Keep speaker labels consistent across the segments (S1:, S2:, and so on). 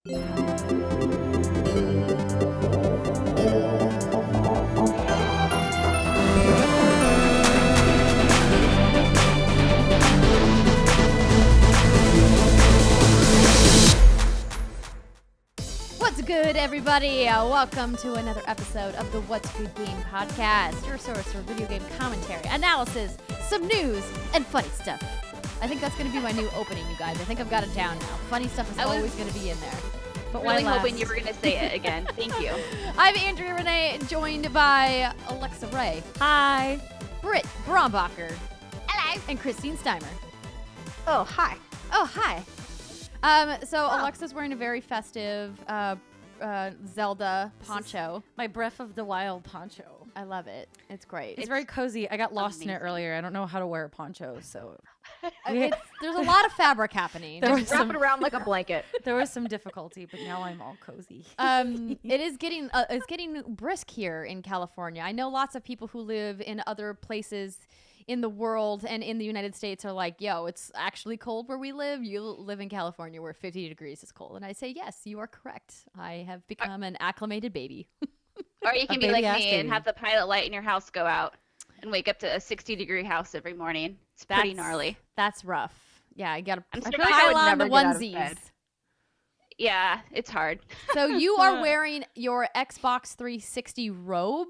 S1: What's good, everybody? Welcome to another episode of the What's Good Game podcast, your source for video game commentary, analysis, some news, and funny stuff. I think that's going to be my new opening, you guys. I think I've got it down now. Funny stuff is always going to be in there. But
S2: really hoping you were going to say it again. Thank you.
S1: I'm Andrea Renee, joined by Alexa Ray.
S3: Hi.
S1: Britt Brombacher.
S2: Hello.
S1: And Christine Steimer.
S3: Oh, hi.
S1: Oh, hi. Alexa's wearing a very festive Zelda poncho.
S3: My Breath of the Wild poncho.
S1: I love it. It's great.
S3: It's very cozy. I got lost in it earlier. I don't know how to wear a poncho, so
S1: There's a lot of fabric happening.
S4: Wrap it around like a blanket.
S3: there was some difficulty, but now I'm all cozy.
S1: It is getting it's getting brisk here in California. I know lots of people who live in other places in the world and in the United States are like, yo, it's actually cold where we live. You live in California where 50 degrees is cold. And I say, yes, you are correct. I have become an acclimated baby.
S2: Or you can be like me
S3: baby.
S2: and have the pilot light in your house go out and wake up to a 60-degree house every morning. It's pretty gnarly.
S1: That's rough. Yeah, I got to
S2: I
S4: feel like I would
S1: pile on the
S4: never get out of
S1: onesies.
S4: bed.
S2: Yeah, it's hard.
S1: So you are wearing your Xbox 360 robe.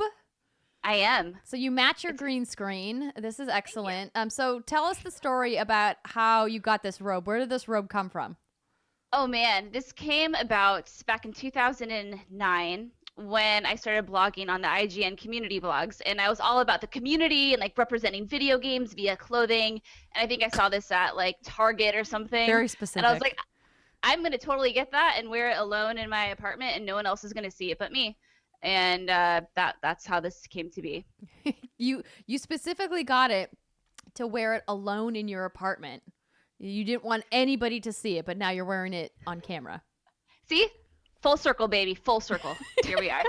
S2: I am.
S1: So you match your green screen. This is excellent. So tell us the story about how you got this robe. Where did this robe come from?
S2: Oh, man. This came about back in 2009 when I started blogging on the IGN community blogs. And I was all about the community and like representing video games via clothing. And I think I saw this at like Target or something.
S3: Very specific.
S2: And I was like, I'm going to totally get that and wear it alone in my apartment and no one else is going to see it but me. And that's how this came to be.
S1: You specifically got it to wear it alone in your apartment. You didn't want anybody to see it, but now you're wearing it on camera.
S2: See? Full circle, baby. Full circle. Here we are.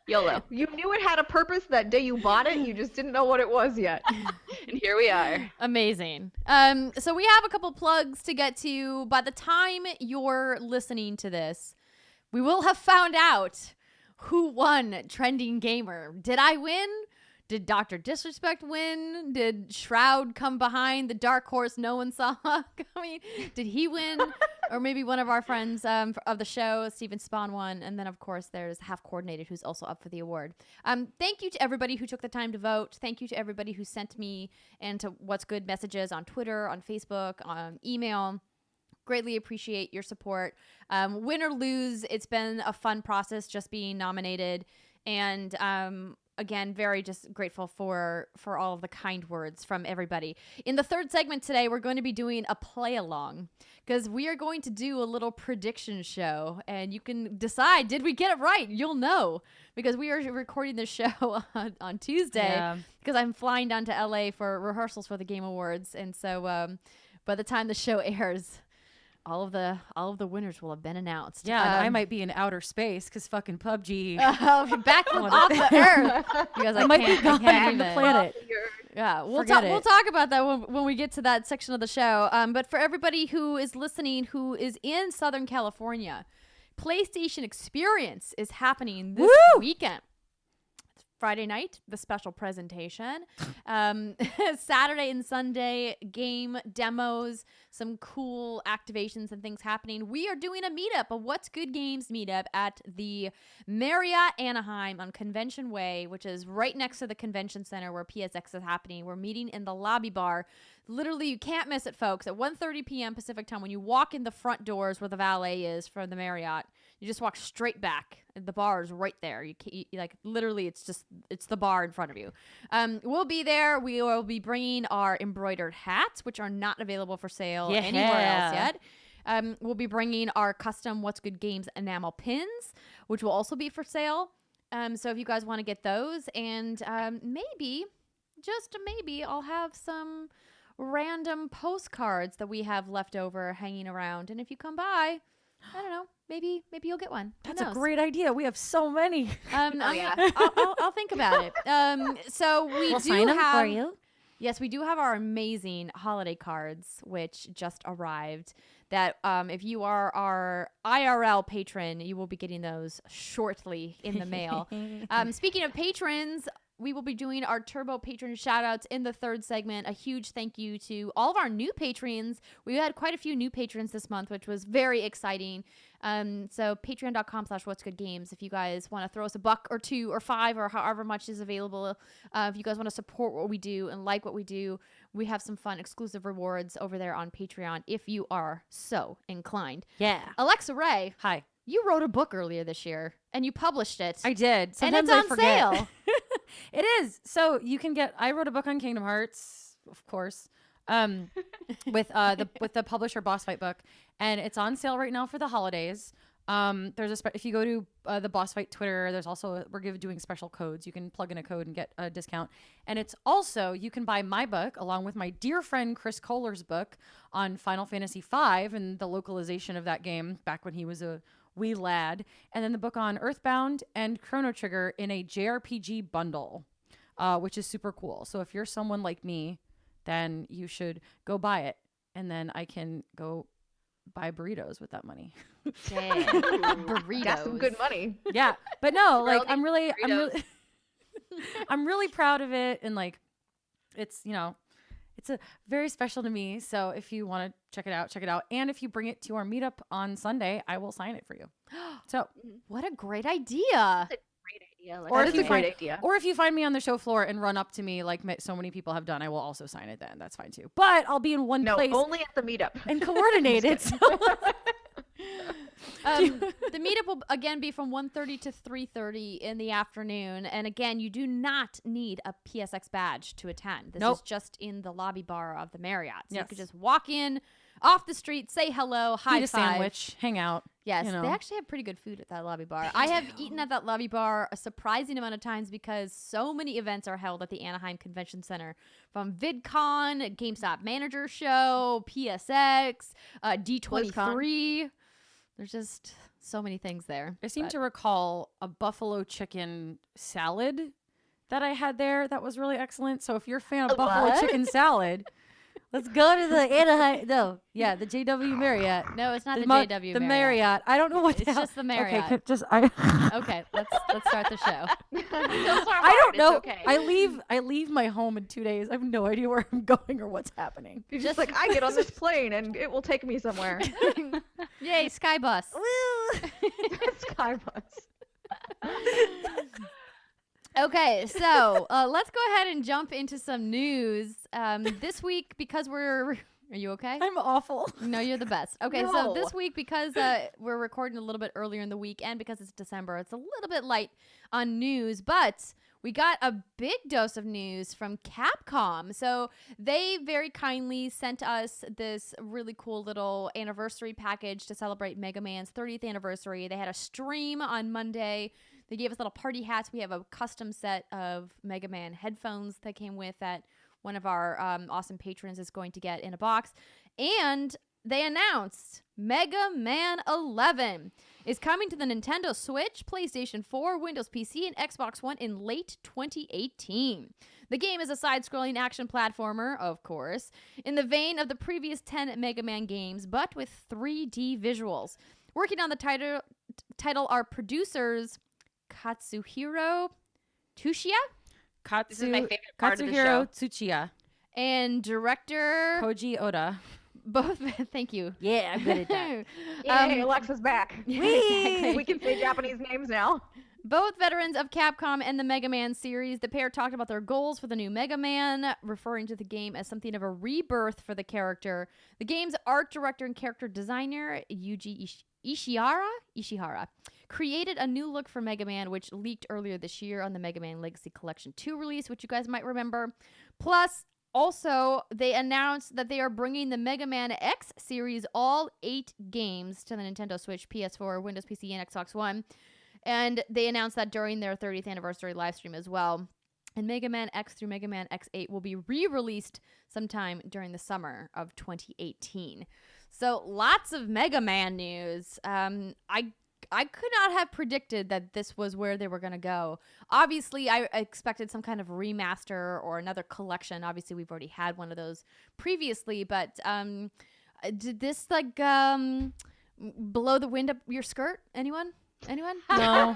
S2: YOLO.
S4: You knew it had a purpose that day you bought it. You just didn't know what it was yet.
S2: And here we are.
S1: Amazing. So we have a couple plugs to get to. By the time you're listening to this, we will have found out who won Trending Gamer. Did I win? Did Dr. Disrespect win? Did Shroud come behind the dark horse no one saw coming? Did he win? Or maybe one of our friends of the show, Steven Spawn, won. And then, of course, there's Half Coordinated, who's also up for the award. Thank you to everybody who took the time to vote. Thank you to everybody who sent me and to What's Good messages on Twitter, on Facebook, on email. Greatly appreciate your support. Win or lose, it's been a fun process just being nominated. And again, very just grateful for all of the kind words from everybody. In the third segment today, we're going to be doing a play along because we are going to do a little prediction show and you can decide, did we get it right? You'll know because we are recording this show on Tuesday because I'm flying down to LA for rehearsals for the Game Awards. And so by the time the show airs, all of the winners will have been announced.
S3: Yeah, I might be in outer space because fucking PUBG.
S1: Back off the earth. You guys,
S3: I might be gone from the planet.
S1: Yeah, we'll
S3: Forget
S1: we'll talk about that when we get to that section of the show. But for everybody who is listening, who is in Southern California, PlayStation Experience is happening this weekend. Friday night, the special presentation. Saturday and Sunday, game demos, some cool activations and things happening. We are doing a meetup, a What's Good Games meetup at the Marriott Anaheim on Convention Way, which is right next to the convention center where PSX is happening. We're meeting in the lobby bar. Literally, you can't miss it, folks. At 1:30 p.m. Pacific time, when you walk in the front doors where the valet is for the Marriott, you just walk straight back. The bar is right there. You like literally, it's the bar in front of you. We'll be there. We will be bringing our embroidered hats, which are not available for sale anywhere else yet. We'll be bringing our custom What's Good Games enamel pins, which will also be for sale. So if you guys want to get those, and maybe, just maybe, I'll have some random postcards that we have left over hanging around. And if you come by, I don't know, maybe you'll get one.
S3: That's a great idea. We have so many.
S1: I'll think about it. So we'll
S3: sign them for you.
S1: Yes, we do have our amazing holiday cards, which just arrived. That if you are our IRL patron, you will be getting those shortly in the mail. Speaking of patrons, we will be doing our Turbo patron shoutouts in the third segment. A huge thank you to all of our new patrons. We had quite a few new patrons this month, which was very exciting. So patreon.com/whatsgoodgames. If you guys want to throw us $1 or $2 or $5 or however much is available, if you guys want to support what we do and like what we do, we have some fun exclusive rewards over there on Patreon if you are so inclined.
S3: Yeah.
S1: Alexa Ray,
S3: Hi.
S1: you wrote a book earlier this year and you published it.
S3: I did.
S1: And
S3: Sometimes
S1: it's
S3: I
S1: on
S3: forget.
S1: sale.
S3: It is. So you can get. I wrote a book on Kingdom Hearts, of course, with the publisher Boss Fight book, and it's on sale right now for the holidays. There's if you go to the Boss Fight Twitter, there's also we're doing special codes. You can plug in a code and get a discount. And it's also you can buy my book along with my dear friend Chris Kohler's book on Final Fantasy V and the localization of that game back when he was a wee lad, and then the book on Earthbound and Chrono Trigger in a JRPG bundle, which is super cool. So if you're someone like me, then you should go buy it, and then I can go buy burritos with that money.
S1: Damn. Burritos.
S4: That's some good money.
S3: Yeah, but no, like
S2: Girl,
S3: I'm really
S2: burritos.
S3: I'm really proud of it, and like it's it's a very special to me. So if you want to check it out. And if you bring it to our meetup on Sunday, I will sign it for you. So
S1: What a great idea.
S2: That's a great idea.
S3: Or
S2: Or
S3: if
S4: That is
S3: you
S4: a great
S3: find-
S4: idea.
S3: or if you find me on the show floor and run up to me like so many people have done, I will also sign it then. That's fine too. But I'll be in one
S4: No,
S3: place
S4: only at the meetup.
S3: and coordinated. So
S1: The meetup will again be from 1:30 to 3:30 in the afternoon. And again, you do not need a PSX badge to attend. This
S3: Nope.
S1: is just in the lobby bar of the Marriott. So you
S3: Yes.
S1: could just walk in off the street, say hello, high
S3: eat a
S1: five.
S3: sandwich, hang out.
S1: Yes,
S3: you know.
S1: they actually have pretty good food at that lobby bar. I have eaten at that lobby bar a surprising amount of times because so many events are held at the Anaheim Convention Center, from VidCon, GameStop Manager Show, PSX, D23. There's just so many things there.
S3: I seem
S1: But-
S3: to recall a buffalo chicken salad that I had there that was really excellent. So if you're a fan of buffalo
S4: what?
S3: chicken salad, let's go to the Anaheim. No, yeah, the JW Marriott.
S1: No, it's not the,
S3: Mo-
S1: JW
S3: the
S1: Marriott.
S3: Marriott. I don't know what the
S1: It's
S3: hell-
S1: just the Marriott.
S3: Okay, just I.
S1: Okay, let's start the show.
S3: I don't know.
S2: Okay.
S3: I leave my home in 2 days. I have no idea where I'm going or what's happening.
S4: You're just like, I get on this plane and it will take me somewhere.
S1: Yay, Skybus.
S4: Skybus.
S1: Okay, so let's go ahead and jump into some news. This week, because are you okay?
S3: I'm awful.
S1: No, you're the best. Okay, so
S4: No.
S1: this week, because we're recording a little bit earlier in the week and because it's December, it's a little bit light on news, but we got a big dose of news from Capcom. So they very kindly sent us this really cool little anniversary package to celebrate Mega Man's 30th anniversary. They had a stream on Monday. They gave us little party hats. We have a custom set of Mega Man headphones that came with that one of our awesome patrons is going to get in a box. And they announced Mega Man 11 is coming to the Nintendo Switch, PlayStation 4, Windows PC, and Xbox One in late 2018. The game is a side-scrolling action platformer, of course, in the vein of the previous 10 Mega Man games, but with 3D visuals. Working on the title are producers Katsuhiro Tsuchiya
S2: This is my favorite part of the show.
S3: Katsuhiro Tsuchiya.
S1: and director
S3: Koji Oda.
S1: both. Thank you.
S3: Yeah, I'm good at that.
S4: Yay, Alexa's back.
S1: Exactly.
S4: We can say Japanese names now.
S1: Both veterans of Capcom and the Mega Man series, the pair talked about their goals for the new Mega Man, referring to the game as something of a rebirth for the character. The game's art director and character designer, Yuji Ishihara, created a new look for Mega Man, which leaked earlier this year on the Mega Man Legacy Collection 2 release, which you guys might remember. Plus, also, they announced that they are bringing the Mega Man X series, all 8 games, to the Nintendo Switch, PS4, Windows PC, and Xbox One. And they announced that during their 30th anniversary live stream as well. And Mega Man X through Mega Man X8 will be re-released sometime during the summer of 2018. So lots of Mega Man news. I could not have predicted that this was where they were going to go. Obviously, I expected some kind of remaster or another collection. Obviously, we've already had one of those previously, but did this like blow the wind up your skirt? Anyone?
S3: No.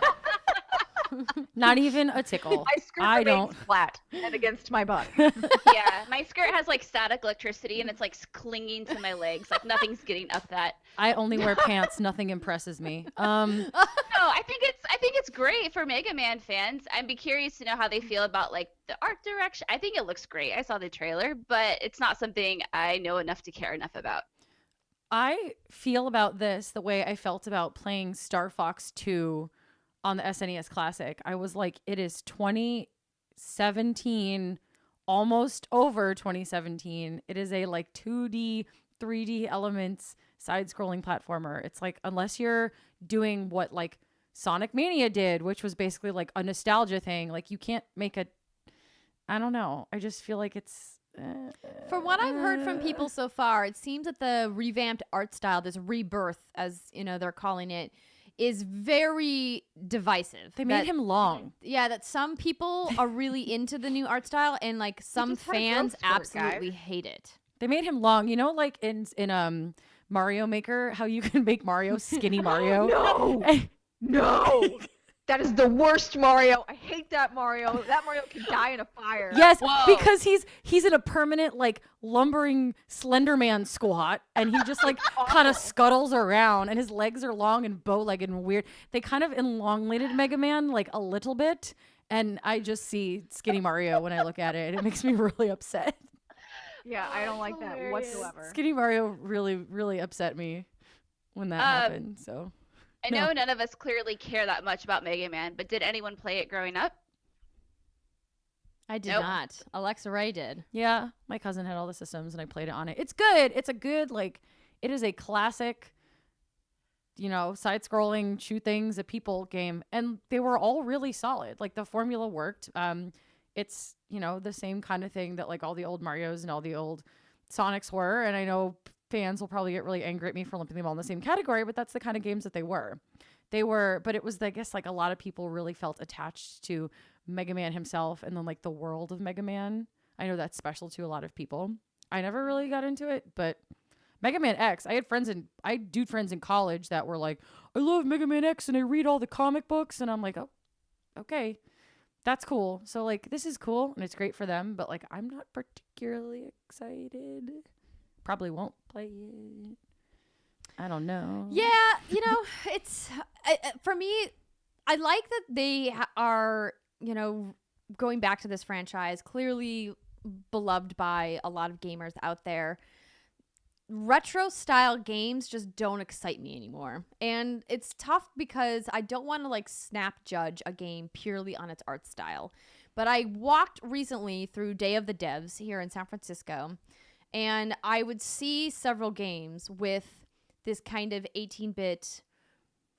S3: Not even a tickle.
S4: My skirt
S3: I
S4: remains
S3: don't.
S4: flat and against my butt.
S2: Yeah, my skirt has like static electricity and it's like clinging to my legs. Like nothing's getting up that.
S3: I only wear pants. Nothing impresses me.
S2: No, I think it's great for Mega Man fans. I'd be curious to know how they feel about like the art direction. I think it looks great. I saw the trailer, but it's not something I know enough to care enough about.
S3: I feel about this the way I felt about playing Star Fox 2 on the SNES Classic. I was like, it is 2017, almost over 2017. It is a like 2D, 3D elements side-scrolling platformer. It's like, unless you're doing what like Sonic Mania did, which was basically like a nostalgia thing, like you can't make a, I don't know. I just feel like it's
S1: From what I've heard from people so far, it seems that the revamped art style, this rebirth, as you know they're calling it, is very divisive.
S3: they made him long.
S1: Yeah, that some people are really into the new art style, and like some
S4: just had a
S1: fans
S4: growth spurt,
S1: absolutely
S4: guys.
S1: hate it.
S3: They made him long. You know, like in Mario Maker, how you can make Mario skinny Mario.
S4: No, no. That is the worst Mario. I hate that Mario. That Mario can die in a fire.
S3: Yes,
S2: Whoa.
S3: because he's in a permanent like lumbering Slender Man squat, and he just like kind of scuttles around, and his legs are long and bow-legged and weird. They kind of elongated Mega Man like a little bit, and I just see skinny Mario when I look at it. It makes me really upset.
S4: Yeah, I don't like that
S2: Hilarious.
S4: whatsoever.
S3: Skinny Mario really upset me when that happened. So
S2: I know none of us clearly care that much about Mega Man, but did anyone play it growing up?
S1: I did
S2: Nope.
S1: not. Alexa Ray did.
S3: yeah, my cousin had all the systems, and I played it on it. It's good. It's a good like. It is a classic, you know, side-scrolling shoot things at people game, and they were all really solid. Like the formula worked. It's, you know, the same kind of thing that like all the old Marios and all the old Sonics were, and I know fans will probably get really angry at me for lumping them all in the same category, but that's the kind of games that they were. But it was, I guess, like a lot of people really felt attached to Mega Man himself and then like the world of Mega Man. I know that's special to a lot of people. I never really got into it, but Mega Man X, I had friends in college that were like, I love Mega Man X and I read all the comic books, and I'm like, oh, okay. That's cool. So like this is cool and it's great for them, but like I'm not particularly excited. Probably won't play it. I don't know.
S1: Yeah, you know, it's for me. I like that they are, you know, going back to this franchise. Clearly beloved by a lot of gamers out there. Retro style games just don't excite me anymore, and it's tough because I don't want to like snap judge a game purely on its art style. But I walked recently through Day of the Devs here in San Francisco, and I would see several games with this kind of 16-bit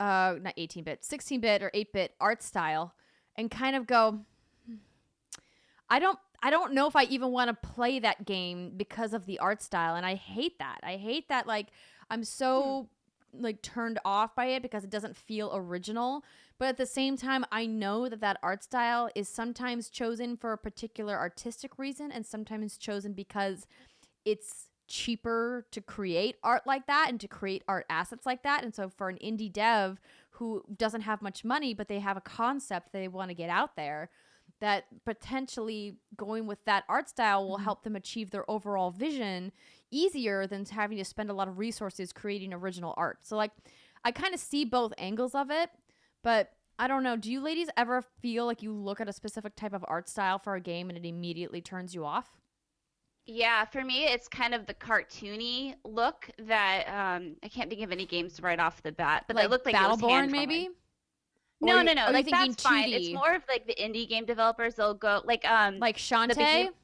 S1: or 8-bit art style, and kind of go, I don't know if I even want to play that game because of the art style, and I hate that. I hate that, like, I'm so like turned off by it because it doesn't feel original. But at the same time, I know that that art style is sometimes chosen for a particular artistic reason and sometimes chosen because it's cheaper to create art like that and to create art assets like that. And so for an indie dev who doesn't have much money, but they have a concept they want to get out there, that potentially going with that art style will help them achieve their overall vision easier than having to spend a lot of resources creating original art. So like, I kind of see both angles of it, but I don't know. Do you ladies ever feel like you look at a specific type of art style for a game and it immediately turns you off?
S2: Yeah, for me, it's kind of the cartoony look that I can't think of any games right off the bat, but they look like it was
S1: Battleborn,
S2: hand-drawn.
S1: maybe?
S2: No,
S1: Or
S2: no,
S1: are
S2: no.
S1: you
S2: Like
S1: thinking
S2: that's fine.
S1: 2D?
S2: It's more of like the indie game developers. They'll go like
S1: Shantae?
S2: Behemoth-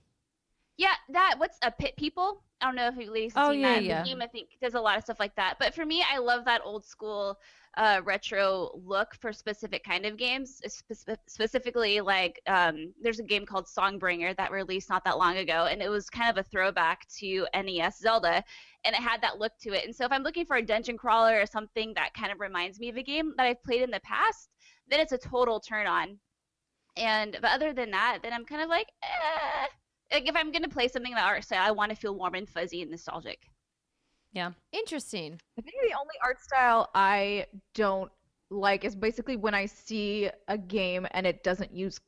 S2: yeah, that what's a Pit People? I don't know if you ladies have
S3: Oh,
S2: seen
S3: yeah,
S2: that.
S3: yeah.
S2: Behemoth, I think, does a lot of stuff like that. But for me, I love that old school retro look for specific kind of games, specifically like there's a game called Songbringer that released not that long ago, and it was kind of a throwback to NES Zelda, and it had that look to it. And so if I'm looking for a dungeon crawler or something that kind of reminds me of a game that I've played in the past, then it's a total turn on. But other than that, then I'm kind of like, eh. Like if I'm gonna play something that art style, I want to feel warm and fuzzy and nostalgic.
S3: Yeah.
S1: Interesting.
S4: I think the only art style I don't like is basically when I see a game and it doesn't use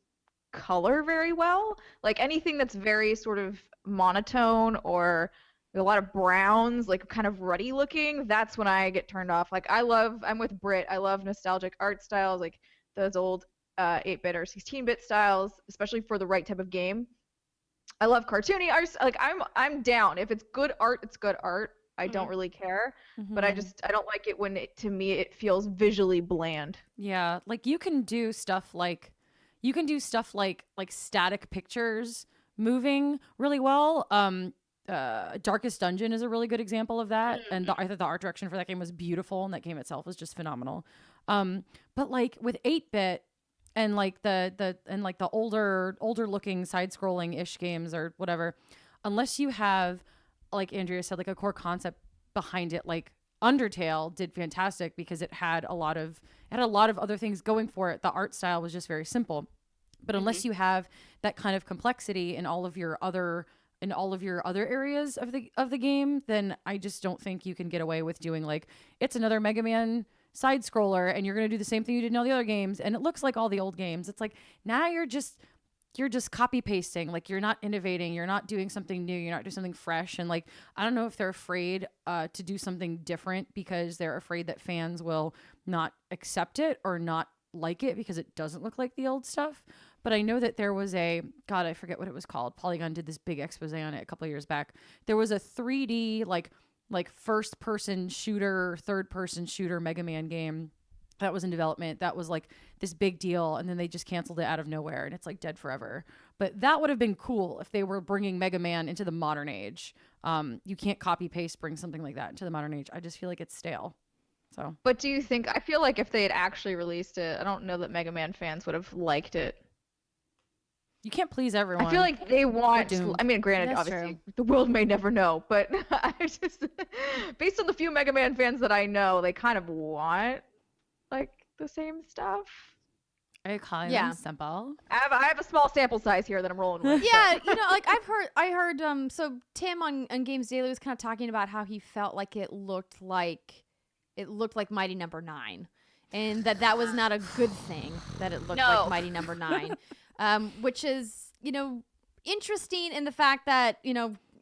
S4: color very well. Like anything that's very sort of monotone or a lot of browns, like kind of ruddy looking, that's when I get turned off. Like I'm with Brit. I love nostalgic art styles, like those old 8-bit or 16-bit styles, especially for the right type of game. I love cartoony art. Like I'm down. If it's good art, it's good art. I don't really care, but I don't like it when to me it feels visually bland.
S3: Yeah, like you can do stuff like static pictures moving really well. Darkest Dungeon is a really good example of that, and I thought the art direction for that game was beautiful, and that game itself was just phenomenal. But like with 8-bit and like the older looking side scrolling ish games or whatever, unless you have, like Andrea said, like a core concept behind it, like Undertale did fantastic because it had a lot of other things going for it. The art style was just very simple. But unless you have that kind of complexity in all of your other areas of the game, then I just don't think you can get away with doing like it's another Mega Man side scroller and you're going to do the same thing you did in all the other games and it looks like all the old games. It's like now you're just copy pasting. Like you're not innovating, you're not doing something new, you're not doing something fresh. And like I don't know if they're afraid to do something different because they're afraid that fans will not accept it or not like it because it doesn't look like the old stuff. But I know that there was I forget what it was called. Polygon did this big expose on it a couple of years back. There was a 3D like first person shooter, third person shooter Mega Man game that was in development. That was like this big deal. And then they just canceled it out of nowhere and it's like dead forever. But that would have been cool if they were bringing Mega Man into the modern age. You can't copy paste, bring something like that into the modern age. I just feel like it's stale. So.
S4: But do you think, I feel like if they had actually released it, I don't know that Mega Man fans would have liked it.
S3: You can't please everyone.
S4: I feel like they want, I mean, granted,
S1: That's
S4: obviously,
S1: true.
S4: the world may never know, but I just, based on the few Mega Man fans that I know, they kind of want, like, the same stuff.
S3: Are you calling
S1: Yeah.
S3: them simple?
S4: I have a small sample size here that I'm rolling with.
S1: Yeah, like I heard so Tim on Games Daily was kind of talking about how he felt like it looked like Mighty Number 9. And that was not a good thing that it looked like Mighty Number 9. Which is, interesting in the fact that,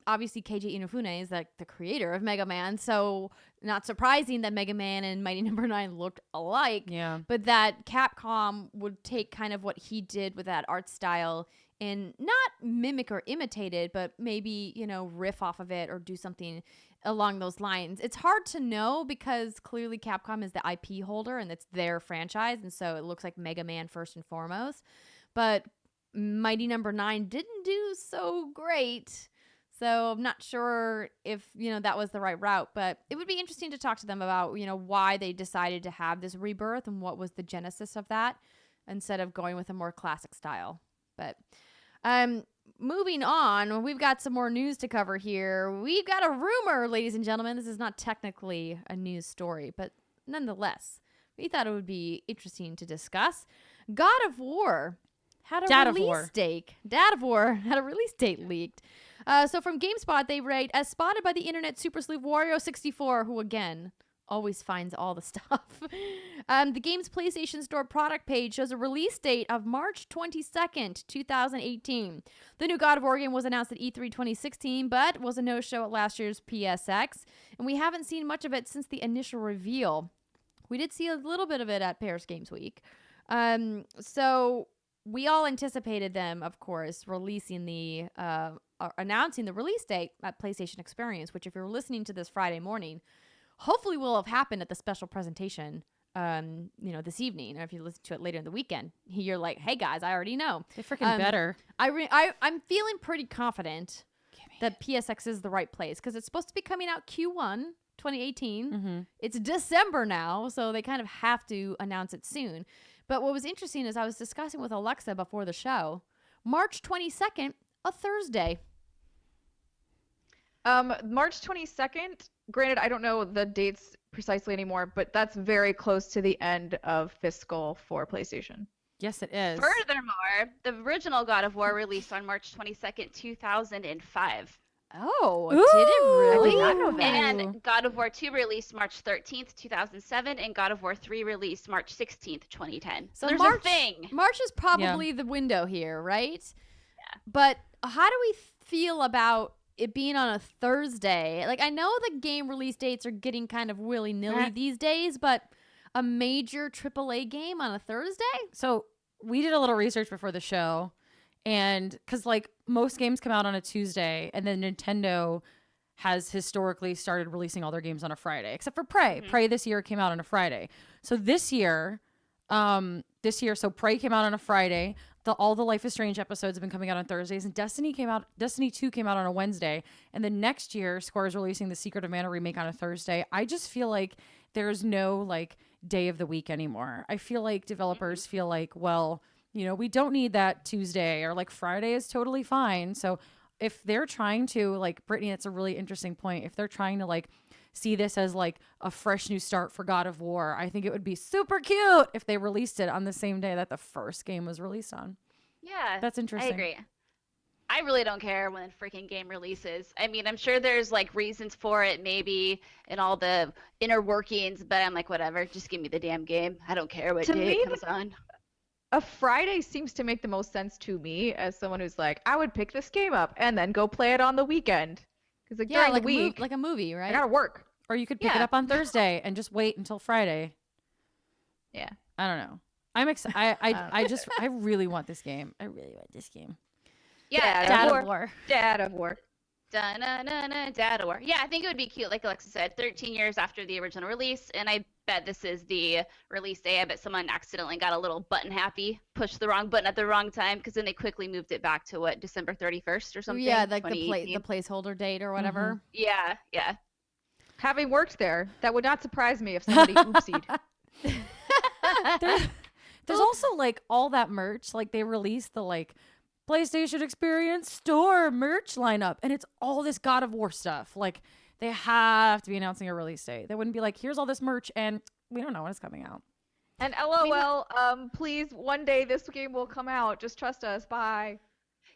S1: obviously Keiji Inafune is like the creator of Mega Man, so not surprising that Mega Man and Mighty Number 9 looked alike.
S3: Yeah.
S1: But that Capcom would take kind of what he did with that art style and not mimic or imitate it, but maybe, riff off of it or do something along those lines. It's hard to know because clearly Capcom is the IP holder and it's their franchise, and so it looks like Mega Man first and foremost. But Mighty Number 9 didn't do so great. So I'm not sure if, that was the right route. But it would be interesting to talk to them about, why they decided to have this rebirth and what was the genesis of that instead of going with a more classic style. But moving on, we've got some more news to cover here. We've got a rumor, ladies and gentlemen. This is not technically a news story, but nonetheless, we thought it would be interesting to discuss. God of War had a release date. Dad of War had a release date leaked. So from GameSpot, they write, as spotted by the internet super sleuth Wario64, who again always finds all the stuff. The game's PlayStation Store product page shows a release date of March 22nd, 2018. The new God of War game was announced at E3 2016, but was a no-show at last year's PSX, and we haven't seen much of it since the initial reveal. We did see a little bit of it at Paris Games Week. So we all anticipated them, of course, releasing announcing the release date at PlayStation Experience, which if you're listening to this Friday morning, hopefully will have happened at the special presentation, this evening. Or if you listen to it later in the weekend, you're like, hey guys, I already know.
S3: They freaking better.
S1: I'm feeling pretty confident that PSX is the right place because it's supposed to be coming out Q1 2018.
S3: Mm-hmm.
S1: It's December now, so they kind of have to announce it soon. But what was interesting is I was discussing with Alexa before the show. March 22nd, a Thursday.
S4: March 22nd, granted, I don't know the dates precisely anymore, but that's very close to the end of fiscal for PlayStation.
S3: Yes, it is.
S2: Furthermore, the original God of War released on March 22nd, 2005.
S1: Oh,
S3: Ooh.
S1: did it really?
S4: I did not know that.
S2: And God of War 2 released March 13th, 2007, and God of War 3 released March 16th, 2010.
S1: So
S2: There's
S1: March,
S2: a thing.
S1: March is probably the window here, right?
S2: Yeah.
S1: But how do we feel about it being on a Thursday? Like, I know the game release dates are getting kind of willy-nilly these days, but a major AAA game on a Thursday?
S3: So we did a little research before the show, and because like most games come out on a Tuesday, and then Nintendo has historically started releasing all their games on a Friday, except for Prey.
S2: Mhm.
S3: Prey this year came out on a Friday. So this year, so Prey came out on a Friday. All the Life is Strange episodes have been coming out on Thursdays, and Destiny 2 came out on a Wednesday, and then next year Square is releasing the Secret of Mana remake on a Thursday. I just feel like there's no like day of the week anymore. I feel like developers feel like, well, you know, we don't need that Tuesday, or like Friday is totally fine. So if they're trying to, like, Brittany, that's a really interesting point. If they're trying to like see this as like a fresh new start for God of War, I think it would be super cute if they released it on the same day that the first game was released on.
S2: Yeah,
S3: That's interesting.
S2: I agree. I really don't care when a freaking game releases. I mean, I'm sure there's like reasons for it, maybe, and all the inner workings, but I'm like, whatever, just give me the damn game. I don't care what
S4: To
S2: day
S4: me,
S2: it comes on.
S4: A Friday seems to make the most sense to me as someone who's like, I would pick this game up and then go play it on the weekend. Because like during
S1: like
S4: the week,
S1: like a movie, right?
S4: I gotta work.
S3: Or you could pick it
S2: Yeah.
S3: up on Thursday and just wait until Friday.
S4: Yeah.
S3: I don't know. I'm excited. I really want this game. I really want this game.
S2: Yeah,
S4: Dad
S3: Dad
S4: of
S3: of War.
S4: Dad of War.
S2: Da-na-na-na, Dad of War. Yeah, I think it would be cute, like Alexa said, 13 years after the original release, and I bet this is the release day. I bet someone accidentally got a little button happy, pushed the wrong button at the wrong time, because then they quickly moved it back to what, December 31st or something?
S1: Yeah, like the
S2: 2018?
S1: placeholder date or whatever.
S2: Yeah, yeah.
S4: Having worked there, that would not surprise me if somebody oopsied.
S3: There's also like all that merch. Like they released the like PlayStation Experience Store merch lineup, and it's all this God of War stuff. Like they have to be announcing a release date. They wouldn't be like, here's all this merch, and we don't know when it's coming out.
S4: And LOL, please, one day this game will come out. Just trust us. Bye.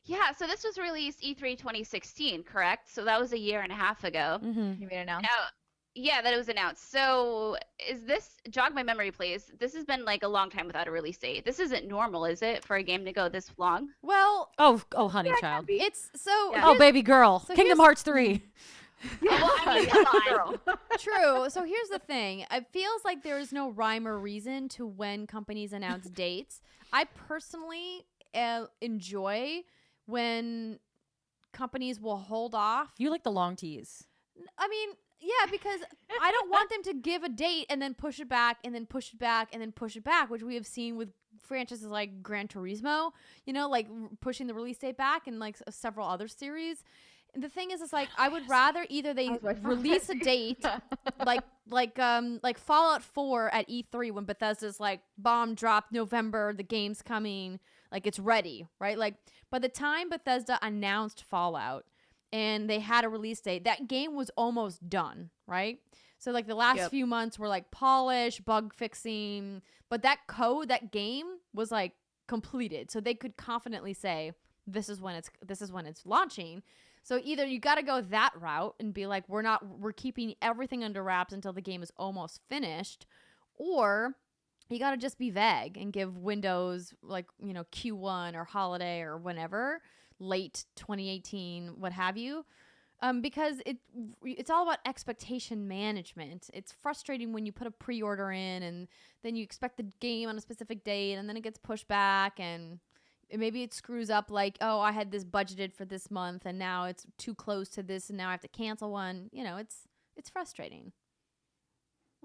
S2: Yeah, so this was released E3 2016, correct? So that was a year and a half ago.
S3: Mm-hmm.
S4: You mean it now?
S2: Now, yeah, that it was announced. So is this, jog my memory, please. This has been like a long time without a release date. This isn't normal, is it, for a game to go this long?
S1: Well,
S3: Oh, honey child.
S1: it's so
S2: Yeah.
S3: Oh, baby girl.
S1: so
S3: Kingdom
S1: here's-
S3: Hearts 3.
S2: Oh, I mean, come on.
S1: true. So here's the thing. It feels like there is no rhyme or reason to when companies announce dates. I personally enjoy when companies will hold off.
S3: You like the long tease.
S1: I mean, yeah, because I don't want them to give a date and then push it back and then push it back and then push it back, which we have seen with franchises like Gran Turismo, you know, like pushing the release date back, and like several other series. And the thing is, it's like I would rather either they
S4: That was my fault.
S1: release a date like Fallout 4 at E3 when Bethesda's like bomb dropped November, the game's coming, like it's ready, right? Like by the time Bethesda announced Fallout and they had a release date, that game was almost done, right? So like the last
S4: Yep.
S1: few months were like polish, bug fixing, but that game was like completed. So they could confidently say this is when it's launching. So either you got to go that route and be like we're keeping everything under wraps until the game is almost finished, or you got to just be vague and give windows like, you know, Q1 or holiday or whenever, late 2018, what have you. Because it's all about expectation management. It's frustrating when you put a pre-order in and then you expect the game on a specific date and then it gets pushed back, and maybe it screws up like, oh, I had this budgeted for this month and now it's too close to this and now I have to cancel one. You know, it's frustrating.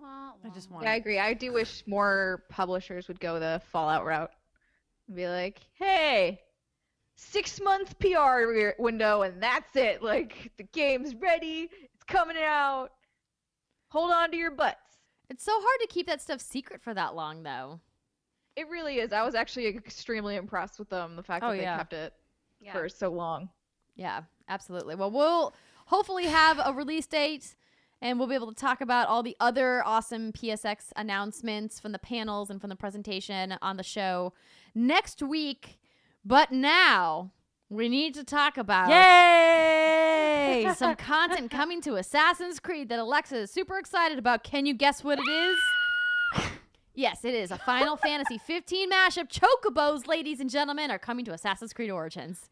S3: I just want
S4: Yeah, I agree. I do wish more publishers would go the Fallout route and be like, hey, 6-month PR window and that's it. Like, the game's ready. It's coming out. Hold on to your butts.
S1: It's so hard to keep that stuff secret for that long, though.
S4: It really is. I was actually extremely impressed with them. The fact
S3: Oh,
S4: that they
S3: yeah.
S4: kept it
S2: Yeah.
S4: for so long.
S1: Yeah, absolutely. Well, we'll hopefully have a release date, and we'll be able to talk about all the other awesome PSX announcements from the panels and from the presentation on the show next week. But now we need to talk about
S3: Yay!
S1: some content coming to Assassin's Creed that Alexa is super excited about. Can you guess what it is? Yes, it is a Final Fantasy 15 mashup. Chocobos, ladies and gentlemen, are coming to Assassin's Creed Origins.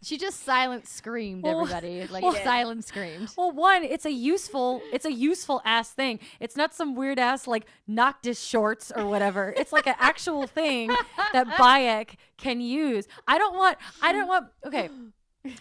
S1: She just silent screamed,
S3: Well,
S1: everybody. Like
S2: well,
S1: silent screamed.
S3: Well, one, it's a useful ass thing. It's not some weird ass like Noctis shorts or whatever. It's like an actual thing that Bayek can use. I don't want. Okay.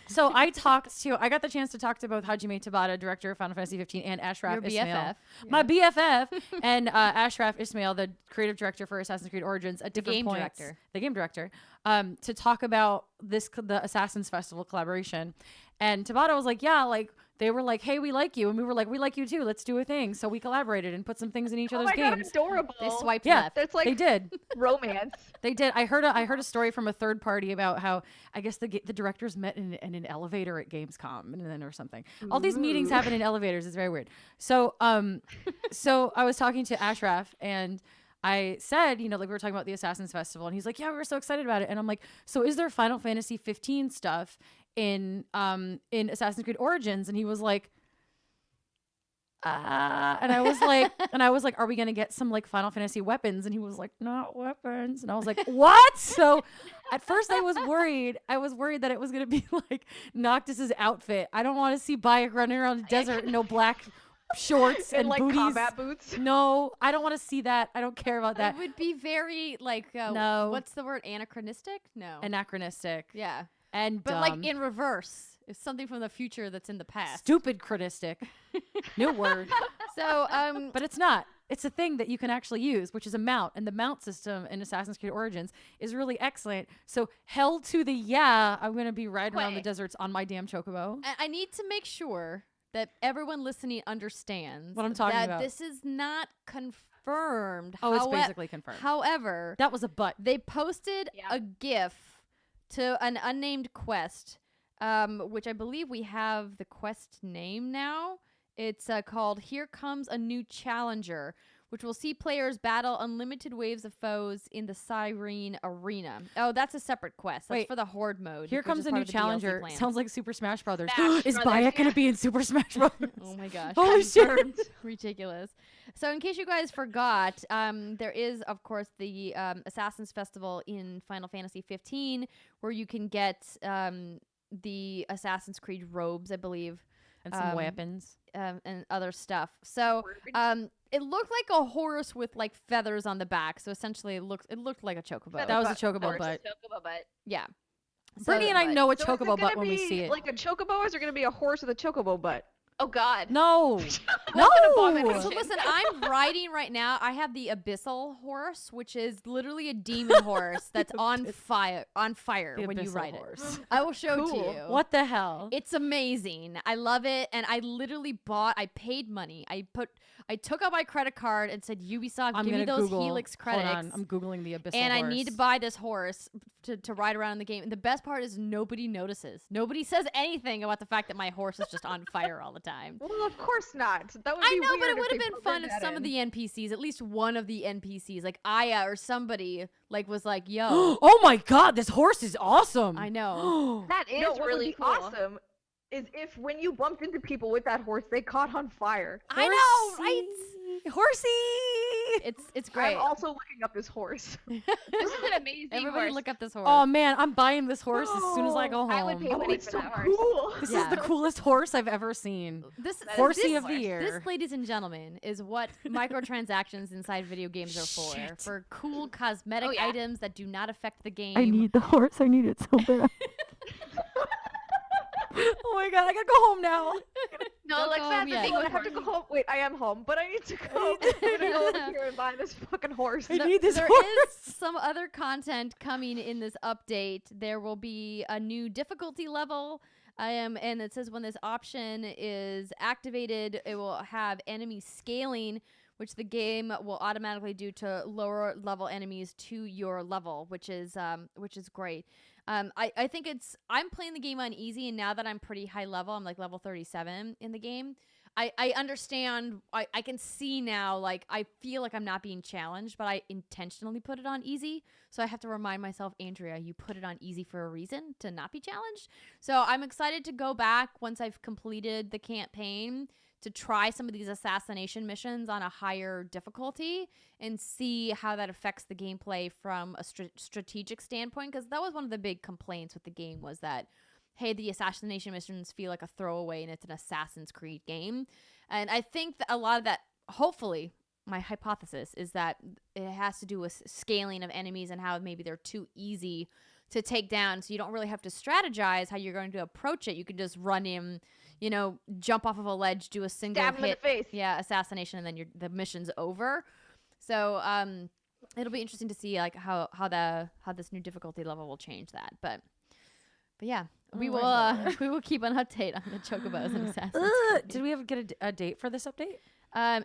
S3: So I got the chance to talk to both Hajime Tabata, director of Final Fantasy 15, and Ashraf
S1: Your
S3: Ismail.
S1: BFF.
S3: My BFF, and Ashraf Ismail, the creative director for Assassin's Creed Origins, at different
S1: game
S3: points.
S1: director.
S3: The game director. To talk about the Assassin's Festival collaboration. And Tabata was like, yeah, like, they were like, hey, we like you. And we were like, we like you too. Let's do a thing. So we collaborated and put some things in each
S4: Oh
S3: other's
S4: my god,
S3: games.
S4: adorable.
S1: They swiped
S3: Yeah.
S1: left.
S4: That's like
S3: They did.
S4: romance.
S3: They did. I heard a story from a third party about how I guess the directors met in an elevator at Gamescom and then or something. All these meetings happen in elevators. It's very weird. So so I was talking to Ashraf and I said, like we were talking about the Assassin's Festival, and he's like, yeah, we were so excited about it. And I'm like, so is there Final Fantasy 15 stuff in Assassin's Creed Origins? And he was like, and I was like, are we gonna get some like Final Fantasy weapons? And he was like, not weapons. And I was like, what? So at first I was worried that it was gonna be like Noctis's outfit. I don't want to see Bayek running around the desert in no black shorts and
S4: like
S3: booties.
S4: combat boots.
S3: No, I don't want to see that. I don't care about that.
S1: It would be very like
S3: No.
S1: what's the word? Anachronistic? No.
S3: Anachronistic.
S1: yeah.
S3: And
S1: But
S3: dumb.
S1: like in reverse. It's something from the future that's in the past.
S3: Stupid chronistic. New word.
S1: So
S3: But it's not. It's a thing that you can actually use, which is a mount. And the mount system in Assassin's Creed Origins is really excellent. So hell to the yeah, I'm going to be riding around the
S2: Wait.
S3: deserts on my damn chocobo.
S1: And I need to make sure that everyone listening understands
S3: What I'm talking
S1: that
S3: about.
S1: this is not confirmed.
S3: Oh, it's basically confirmed.
S1: However,
S3: That was a butt.
S1: they posted
S2: Yeah.
S1: a GIF to an unnamed quest, which I believe we have the quest name now. It's called Here Comes a New Challenger, which will see players battle unlimited waves of foes in the Cyrene Arena. Oh, that's a separate quest. That's
S3: Wait.
S1: for the Horde mode.
S3: Here
S1: which
S3: comes
S1: is
S3: a
S1: part
S3: new
S1: of the DLC
S3: challenger.
S1: plan.
S3: Sounds like Super Smash Brothers.
S2: Smash
S3: Is
S2: Brothers,
S3: Bayek going
S2: yeah.
S3: to be in Super Smash Brothers?
S1: Oh my gosh.
S3: Holy shit.
S2: Confirmed.
S1: Ridiculous. So in case you guys forgot, there is, of course, the Assassin's Festival in Final Fantasy 15, where you can get the Assassin's Creed robes, I believe,
S3: And some
S1: Um,
S3: weapons.
S1: and other stuff. So it looked like a horse with like feathers on the back. So essentially, it looked like a chocobo.
S3: That was a
S4: butt.
S3: chocobo
S2: Horse
S3: butt.
S2: chocobo butt.
S1: Yeah.
S3: Brittany and I
S2: but-
S3: know a
S4: So is it
S3: chocobo
S4: gonna
S3: butt when we
S4: be
S3: see it.
S4: like a chocobo, or is it going to be a horse with a chocobo butt?
S2: Oh God.
S3: No.
S2: What an
S3: No.
S2: abomination.
S1: So listen, I'm riding right now. I have the Abyssal horse, which is literally a demon horse that's on fire
S3: The
S1: when you
S3: abyssal
S1: ride
S3: horse.
S1: it. I will show to
S4: Cool.
S1: you.
S3: What the hell?
S1: It's amazing. I love it, and I literally I paid money. I took out my credit card and said, Ubisoft,
S3: I'm
S1: give me
S3: gonna
S1: those
S3: Google.
S1: Helix
S3: Hold
S1: credits.
S3: on. I'm Googling the abyssal
S1: and
S3: horse.
S1: I need to buy this horse to ride around in the game. And the best part is nobody notices. Nobody says anything about the fact that my horse is just on fire all the time.
S4: Well, of course not. That would
S1: I
S4: be
S1: know, but
S4: weird
S1: it
S4: if
S1: would have
S4: they
S1: been fun
S4: programmed
S1: if
S4: that
S1: some of
S4: in.
S1: the NPCs, at least one of the NPCs, like Aya or somebody, like was like, "Yo,
S3: Oh my god, this horse is awesome.
S1: I know."
S2: That is
S4: No, what
S2: really
S4: would be
S2: cool.
S4: awesome is if when you bumped into people with that horse, they caught on fire.
S1: I know, right?
S3: Horsey.
S1: It's great.
S4: I'm also looking up this horse.
S2: This is an amazing
S1: Everybody
S2: horse.
S1: look up this horse.
S3: Oh man, I'm buying this horse as soon as I go home.
S2: I would pay
S4: Oh,
S2: money
S4: it's
S2: for
S4: so
S2: that horse.
S4: cool.
S3: This
S1: Yeah.
S3: is the coolest horse I've ever seen.
S1: this
S3: Horsey
S1: this,
S3: of the year.
S1: This, ladies and gentlemen, is what microtransactions inside video games are for.
S3: Shit.
S1: For cool cosmetic
S2: Oh, yeah.
S1: items that do not affect the game.
S3: the horse. I need it so bad. Oh my god, I gotta go home now.
S2: No,
S1: Don't
S2: Alexa
S1: go
S2: has
S1: home
S2: a
S1: yet.
S2: thing
S4: I
S2: with
S4: have to go
S2: horses.
S4: home. Wait, I am home, but I need to go. I'm gonna go over here and buy this fucking horse.
S3: I need this
S1: There
S3: horse.
S1: is some other content coming in this update. There will be a new difficulty level. And it says when this option is activated, it will have enemy scaling, which the game will automatically do to lower level enemies to your level, which is great. I think I'm playing the game on easy, and now that I'm pretty high level, I'm like level 37 in the game. I understand. I can see now, like, I feel like I'm not being challenged, but I intentionally put it on easy. So I have to remind myself, Andrea, you put it on easy for a reason, to not be challenged. So I'm excited to go back once I've completed the campaign to try some of these assassination missions on a higher difficulty and see how that affects the gameplay from a strategic standpoint. Because that was one of the big complaints with the game, was that, hey, the assassination missions feel like a throwaway and it's an Assassin's Creed game. And I think that a lot of that, hopefully, my hypothesis is that it has to do with scaling of enemies and how maybe they're too easy to take down. So you don't really have to strategize how you're going to approach it. You can just run in, jump off of a ledge, do a single
S4: Stab him in the
S1: hit,
S4: face.
S1: yeah, assassination, and then the mission's over. So it'll be interesting to see like how this new difficulty level will change that. But yeah, we will keep an update on the Chocobos and Assassin's Creed.
S3: Did we ever get a date for this update?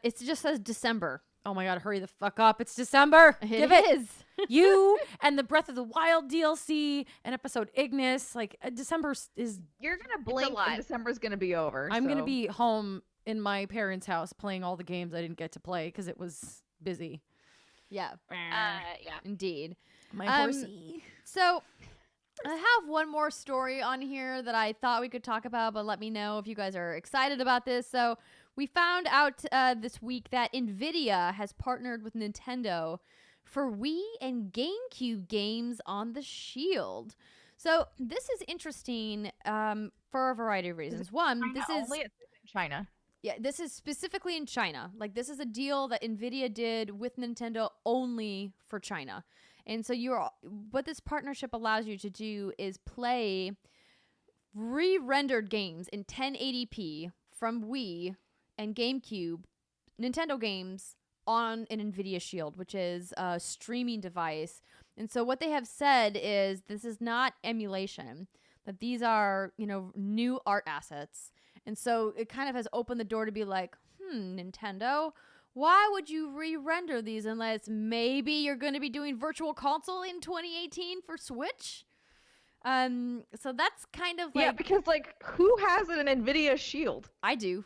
S1: It just says December.
S3: Oh my god, hurry the fuck up. It's December. Give it.
S1: It is.
S3: You and the Breath of the Wild DLC and episode Ignis. Like, December is.
S4: You're gonna blink
S2: lot.
S4: and December's gonna be over.
S3: I'm going to
S4: so-
S3: be home in my parents' house playing all the games I didn't get to play because it was busy.
S1: Yeah,
S2: Yeah.
S1: indeed.
S3: My
S1: Um,
S3: horsey.
S1: So I have one more story on here that I thought we could talk about, but let me know if you guys are excited about this. So we found out this week that Nvidia has partnered with Nintendo for Wii and GameCube games on the Shield. So this is interesting for a variety of reasons. One,
S4: China
S1: this is
S4: only in China.
S1: yeah, this is specifically in China. Like, this is a deal that Nvidia did with Nintendo only for China. And so what this partnership allows you to do is play re-rendered games in 1080p from Wii and GameCube, Nintendo games, on an Nvidia Shield, which is a streaming device. And so what they have said is this is not emulation, that these are, new art assets. And so it kind of has opened the door to be like, Nintendo, why would you re-render these unless maybe you're going to be doing Virtual Console in 2018 for Switch? So that's kind of like...
S4: Yeah, because who has an Nvidia Shield?
S1: I do.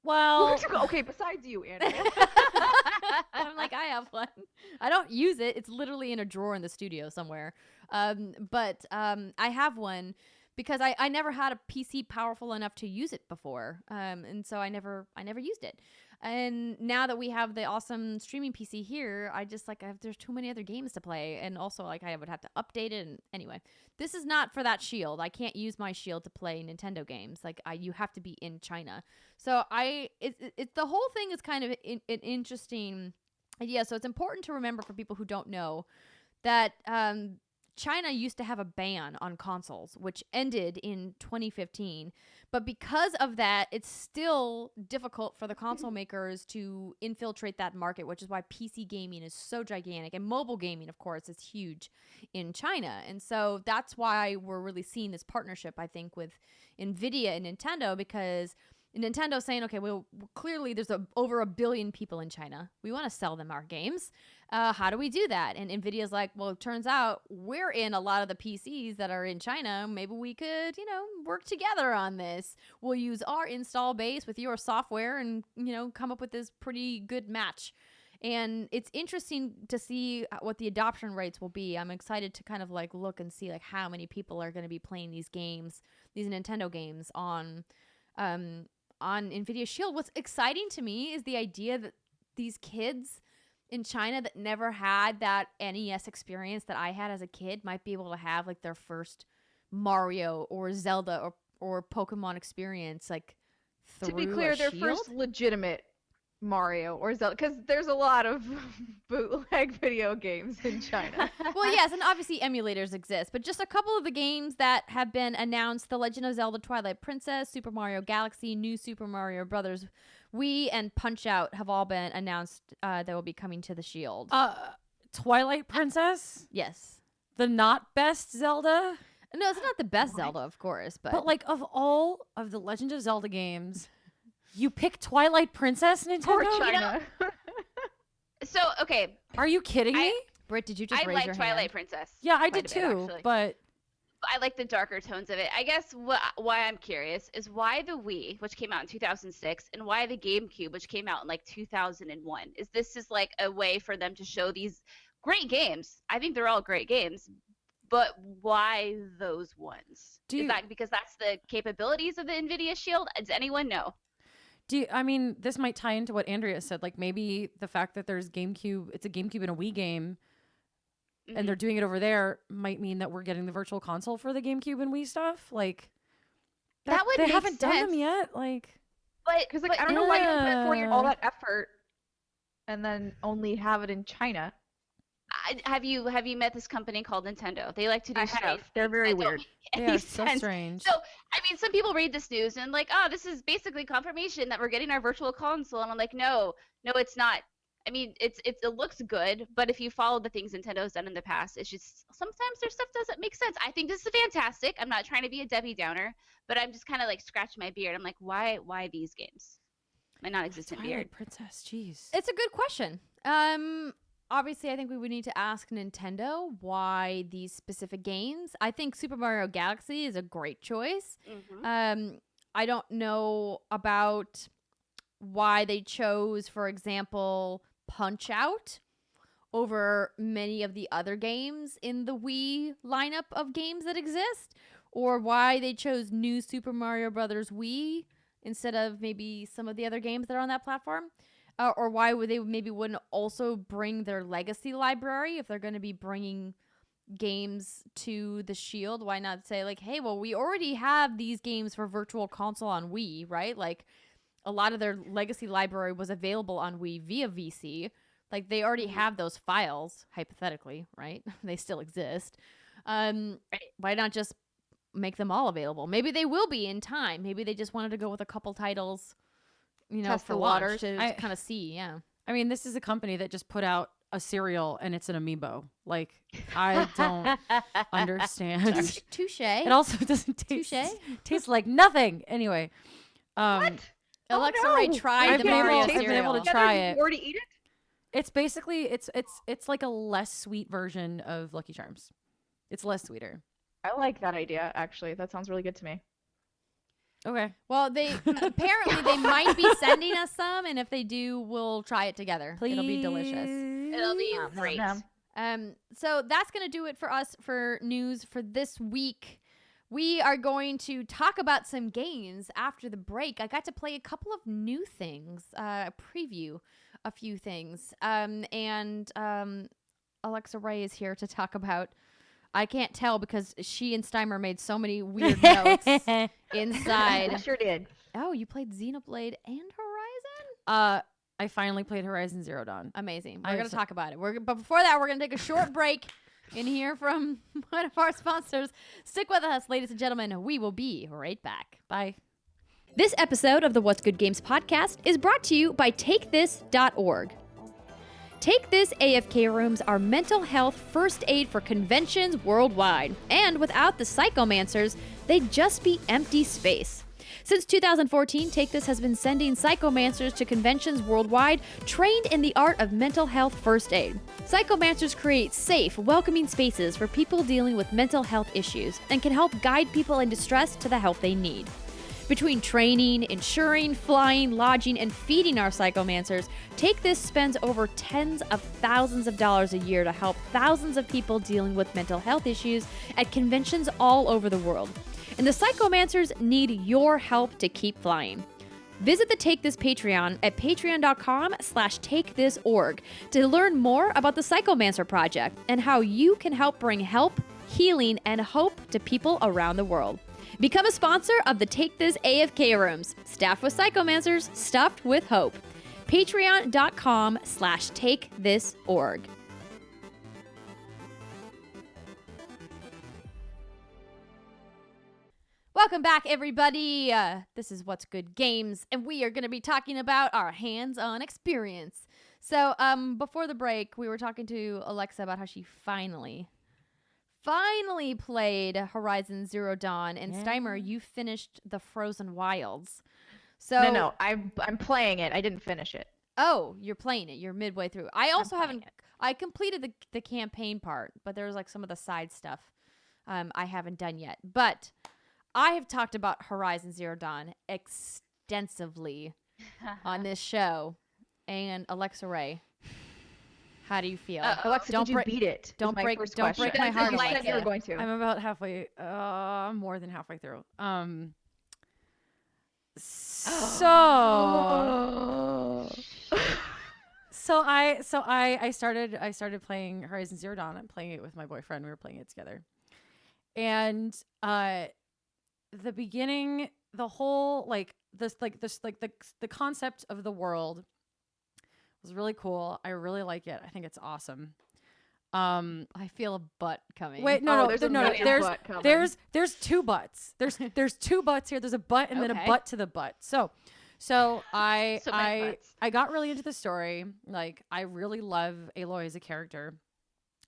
S3: Well,
S4: Okay, besides you, Andrea.
S1: I'm like, I have one. I don't use it. It's literally in a drawer in the studio somewhere. But I have one because I never had a PC powerful enough to use it before. And so I never used it. And now that we have the awesome streaming PC here, I just there's too many other games to play. And also I would have to update it. And anyway, this is not for that Shield. I can't use my Shield to play Nintendo games. You have to be in China. So it's the whole thing is kind of an interesting idea. So it's important to remember for people who don't know that China used to have a ban on consoles, which ended in 2015. But because of that, it's still difficult for the console makers to infiltrate that market, which is why PC gaming is so gigantic. And mobile gaming, of course, is huge in China. And so that's why we're really seeing this partnership, I think, with Nvidia and Nintendo, because Nintendo's saying, okay, well, clearly there's over 1 billion people in China. We want to sell them our games. How do we do that? And Nvidia's like, well, it turns out we're in a lot of the PCs that are in China. Maybe we could, work together on this. We'll use our install base with your software and, come up with this pretty good match. And it's interesting to see what the adoption rates will be. I'm excited to kind of look and see how many people are going to be playing these games, these Nintendo games on Nvidia Shield. What's exciting to me is the idea that these kids in China that never had that NES experience that I had as a kid might be able to have their first Mario or Zelda or Pokemon experience through
S4: To be clear,
S1: a
S4: their
S1: Shield?
S4: first legitimate Mario or Zelda, because there's a lot of bootleg video games in China.
S1: Well, yes, and obviously emulators exist, but just a couple of the games that have been announced: The Legend of Zelda: Twilight Princess, Super Mario Galaxy, New Super Mario Brothers Wii, and Punch-Out have all been announced that will be coming to the Shield.
S3: Twilight Princess,
S1: Yes.
S3: the not best Zelda.
S1: No, it's not the best Zelda, of course,
S3: But like, of all of the Legend of Zelda games, you pick Twilight Princess, Nintendo?
S4: Poor China.
S2: So okay,
S3: Are you kidding me?
S1: Britt, did you just
S2: I
S1: raise
S2: like
S1: your
S2: Twilight
S1: hand?
S2: Princess.
S3: Yeah, I
S2: quite
S3: did
S2: a bit,
S3: too.
S2: actually.
S3: But
S2: I like the darker tones of it. I guess why I'm curious is why the Wii, which came out in 2006, and why the GameCube, which came out in like 2001. Is this is like a way for them to show these great games? I think they're all great games, but why those ones? Is that because that's the capabilities of the Nvidia Shield? Does anyone know?
S3: I mean, this might tie into what Andrea said. Like maybe the fact that there's GameCube, it's a GameCube and a Wii game, and they're doing it over there might mean that we're getting the virtual console for the GameCube and Wii stuff. Like
S2: That would
S3: they
S2: make
S3: haven't done them
S2: sense.
S3: yet. Like,
S2: But
S4: Because like I don't know why you put forth
S3: Yeah.
S4: all that effort and then only have it in China.
S2: have you met this company called Nintendo? They like to do
S4: I
S2: strange
S4: have. They're
S2: things
S4: very
S2: that don't
S4: weird.
S2: make
S3: they
S2: any
S3: are so
S2: sense.
S3: strange.
S2: So, I mean, some people read this news and like, oh, this is basically confirmation that we're getting our virtual console, and I'm like, no, it's not. I mean, it looks good, but if you follow the things Nintendo's done in the past, it's just sometimes their stuff doesn't make sense. I think this is fantastic. I'm not trying to be a Debbie Downer, but I'm just kind of like scratching my beard. I'm like, why these games? My non-existent beard.
S3: Twilight Princess, jeez.
S1: It's a good question. Obviously, I think we would need to ask Nintendo why these specific games. I think Super Mario Galaxy is a great choice. I don't know about why they chose, for example, Punch-Out over many of the other games in the Wii lineup of games that exist, or why they chose New Super Mario Brothers Wii instead of maybe some of the other games that are on that platform. Or why would they maybe wouldn't also bring their legacy library if they're going to be bringing games to the Shield? Why not say like, hey, well, we already have these games for Virtual Console on Wii, right? Like a lot of their legacy library was available on Wii via VC. Like they already have those files, hypothetically, right? They still exist. Why not just make them all available? Maybe they will be in time. Maybe they just wanted to go with a couple titles, you know,
S4: Test
S1: for
S4: the
S1: launch
S4: waters.
S1: to kind of see. Yeah.
S3: I mean, this is a company that just put out a cereal and it's an amiibo. Like, I don't understand.
S1: Touche.
S3: It also doesn't taste
S1: Touche.
S3: tastes like nothing. Anyway,
S1: Alexa
S4: no.
S1: Ray tried
S3: I've
S1: the
S3: been able-
S1: Mario
S3: I've been
S1: cereal.
S3: able to try
S4: Did
S3: it.
S4: you already eat it?
S3: it's basically it's like a less sweet version of Lucky Charms. It's less sweeter.
S4: I like that idea, actually. That sounds really good to me.
S3: Okay.
S1: Well, they apparently they might be sending us some, and if they do, we'll try it together. It'll be delicious.
S2: It'll be great.
S1: So that's gonna do it for us for news for this week. We are going to talk about some games after the break. I got to play a couple of new things, preview a few things, and Alexa Ray is here to talk about. I can't tell because she and Steimer made so many weird notes inside.
S4: I sure did.
S1: Oh, you played Xenoblade and Horizon?
S3: I finally played Horizon Zero Dawn.
S1: Amazing.
S3: I
S1: We're going
S3: was-
S1: to talk about it. But before that, we're going to take a short break and hear from one of our sponsors. Stick with us, ladies and gentlemen. We will be right back.
S3: Bye.
S1: This episode of the What's Good Games podcast is brought to you by TakeThis.org. Take This AFK rooms are mental health first aid for conventions worldwide. And without the psychomancers, they'd just be empty space. Since 2014, Take This has been sending psychomancers to conventions worldwide trained in the art of mental health first aid. Psychomancers create safe, welcoming spaces for people dealing with mental health issues and can help guide people in distress to the help they need. Between training, insuring, flying, lodging, and feeding our psychomancers, Take This spends over tens of thousands of dollars a year to help thousands of people dealing with mental health issues at conventions all over the world. And the psychomancers need your help to keep flying. Visit the Take This Patreon at patreon.com/takethisorg to learn more about the Psychomancer Project and how you can help bring help, healing, and hope to people around the world. Become a sponsor of the Take This AFK rooms, staffed with psychomancers, stuffed with hope. Patreon.com/takethisorg. Welcome back, everybody. This is What's Good Games, and we are going to be talking about our hands-on experience. So, before the break, we were talking to Alexa about how she finally finally played Horizon Zero Dawn, and
S3: Yeah.
S1: Steimer, you finished the Frozen Wilds. So
S4: No, I'm playing it. I didn't finish it.
S1: Oh, you're playing it. You're midway through. I also
S4: playing
S1: haven't.
S4: it.
S1: I completed the campaign part, but there's like some of the side stuff I haven't done yet. But I have talked about Horizon Zero Dawn extensively on this show. And Alexa Ray, how do you feel?
S4: Alexa,
S1: Don't
S4: did you
S1: break-
S4: beat it?
S1: don't
S4: is my
S1: break-
S4: first
S1: don't break
S4: question.
S1: my heart,
S4: You said
S1: Alexa.
S4: you were going to.
S3: I'm about halfway, more than halfway through. So I started playing Horizon Zero Dawn. I'm playing it with my boyfriend. We were playing it together. And the beginning, the whole the concept of the world was really cool. I really like it. I think it's awesome.
S1: I feel a butt coming.
S3: Wait, no,
S4: there's
S3: no,
S4: a
S3: no, no.
S4: major butt coming.
S3: There's two butts. There's two butts here. There's a butt and then a
S1: Okay.
S3: butt to the butt. So I
S2: So many butts.
S3: I got really into the story. Like, I really love Aloy as a character.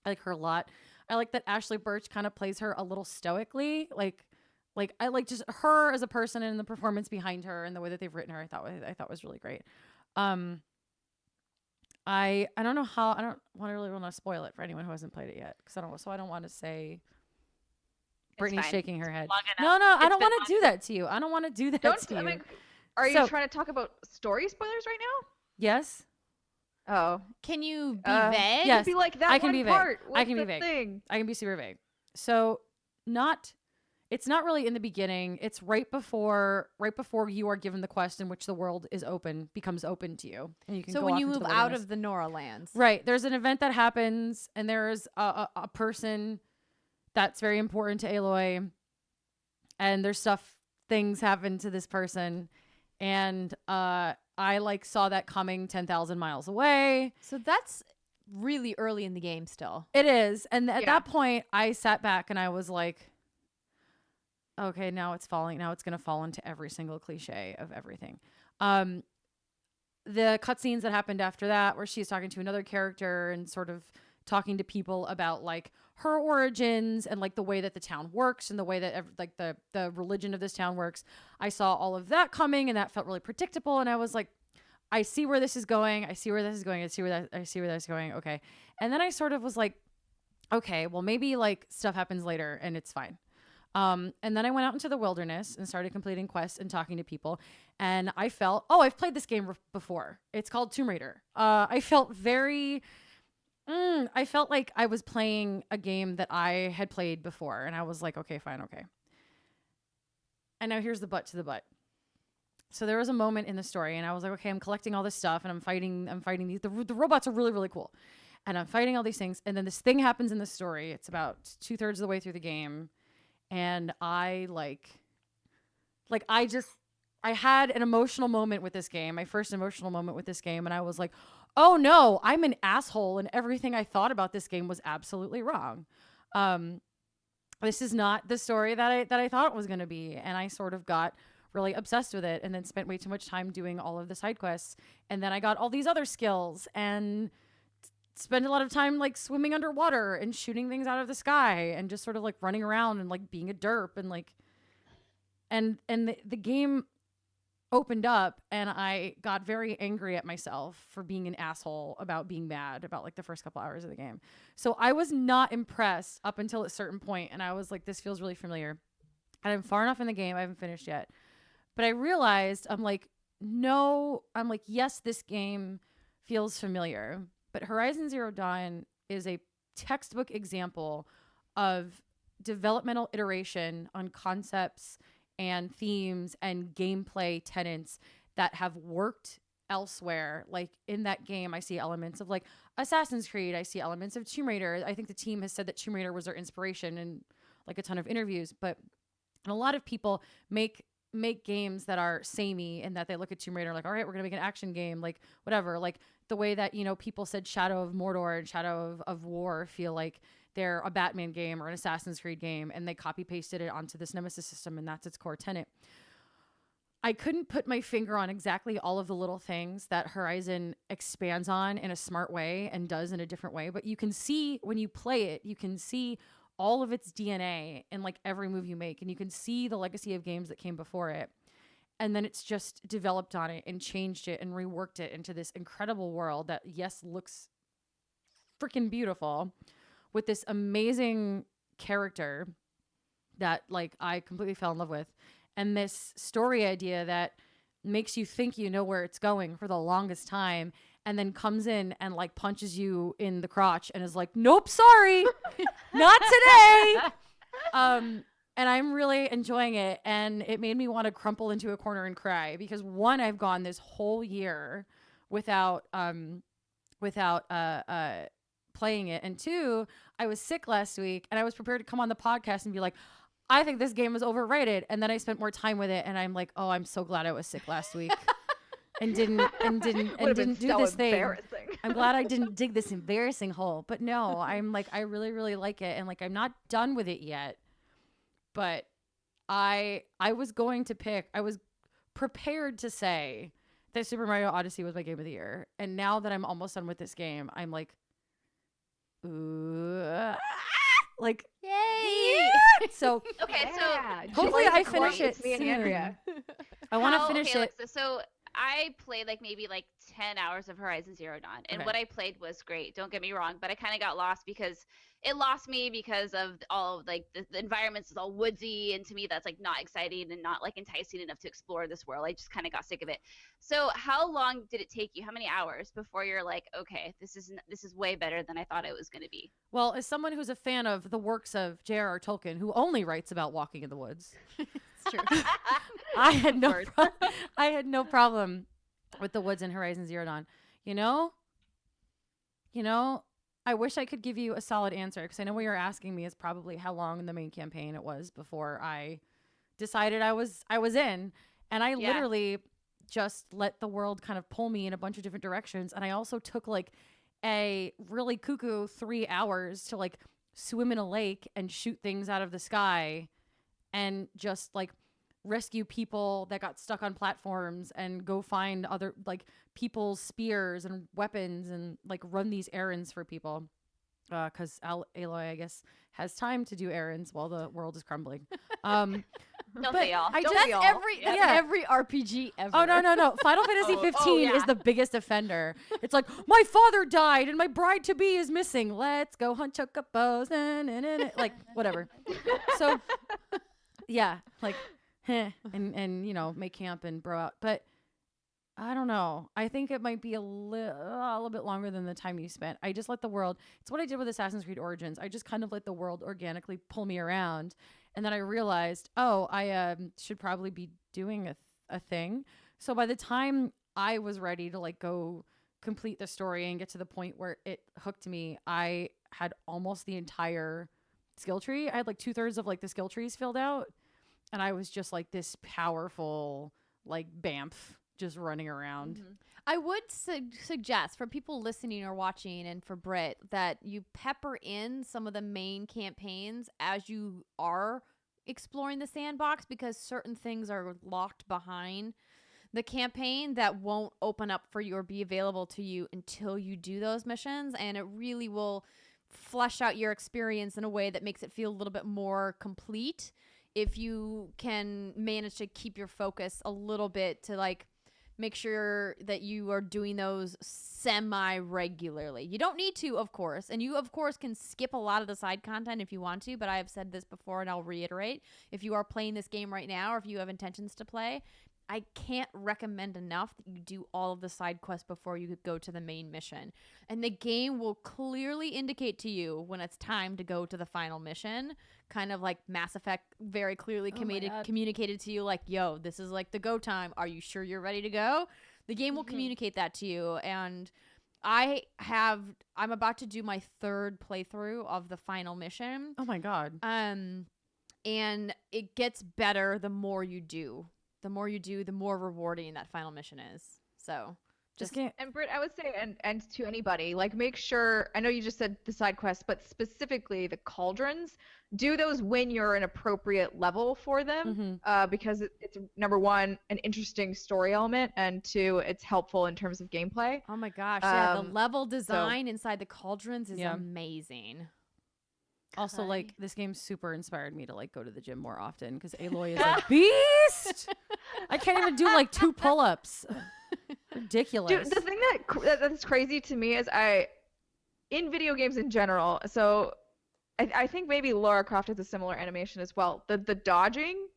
S3: I like her a lot. I like that Ashley Birch kind of plays her a little stoically. Like I like just her as a person and the performance behind her and the way that they've written her. I thought was really great. I don't know how. I don't really want to spoil it for anyone who hasn't played it yet, because I don't want to say. Brittany's
S2: fine.
S3: shaking her head.
S2: Long
S3: No,
S2: enough.
S3: I
S2: It's
S3: don't
S2: been
S3: want
S2: long
S3: to do that to you. I don't want to do that to you.
S4: I mean, are you
S3: So-
S4: trying to talk about story spoilers right
S3: Yes.
S4: now? Oh,
S1: Can you be
S3: yes.
S1: vague?
S4: It'd be like that
S3: I can
S4: one
S3: be vague.
S4: part.
S3: I
S4: What's
S3: can be
S4: the
S3: vague.
S4: thing?
S3: I can be super vague. So, it's not really in the beginning. It's right before you are given the quest in which the world becomes open to you, and you can.
S1: So
S3: go
S1: when
S3: off
S1: you
S3: into
S1: move
S3: the
S1: out
S3: wilderness.
S1: of the Nora lands.
S3: Right. There's an event that happens, and there's a person that's very important to Aloy, and there's things happen to this person, and I saw that coming 10,000 miles away.
S1: So that's really early in the game still.
S3: It is, and at
S4: Yeah.
S3: that point, I sat back and I was like, okay, now it's falling. Now it's gonna fall into every single cliche of everything. The cutscenes that happened after that, where she's talking to another character and sort of talking to people about like her origins and like the way that the town works and the way that the religion of this town works. I saw all of that coming, and that felt really predictable. And I was like, I see where this is going. I see where this is going. I see where that's going. Okay. And then I sort of was like, okay, well, maybe like stuff happens later and it's fine. And then I went out into the wilderness and started completing quests and talking to people. And I felt, I've played this game before. It's called Tomb Raider. I felt I felt like I was playing a game that I had played before. And I was like, okay, fine. Okay. And now here's the butt to the butt. So there was a moment in the story, and I was like, okay, I'm collecting all this stuff, and I'm fighting these. The robots are really, really cool. And I'm fighting all these things. And then this thing happens in the story. It's about 2/3 of the way through the game. And I had an emotional moment with this game, my first emotional moment with this game. And I was like, oh no, I'm an asshole. And everything I thought about this game was absolutely wrong. This is not the story that I thought it was going to be. And I sort of got really obsessed with it, and then spent way too much time doing all of the side quests. And then I got all these other skills and spend a lot of time like swimming underwater and shooting things out of the sky and just sort of like running around and like being a derp and like and the game opened up, and I got very angry at myself for being an asshole about being mad about like the first couple hours of the game. So I was not impressed up until a certain point, and I was like, this feels really familiar. And I'm far enough in the game, I haven't finished yet. But I realized, yes, this game feels familiar. But Horizon Zero Dawn is a textbook example of developmental iteration on concepts and themes and gameplay tenets that have worked elsewhere. Like in that game, I see elements of like Assassin's Creed. I see elements of Tomb Raider. I think the team has said that Tomb Raider was their inspiration in like a ton of interviews. But a lot of people make games that are samey, and that they look at Tomb Raider like, all right, we're gonna make an action game, like whatever. Like the way that, people said Shadow of Mordor and Shadow of War feel like they're a Batman game or an Assassin's Creed game, and they copy pasted it onto this Nemesis system, and that's its core tenet. I couldn't put my finger on exactly all of the little things that Horizon expands on in a smart way and does in a different way, but you can see when you play it, you can see all of its DNA in like every move you make, and you can see the legacy of games that came before it. And then it's just developed on it and changed it and reworked it into this incredible world that, yes, looks freaking beautiful, with this amazing character that like I completely fell in love with, and this story idea that makes you think you know where it's going for the longest time, and then comes in and like punches you in the crotch and is like, nope, sorry, not today. And I'm really enjoying it, and it made me want to crumple into a corner and cry, because one, I've gone this whole year without playing it, and two, I was sick last week and I was prepared to come on the podcast and be like, I think this game is overrated, and then I spent more time with it and I'm like, oh, I'm so glad I was sick last week and didn't do
S4: so
S3: this thing.
S4: embarrassing.
S3: I'm glad I didn't dig this embarrassing hole. But no, I'm like, I really, really like it, and like I'm not done with it yet. But I was prepared to say that Super Mario Odyssey was my game of the year. And now that I'm almost done with this game, I'm like, like,
S1: Yay!
S3: So
S2: Okay,
S4: Yeah,
S3: hopefully
S4: join
S3: I
S4: the
S3: finish
S4: club.
S3: it
S4: It's me and
S3: soon.
S4: Andrea.
S3: I want to
S2: How-
S3: finish
S2: okay,
S3: it.
S2: Alexa, so I played like maybe like 10 hours of Horizon Zero Dawn, and
S3: Okay.
S2: what I played was great. Don't get me wrong, but I kind of got lost because it lost me because of all of like the environments is all woodsy, and to me that's like not exciting and not like enticing enough to explore this world. I just kind of got sick of it. So how long did it take you? How many hours before you're like, okay, this is way better than I thought it was going to be?
S3: Well, as someone who's a fan of the works of J.R.R. Tolkien, who only writes about walking in the woods,
S1: It's true.
S3: I had no
S4: Word.
S3: I had no problem with the woods in Horizon Zero Dawn. You know, I wish I could give you a solid answer, because I know what you're asking me is probably how long in the main campaign it was before I decided I was in, and I
S2: Yeah.
S3: literally just let the world kind of pull me in a bunch of different directions. And I also took like a really cuckoo 3 hours to like swim in a lake and shoot things out of the sky and just like rescue people that got stuck on platforms and go find other like people's spears and weapons and like run these errands for people. Because Aloy, I guess, has time to do errands while the world is crumbling.
S2: Don't
S3: But
S2: they all?
S3: I
S4: Don't
S3: just
S4: we all?
S1: That's
S3: Yeah.
S1: every RPG ever.
S3: Oh, no. Final Fantasy
S2: Oh,
S3: 15 is
S2: yeah.
S3: the biggest offender. It's like, my father died and my bride-to-be is missing. Let's go hunt chocobos. Na, na, na, na. Like, whatever. So, yeah, like, and you know, make camp and bro out. But I don't know. I think it might be a little bit longer than the time you spent. I just let the world. It's what I did with Assassin's Creed Origins. I just kind of let the world organically pull me around, and then I realized, oh, I should probably be doing a thing. So by the time I was ready to like go complete the story and get to the point where it hooked me, I had almost the entire skill tree. I had like 2/3 of like the skill trees filled out, and I was just like this powerful like bamf just running around.
S1: Mhm. I would suggest for people listening or watching, and for Britt, that you pepper in some of the main campaigns as you are exploring the sandbox, because certain things are locked behind the campaign that won't open up for you or be available to you until you do those missions, and it really will flesh out your experience in a way that makes it feel a little bit more complete if you can manage to keep your focus a little bit to like make sure that you are doing those semi-regularly. You don't need to, of course, and you, of course, can skip a lot of the side content if you want to, but I have said this before and I'll reiterate. If you are playing this game right now, or if you have intentions to play, I can't recommend enough that you do all of the side quests before you go to the main mission. And the game will clearly indicate to you when it's time to go to the final mission, kind of like Mass Effect very clearly
S3: Oh my God.
S1: communicated to you like, yo, this is like the go time. Are you sure you're ready to go? The game will communicate that to you. And I'm about to do my 3rd playthrough of the final mission.
S3: Oh my god.
S1: And it gets better the more you do. The more you do, the more rewarding that final mission is. So
S3: Just can't.
S4: And Britt, I would say, and to anybody, like make sure, I know you just said the side quests, but specifically the cauldrons, do those when you're an appropriate level for them, because it's number one, an interesting story element, and two, it's helpful in terms of gameplay.
S1: oh my gosh, yeah, the
S4: Um,
S1: level design inside the cauldrons is
S3: Yeah.
S1: amazing.
S3: Also, like, this game super inspired me to like go to the gym more often because Aloy is a beast. I can't even do like 2 pull-ups. Ridiculous.
S4: Dude, the thing that's crazy to me is in video games in general, so I think maybe Lara Croft has a similar animation as well. The dodging,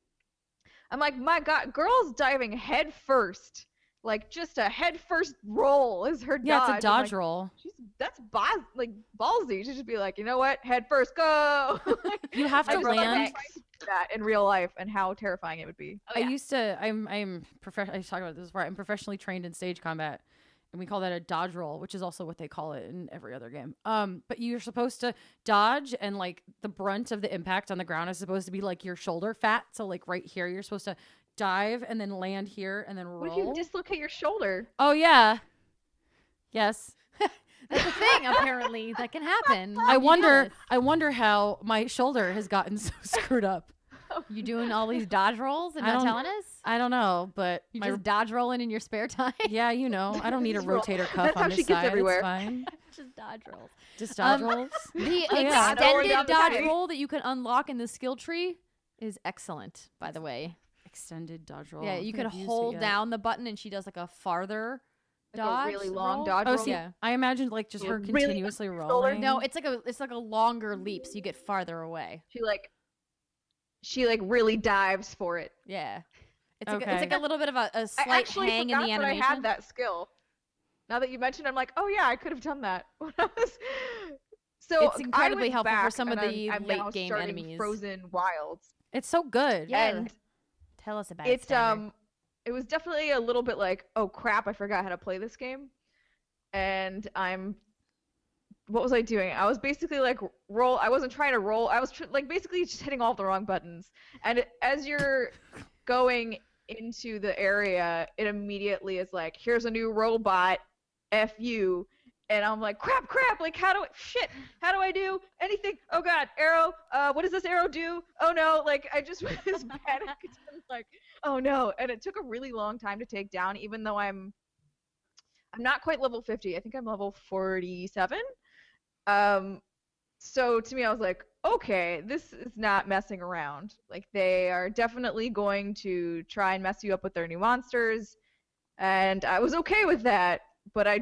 S4: I'm like, my God, girl's diving head first. Like, just a head first roll is her dodge.
S3: Yeah, it's a dodge
S4: like,
S3: roll.
S4: That's ballsy to just be like, you know what, head first, go.
S3: You have to land.
S4: That in real life and how terrifying it would be.
S2: Oh, yeah.
S3: I used to. I talked about this before. I'm professionally trained in stage combat, and we call that a dodge roll, which is also what they call it in every other game. But you're supposed to dodge, and like the brunt of the impact on the ground is supposed to be like your shoulder fat. So like right here, you're supposed to dive and then land here and then roll.
S4: What if you dislocate your shoulder?
S3: Oh yeah. Yes.
S1: That's a thing, apparently, that can happen.
S3: I wonder how my shoulder has gotten so screwed up.
S1: You doing all these dodge rolls and not telling us?
S3: I don't know, but
S1: You just dodge rolling in your spare time?
S3: yeah, you know, I don't need a
S4: Just roll.
S3: rotator cuff
S4: That's
S3: on
S4: how
S3: this
S4: she gets
S3: side.
S4: everywhere.
S3: It's fine.
S1: Just dodge rolls.
S3: Just dodge rolls.
S1: The
S3: Oh, yeah.
S1: extended dodge
S4: Okay.
S1: roll that you can unlock in the skill tree is excellent, by the way.
S3: Extended dodge roll.
S1: Yeah,
S3: I'm
S1: you can
S3: confused
S1: hold
S3: again.
S1: down the button and she does like a farther
S4: Like
S1: dodge
S4: a really long
S1: roll.
S4: dodge
S3: Oh,
S4: roll?
S3: see,
S1: Yeah.
S3: I imagined like just her
S4: Really
S3: continuously
S4: shoulder?
S3: rolling.
S1: No, it's like a longer leap, so you get farther away.
S4: She really dives for it.
S1: Yeah. It's like,
S3: Okay.
S1: it's like a little bit of a
S4: I
S1: slight
S4: actually
S1: hang in
S4: forgot
S1: the
S4: that I
S1: animation.
S4: had that skill. Now that you mentioned, I'm like, oh yeah, I could have done that. when I was- So
S1: It's incredibly
S4: I went
S1: helpful for
S4: back
S1: some of
S4: and
S1: the
S4: I'm
S1: late
S4: now
S1: game
S4: starting
S1: enemies.
S4: Frozen Wilds.
S3: It's so good.
S1: Yeah.
S4: And
S1: Tell us about it.
S4: it's it was definitely a little bit like, oh crap, I forgot how to play this game. And what was I doing? I was basically like roll. I wasn't trying to roll. I was like basically just hitting all the wrong buttons. And as you're going into the area, it immediately is like, here's a new robot, F you. And I'm like, crap, like how do I do anything? Oh god, arrow, what does this arrow do? Oh no, like I just was panicked and like, oh no. And it took a really long time to take down, even though I'm not quite level 50. I think I'm level 47. So to me, I was like, okay, this is not messing around. Like they are definitely going to try and mess you up with their new monsters. And I was okay with that, but I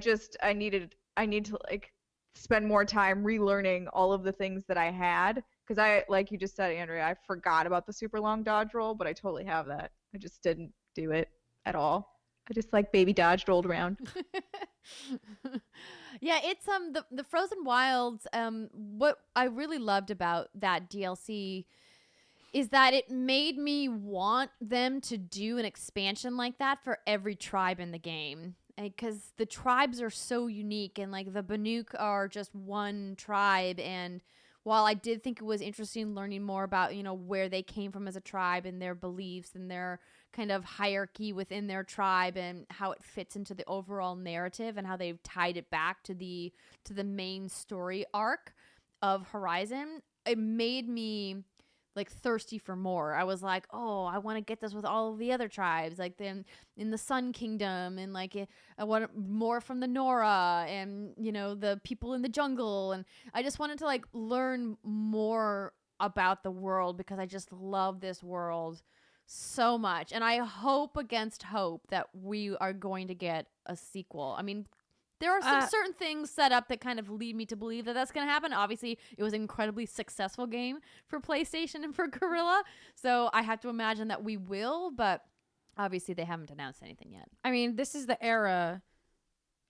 S4: need to like spend more time relearning all of the things that I had. Because like you just said, Andrea, I forgot about the super long dodge roll, but I totally have that. I just didn't do it at all. I just like baby dodged rolled around.
S1: Yeah, it's the Frozen Wilds. What I really loved about that DLC is that it made me want them to do an expansion like that for every tribe in the game. Because the tribes are so unique, and like the Banuk are just one tribe. And while I did think it was interesting learning more about, where they came from as a tribe and their beliefs and their kind of hierarchy within their tribe and how it fits into the overall narrative and how they've tied it back to the main story arc of Horizon, it made me like thirsty for more. I was like, oh, I want to get this with all of the other tribes, like them in the Sun Kingdom, and like I want more from the Nora and the people in the jungle, and I just wanted to like learn more about the world because I just love this world so much. And I hope against hope that we are going to get a sequel. I mean, there are some certain things set up that kind of lead me to believe that that's going to happen. Obviously, it was an incredibly successful game for PlayStation and for Guerrilla, so I have to imagine that we will, but obviously they haven't announced anything yet.
S3: I mean, this is the era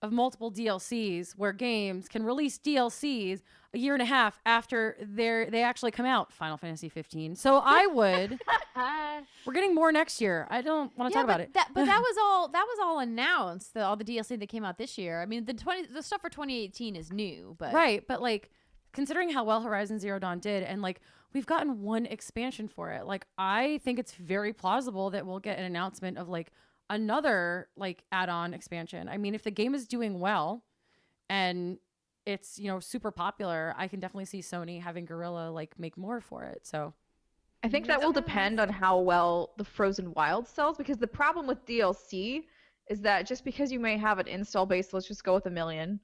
S3: of multiple DLCs where games can release DLCs a year and a half after they actually come out. Final Fantasy 15. So I would. We're getting more next year. I don't want to talk about it.
S1: But that was all announced. All the DLC that came out this year. I mean, the stuff for 2018 is new, but
S3: right. But like, considering how well Horizon Zero Dawn did, and like we've gotten one expansion for it, like I think it's very plausible that we'll get an announcement of like another like add-on expansion. I mean, if the game is doing well and it's super popular, I can definitely see Sony having Guerrilla like make more for it. So
S4: I think that will depend on how well the Frozen Wilds sells, because the problem with DLC is that just because you may have an install base, let's just go with 1 million,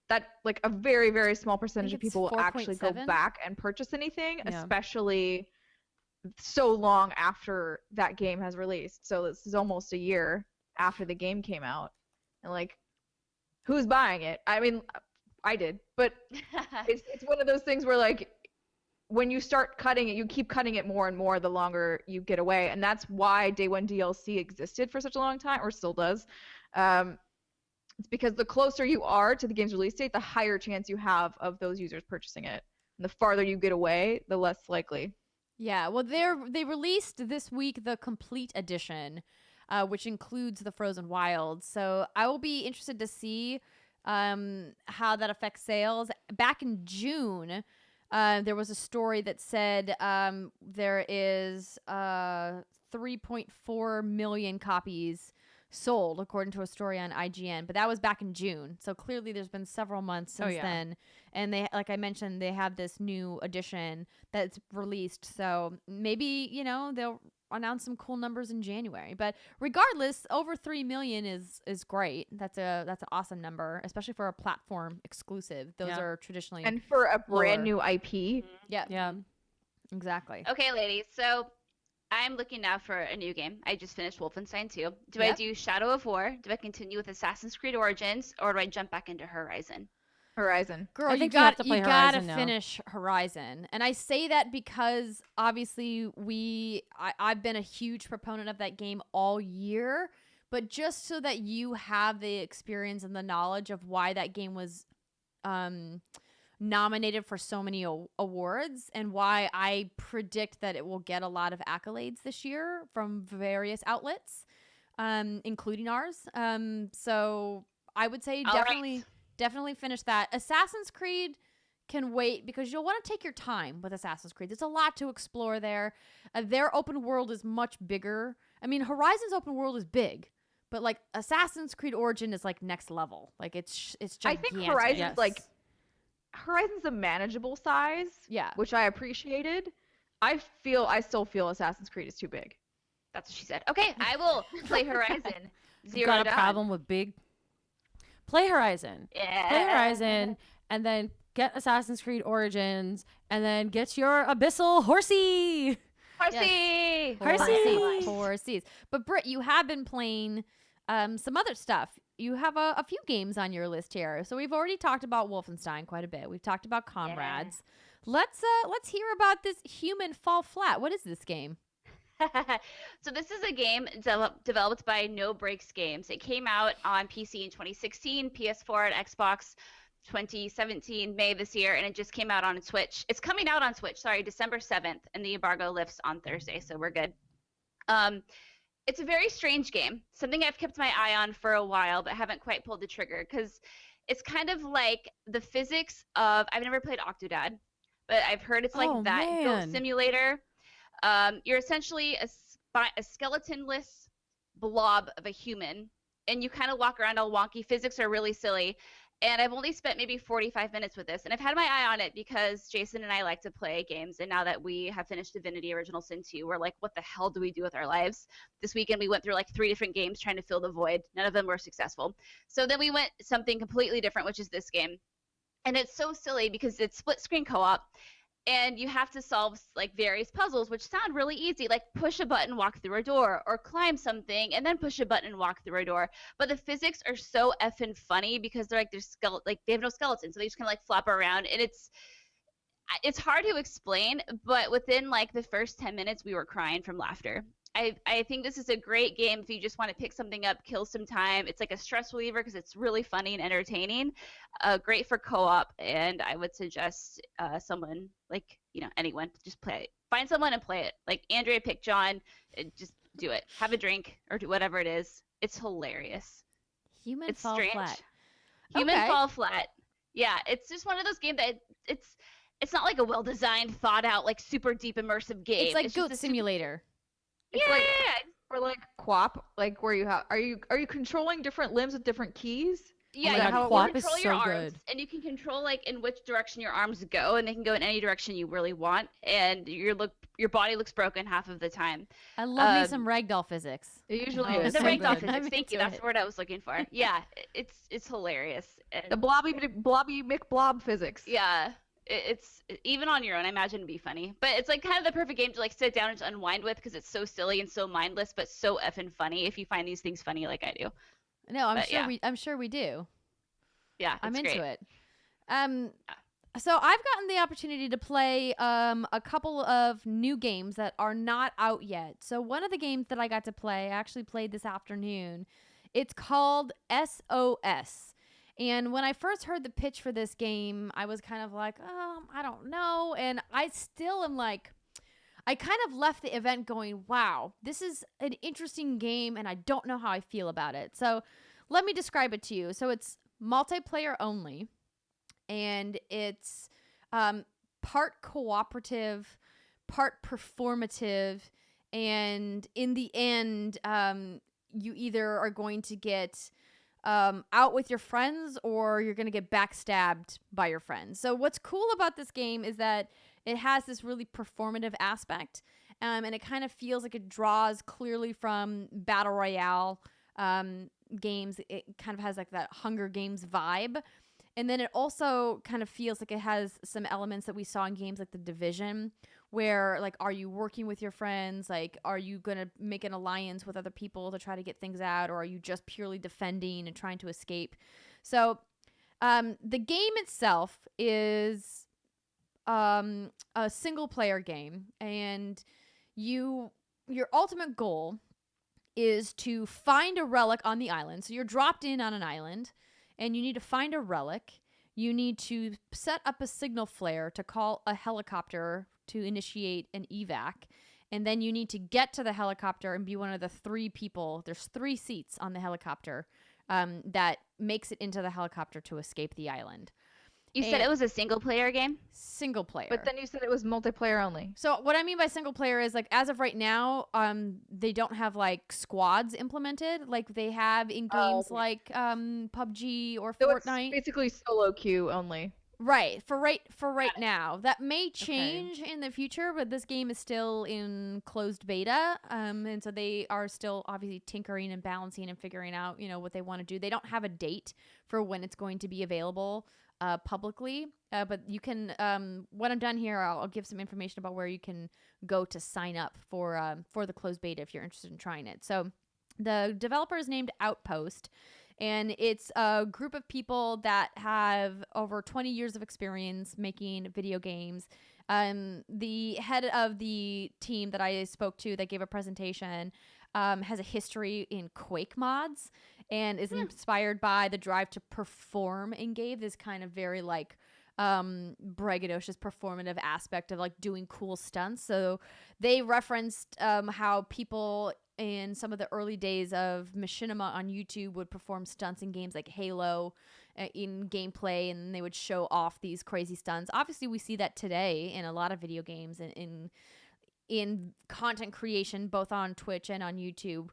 S4: that like a very, very small percentage of
S1: it's
S4: people will actually go
S1: 4.7.
S4: back and purchase anything,
S3: Yeah.
S4: especially so long after that game has released. So this is almost a year after the game came out. And like, who's buying it? I mean, I did, but it's one of those things where like when you start cutting it, you keep cutting it more and more the longer you get away. And that's why Day One DLC existed for such a long time, or still does. It's because the closer you are to the game's release date, the higher chance you have of those users purchasing it. And the farther you get away, the less likely.
S1: Yeah, well, they released this week the complete edition, which includes the Frozen Wilds. So I will be interested to see how that affects sales. Back in June, there was a story that said there is 3.4 million copies sold, according to a story on IGN. But that was back in June. So clearly there's been several months since then. And they, like I mentioned, they have this new edition that's released. So maybe, you know, they'll announce some cool numbers in January. But regardless, over 3 million is great. That's an awesome number, especially for a platform exclusive. Those are traditionally
S4: And for a brand
S1: lower.
S4: new IP.
S3: Yeah.
S1: Exactly.
S2: Okay, ladies. So I'm looking now for a new game. I just finished Wolfenstein 2. Do I
S1: Yep.
S2: do Shadow of War? Do I continue with Assassin's Creed Origins? Or do I jump back into Horizon?
S4: Horizon.
S1: Girl,
S3: I
S1: you
S3: think you have
S1: got
S3: to play
S1: you gotta
S3: Horizon now.
S1: finish Horizon, and I say that because obviously I've been a huge proponent of that game all year, but just so that you have the experience and the knowledge of why that game was nominated for so many awards, and why I predict that it will get a lot of accolades this year from various outlets, including ours. So I would say
S2: All right.
S1: definitely finish that. Assassin's Creed can wait because you'll want to take your time with Assassin's Creed. There's a lot to explore there. Their open world is much bigger. I mean, Horizon's open world is big, but like Assassin's Creed Origin is like next level. Like it's
S4: I
S1: gigantic.
S4: think Horizon's
S3: Yes.
S4: like Horizon's a manageable size,
S1: Yeah.
S4: which I appreciated. I still feel Assassin's Creed is too big.
S2: That's what she said. Okay, I will play Horizon.
S3: You
S2: Zero
S3: got a
S2: done.
S3: problem with big. Play Horizon.
S2: Yeah.
S3: Play Horizon, and then get Assassin's Creed Origins, and then get your Abyssal Horsey.
S2: Horsey.
S1: Horses. But Britt, you have been playing some other stuff. You have a few games on your list here. So we've already talked about Wolfenstein quite a bit. We've talked about Comrades. Let's hear about this Human Fall Flat. What is this game?
S2: So this is a game developed by No Breaks Games. It came out on PC in 2016, PS4 and Xbox 2017, May this year, and it just came out on Switch. It's coming out on Switch, December 7th, and the embargo lifts on Thursday, so we're good. It's a very strange game, something I've kept my eye on for a while, but haven't quite pulled the trigger, because it's kind of like the physics of, I've never played Octodad, but I've heard it's like that
S3: man.
S2: Goat Simulator. You're essentially a skeletonless blob of a human, and you kind of walk around all wonky. Physics are really silly, and I've only spent maybe 45 minutes with this, and I've had my eye on it because Jason and I like to play games, and now that we have finished Divinity Original Sin 2, we're like, what the hell do we do with our lives? This weekend we went through like 3 different games trying to fill the void. None of them were successful. So then we went something completely different, which is this game. And it's so silly because it's split screen co-op, and you have to solve like various puzzles, which sound really easy, like push a button, walk through a door, or climb something and then push a button and walk through a door. But the physics are so effing funny because they're like they have no skeleton, so they just kind of like flop around, and it's hard to explain. But within like the first 10 minutes, we were crying from laughter. I think this is a great game if you just want to pick something up, kill some time. It's like a stress reliever because it's really funny and entertaining. Great for co-op, and I would suggest someone, like, anyone, just play it. Find someone and play it. Like Andrea picked John, just do it. Have a drink or do whatever it is. It's hilarious.
S1: Human Fall Flat.
S2: Human
S1: Okay.
S2: Fall Flat. Yeah, it's just one of those games that it's not like a well-designed, thought-out, like super deep immersive game.
S1: It's like
S2: just
S1: Goat
S2: a
S1: Simulator.
S4: It's
S2: Yeah,
S4: like or like QWOP, like where you have are you controlling different limbs with different keys?
S2: Yeah,
S3: my
S2: you
S3: God,
S2: can
S3: co-op
S2: control
S3: is
S2: your
S3: so
S2: arms,
S3: good.
S2: and you can control like in which direction your arms go, and they can go in any direction you really want. And your body looks broken half of the time.
S1: I love me some
S2: Um,
S1: ragdoll physics.
S4: It usually
S1: Oh,
S4: is.
S2: the
S1: so
S2: ragdoll
S1: good.
S2: physics.
S1: I'm
S2: Thank you.
S1: into
S2: That's
S1: it.
S2: the word I was looking for. Yeah, it's hilarious.
S4: The
S2: And
S4: blobby McBlob physics.
S2: yeah, it's even on your own. I imagine it'd be funny, but it's like kind of the perfect game to like sit down and just unwind with because it's so silly and so mindless, but so effing funny. If you find these things funny like I do,
S1: No,
S2: but yeah,
S1: I'm sure we do.
S2: yeah,
S1: I'm
S2: it's
S1: into
S2: great.
S1: it. So I've gotten the opportunity to play a couple of new games that are not out yet. So one of the games that I got to play, I actually played this afternoon. It's called SOS. And when I first heard the pitch for this game, I was kind of like, I don't know. And I still am like, I kind of left the event going, wow, this is an interesting game and I don't know how I feel about it. So let me describe it to you. So it's multiplayer only, and it's part cooperative, part performative, and in the end, you either are going to get out with your friends or you're going to get backstabbed by your friends. So what's cool about this game is that it has this really performative aspect, and it kind of feels like it draws clearly from Battle Royale games. It kind of has like that Hunger Games vibe. And then it also kind of feels like it has some elements that we saw in games like The Division, where like, are you working with your friends? Like, are you going to make an alliance with other people to try to get things out? Or are you just purely defending and trying to escape? So the game itself is a single player game, and your ultimate goal is to find a relic on the island. So you're dropped in on an island, and you need to find a relic. You need to set up a signal flare to call a helicopter to initiate an evac. And then you need to get to the helicopter and be one of the 3 people. There's 3 seats on the helicopter that makes it into the helicopter to escape the island.
S2: You said it was a single player game?
S1: Single player.
S4: But then you said it was multiplayer only.
S1: So what I mean by single player is like, as of right now, they don't have like squads implemented like they have in games like PUBG or
S4: So
S1: Fortnite.
S4: it's basically solo queue only.
S1: Right. For right now. That may change in the future, but this game is still in closed beta. And so they are still obviously tinkering and balancing and figuring out, what they want to do. They don't have a date for when it's going to be available publicly, but you can when I'm done here, I'll give some information about where you can go to sign up for the closed beta if you're interested in trying it. So the developer is named Outpost, and it's a group of people that have over 20 years of experience making video games. The head of the team that I spoke to that gave a presentation has a history in Quake mods and is inspired by the drive to perform and gave this kind of very like braggadocious performative aspect of like doing cool stunts. So they referenced how people in some of the early days of machinima on YouTube would perform stunts in games like Halo in gameplay, and they would show off these crazy stunts. Obviously, we see that today in a lot of video games and in content creation, both on Twitch and on YouTube,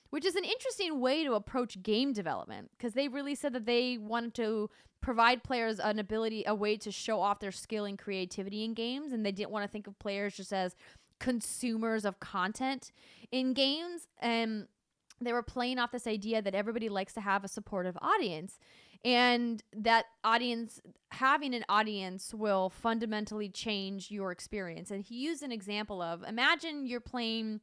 S1: which is an interesting way to approach game development, because they really said that they wanted to provide players a way to show off their skill and creativity in games, and they didn't want to think of players just as consumers of content in games. And they were playing off this idea that everybody likes to have a supportive audience, and that having an audience will fundamentally change your experience. And he used an example of, imagine you're playing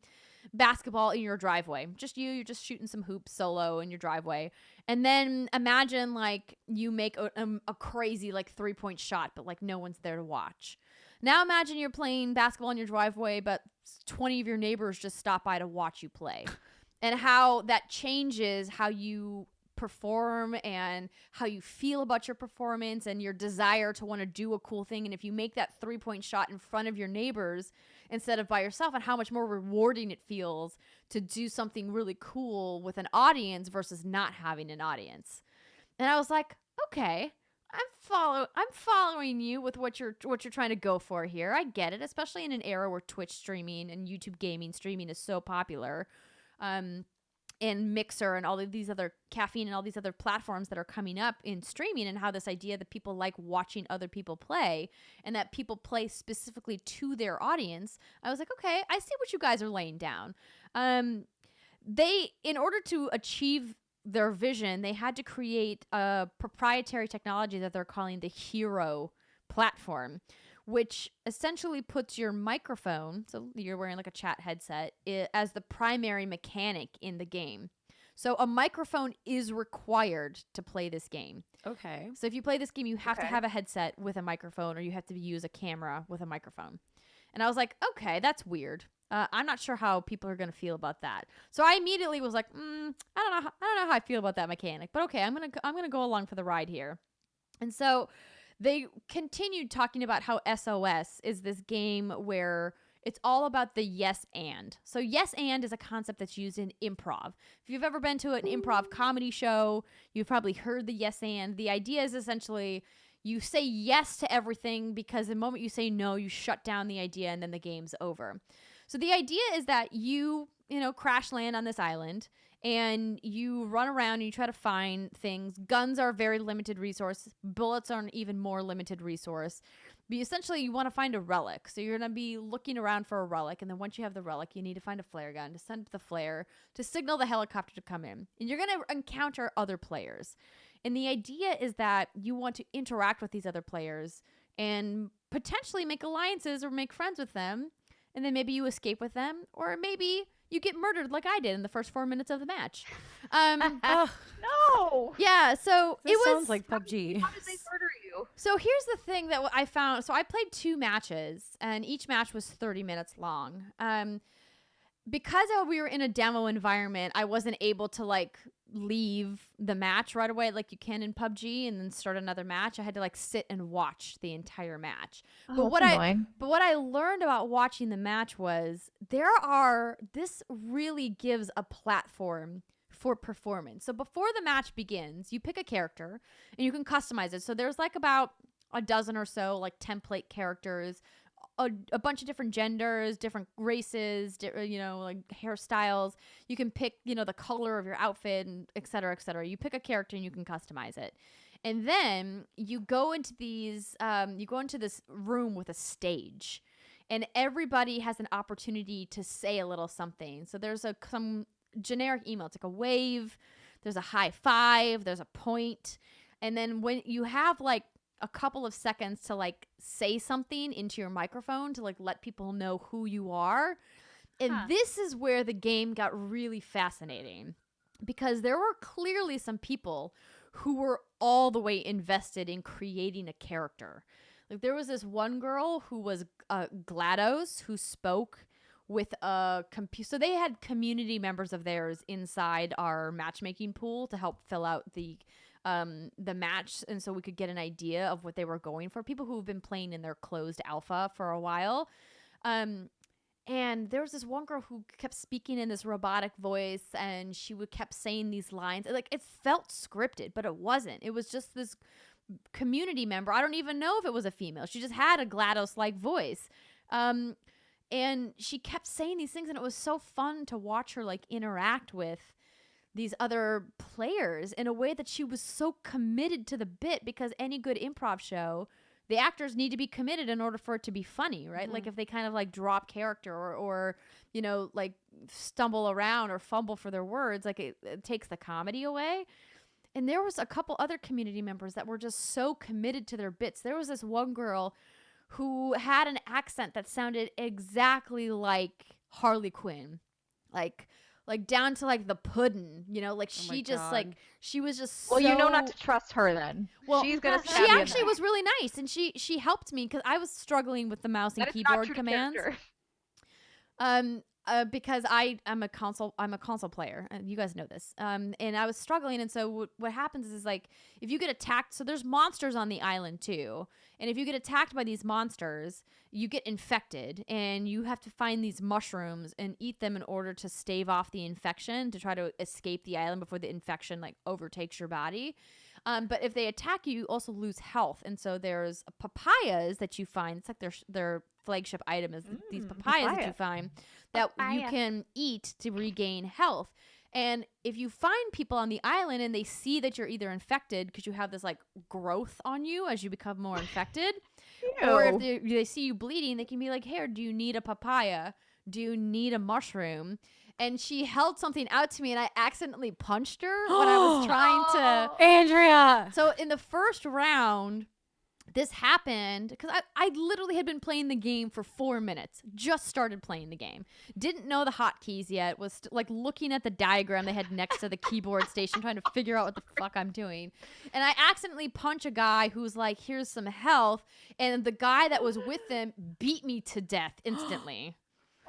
S1: basketball in your driveway, you're just shooting some hoops solo in your driveway, and then imagine like you make a crazy like 3-point shot, but like no one's there to watch. Now imagine you're playing basketball in your driveway, but 20 of your neighbors just stop by to watch you play, and how that changes how you perform and how you feel about your performance and your desire to want to do a cool thing. And if you make that 3-point shot in front of your neighbors instead of by yourself, and how much more rewarding it feels to do something really cool with an audience versus not having an audience. And I was like, okay, I'm following you with what you're trying to go for here. I get it, especially in an era where Twitch streaming and YouTube gaming streaming is so popular. and Mixer and all of these other Caffeine and all these other platforms that are coming up in streaming, and how this idea that people like watching other people play and that people play specifically to their audience, I was like, okay, I see what you guys are laying down. They, in order to achieve their vision, they had to create a proprietary technology that they're calling the Hero platform, which essentially puts your microphone, so you're wearing like a chat headset, as the primary mechanic in the game. So a microphone is required to play this game.
S3: Okay.
S1: So if you play this game, you have to have a headset with a microphone, or you have to use a camera with a microphone. And I was like, okay, that's weird. I'm not sure how people are going to feel about that. So I immediately was like, I don't know how I feel about that mechanic, but okay, I'm gonna go along for the ride here. And so they continued talking about how SOS is this game where it's all about the yes and. So yes and is a concept that's used in improv. If you've ever been to an improv comedy show, you've probably heard the yes and. The idea is essentially you say yes to everything because the moment you say no, you shut down the idea and then the game's over. So the idea is that you crash land on this island and you run around and you try to find things. Guns are a very limited resource. Bullets are an even more limited resource. But essentially, you want to find a relic. So you're going to be looking around for a relic. And then once you have the relic, you need to find a flare gun to send the flare to signal the helicopter to come in. And you're going to encounter other players. And the idea is that you want to interact with these other players and potentially make alliances or make friends with them. And then maybe you escape with them, or maybe you get murdered like I did in the first 4 minutes of the match.
S4: No.
S1: Yeah, so
S3: This
S1: it was
S3: sounds like PUBG.
S4: How did they murder you?
S1: So here's the thing that I found. So I played 2 matches, and each match was 30 minutes long. Because we were in a demo environment, I wasn't able to leave the match right away like you can in PUBG and then start another match. I had to sit and watch the entire match. But what I learned about watching the match was this really gives a platform for performance. So before the match begins, you pick a character and you can customize it. So there's about a dozen or so template characters, a bunch of different genders, different races, hairstyles. You can pick, the color of your outfit, and et cetera, et cetera. You pick a character and you can customize it. And then you go into this room with a stage, and everybody has an opportunity to say a little something. So there's some generic emotes, like a wave, there's a high five, there's a point. And then when you have a couple of seconds to say something into your microphone to let people know who you are. And this is where the game got really fascinating, because there were clearly some people who were all the way invested in creating a character. There was this one girl who was GLaDOS, who spoke with a computer. So they had community members of theirs inside our matchmaking pool to help fill out the match, and so we could get an idea of what they were going for. People who've been playing in their closed alpha for a while. And there was this one girl who kept speaking in this robotic voice, and she kept saying these lines. It felt scripted, but it wasn't. It was just this community member. I don't even know if it was a female. She just had a GLaDOS-like voice. And she kept saying these things, and it was so fun to watch her interact with these other players in a way that she was so committed to the bit, because any good improv show, the actors need to be committed in order for it to be funny, right?
S3: Mm-hmm.
S1: If they kind of drop character or stumble around or fumble for their words, it takes the comedy away. And there was a couple other community members that were just so committed to their bits. There was this one girl who had an accent that sounded exactly like Harley Quinn, down to the puddin', she just
S3: God.
S1: she was just
S4: Well,
S1: so...
S4: you know not to trust her then.
S1: Well,
S4: she's gonna
S1: she
S4: stab you in
S1: actually
S4: the
S1: was really nice, and she helped me because I was struggling with the mouse and
S4: That is not
S1: keyboard
S4: true to
S1: commands.
S4: character.
S1: Because I'm a console player, and you guys know this. And I was struggling, and so what happens is if you get attacked, so there's monsters on the island too, and if you get attacked by these monsters, you get infected, and you have to find these mushrooms and eat them in order to stave off the infection, to try to escape the island before the infection overtakes your body. But if they attack you, you also lose health, and so there's papayas that you find. It's their flagship item is these papayas that you find that you can eat to regain health. And if you find people on the island and they see that you're either infected because you have this like growth on you as you become more infected, or if they see you bleeding, they can be like, "Here, do you need a papaya? Do you need a mushroom?" And she held something out to me, and I accidentally punched her when I was trying to.
S3: Andrea.
S1: So in the first round, this happened because I literally had been playing the game for 4 minutes. Just started playing the game. Didn't know the hotkeys yet. Was like looking at the diagram they had next to the keyboard station, trying to figure out what the fuck I'm doing. And I accidentally punch a guy who's like, "Here's some health," and the guy that was with him beat me to death instantly.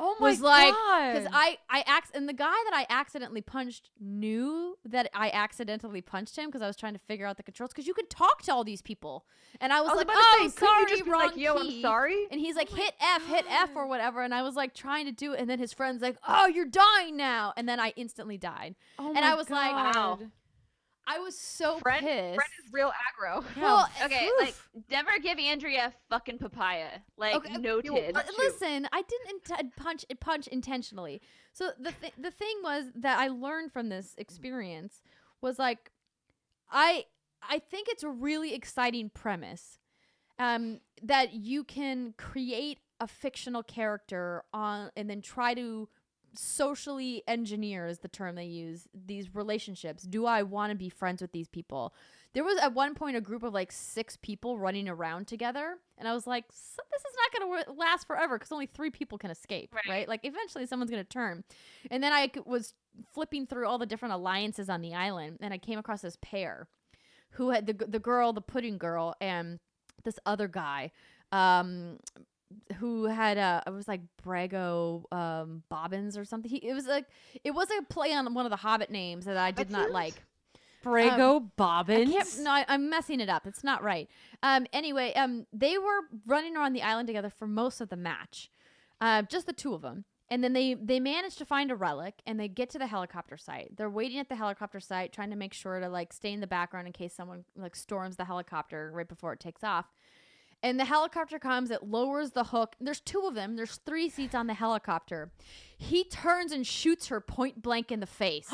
S3: Oh my
S1: was like,
S3: god!
S1: because and the guy that I accidentally punched knew that I accidentally punched him because I was trying to figure out the controls. Because you could talk to all these people, and I was like,
S4: about to
S1: "Oh,
S4: say, couldn't
S1: sorry,
S4: you just be
S1: wrong
S4: like, yo,
S1: key."
S4: I'm sorry?
S1: And he's like, hit F or whatever, and I was like trying to do it, and then his friend's like, "Oh, you're dying now," and then I instantly died.
S3: Oh
S1: and
S3: my
S1: I was like,
S3: God.
S1: I was so
S4: Friend
S1: pissed.
S4: is real aggro.
S1: Well,
S2: Okay,
S1: oof.
S2: like never give Andrea a fucking papaya. Like
S1: Okay,
S2: noted.
S1: Listen, I didn't punch intentionally. So the thing was that I learned from this experience was like, I think it's a really exciting premise, that you can create a fictional character on and then try to socially engineer is the term they use, these relationships. Do I want to be friends with these people? There was at one point a group of like 6 people running around together, and I was like, this is not going to last forever because only 3 people can escape, right? Like eventually someone's going to turn. And then I was flipping through all the different alliances on the island, and I came across this pair who had the girl, the pudding girl, and this other guy who had it was like Brago Bobbins or something. It was a play on one of the Hobbit names that I did not like.
S3: Brago Bobbins.
S1: I'm messing it up. It's not right. Anyway, they were running around the island together for most of the match, just the 2 of them. And then they managed to find a relic, and they get to the helicopter site. They're waiting at the helicopter site, trying to make sure to like stay in the background in case someone like storms the helicopter right before it takes off. And the helicopter comes, it lowers the hook. There's 2 of them. There's 3 seats on the helicopter. He turns and shoots her point blank in the face.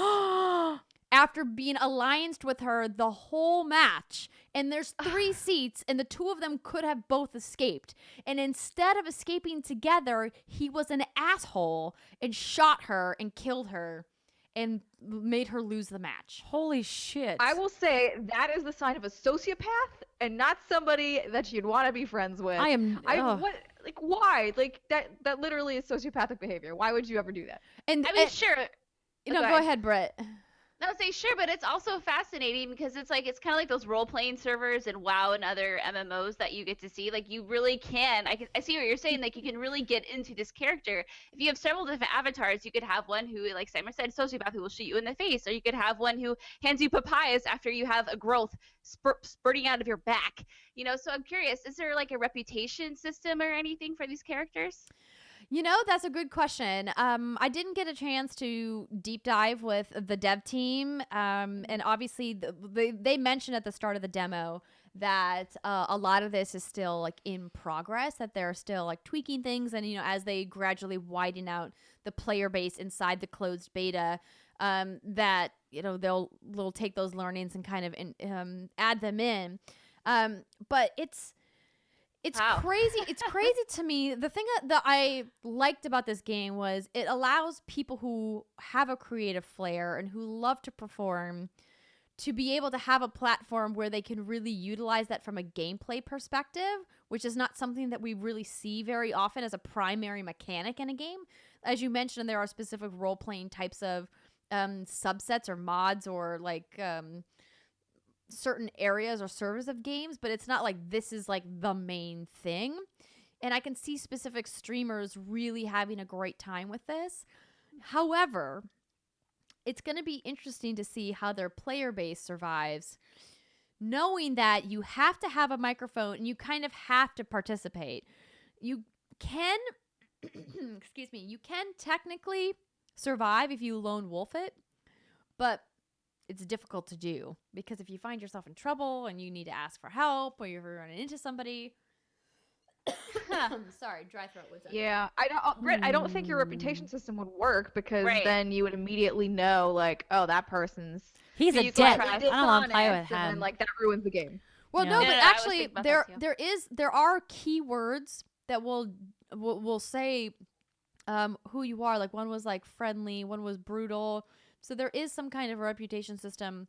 S1: After being allianced with her the whole match. And there's 3 seats, and the 2 of them could have both escaped. And instead of escaping together, he was an asshole and shot her and killed her and made her lose the match.
S3: Holy shit.
S4: I will say that is the sign of a sociopath and not somebody that you'd want to be friends with. Why? Like that literally is sociopathic behavior. Why would you ever do that?
S1: And
S2: I mean, sure.
S1: go ahead, Brett.
S2: No, say sure, but it's also fascinating because it's kind of like those role-playing servers and WoW and other MMOs that you get to see. Like you really can. I see what you're saying. Like you can really get into this character. If you have several different avatars, you could have one who, like Simon said, sociopath who will shoot you in the face, or you could have one who hands you papayas after you have a growth spurting out of your back. So I'm curious, is there like a reputation system or anything for these characters?
S1: That's a good question. I didn't get a chance to deep dive with the dev team. And obviously they mentioned at the start of the demo that a lot of this is still like in progress, that they're still like tweaking things. And, as they gradually widen out the player base inside the closed beta, that, they'll take those learnings and kind of add them in. But it's
S2: Wow.
S1: crazy. It's crazy to me. The thing that I liked about this game was it allows people who have a creative flair and who love to perform to be able to have a platform where they can really utilize that from a gameplay perspective, which is not something that we really see very often as a primary mechanic in a game. As you mentioned, there are specific role-playing types of subsets or mods or like certain areas or servers of games, but it's not like this is like the main thing. And I can see specific streamers really having a great time with this. However, it's going to be interesting to see how their player base survives, knowing that you have to have a microphone and you kind of have to participate. You can excuse me, you can technically survive if you lone wolf it, but it's difficult to do because if you find yourself in trouble and you need to ask for help or you're running into somebody, Sorry, dry throat was it?
S4: Yeah, Britt, I don't think your reputation system would work because
S2: Right.
S4: then you would immediately know, like, oh, that person's
S3: He's
S2: So
S3: a
S2: you can
S3: dick.
S2: trust-
S3: I don't want to play with
S4: dishonest, and then
S3: him.
S4: like that ruins the game.
S1: Well,
S3: Yeah.
S1: no,
S3: No,
S1: but
S2: no, I was
S1: actually,
S2: thinking about
S1: there
S2: that too.
S1: there are keywords that will say who you are. Like one was like friendly, one was brutal. So there is some kind of reputation system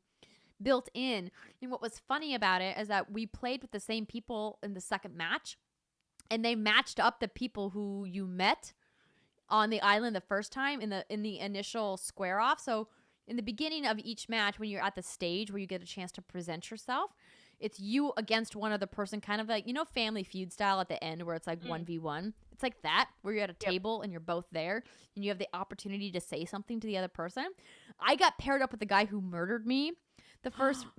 S1: built in. And what was funny about it is that we played with the same people in the second match, and they matched up the people who you met on the island the first time in the initial square off. So in the beginning of each match, when you're at the stage where you get a chance to present yourself, it's you against one other person, kind of like, Family Feud style at the end where it's like 1v1. It's like that, where you're at a table and you're both there and you have the opportunity to say something to the other person. I got paired up with the guy who murdered me the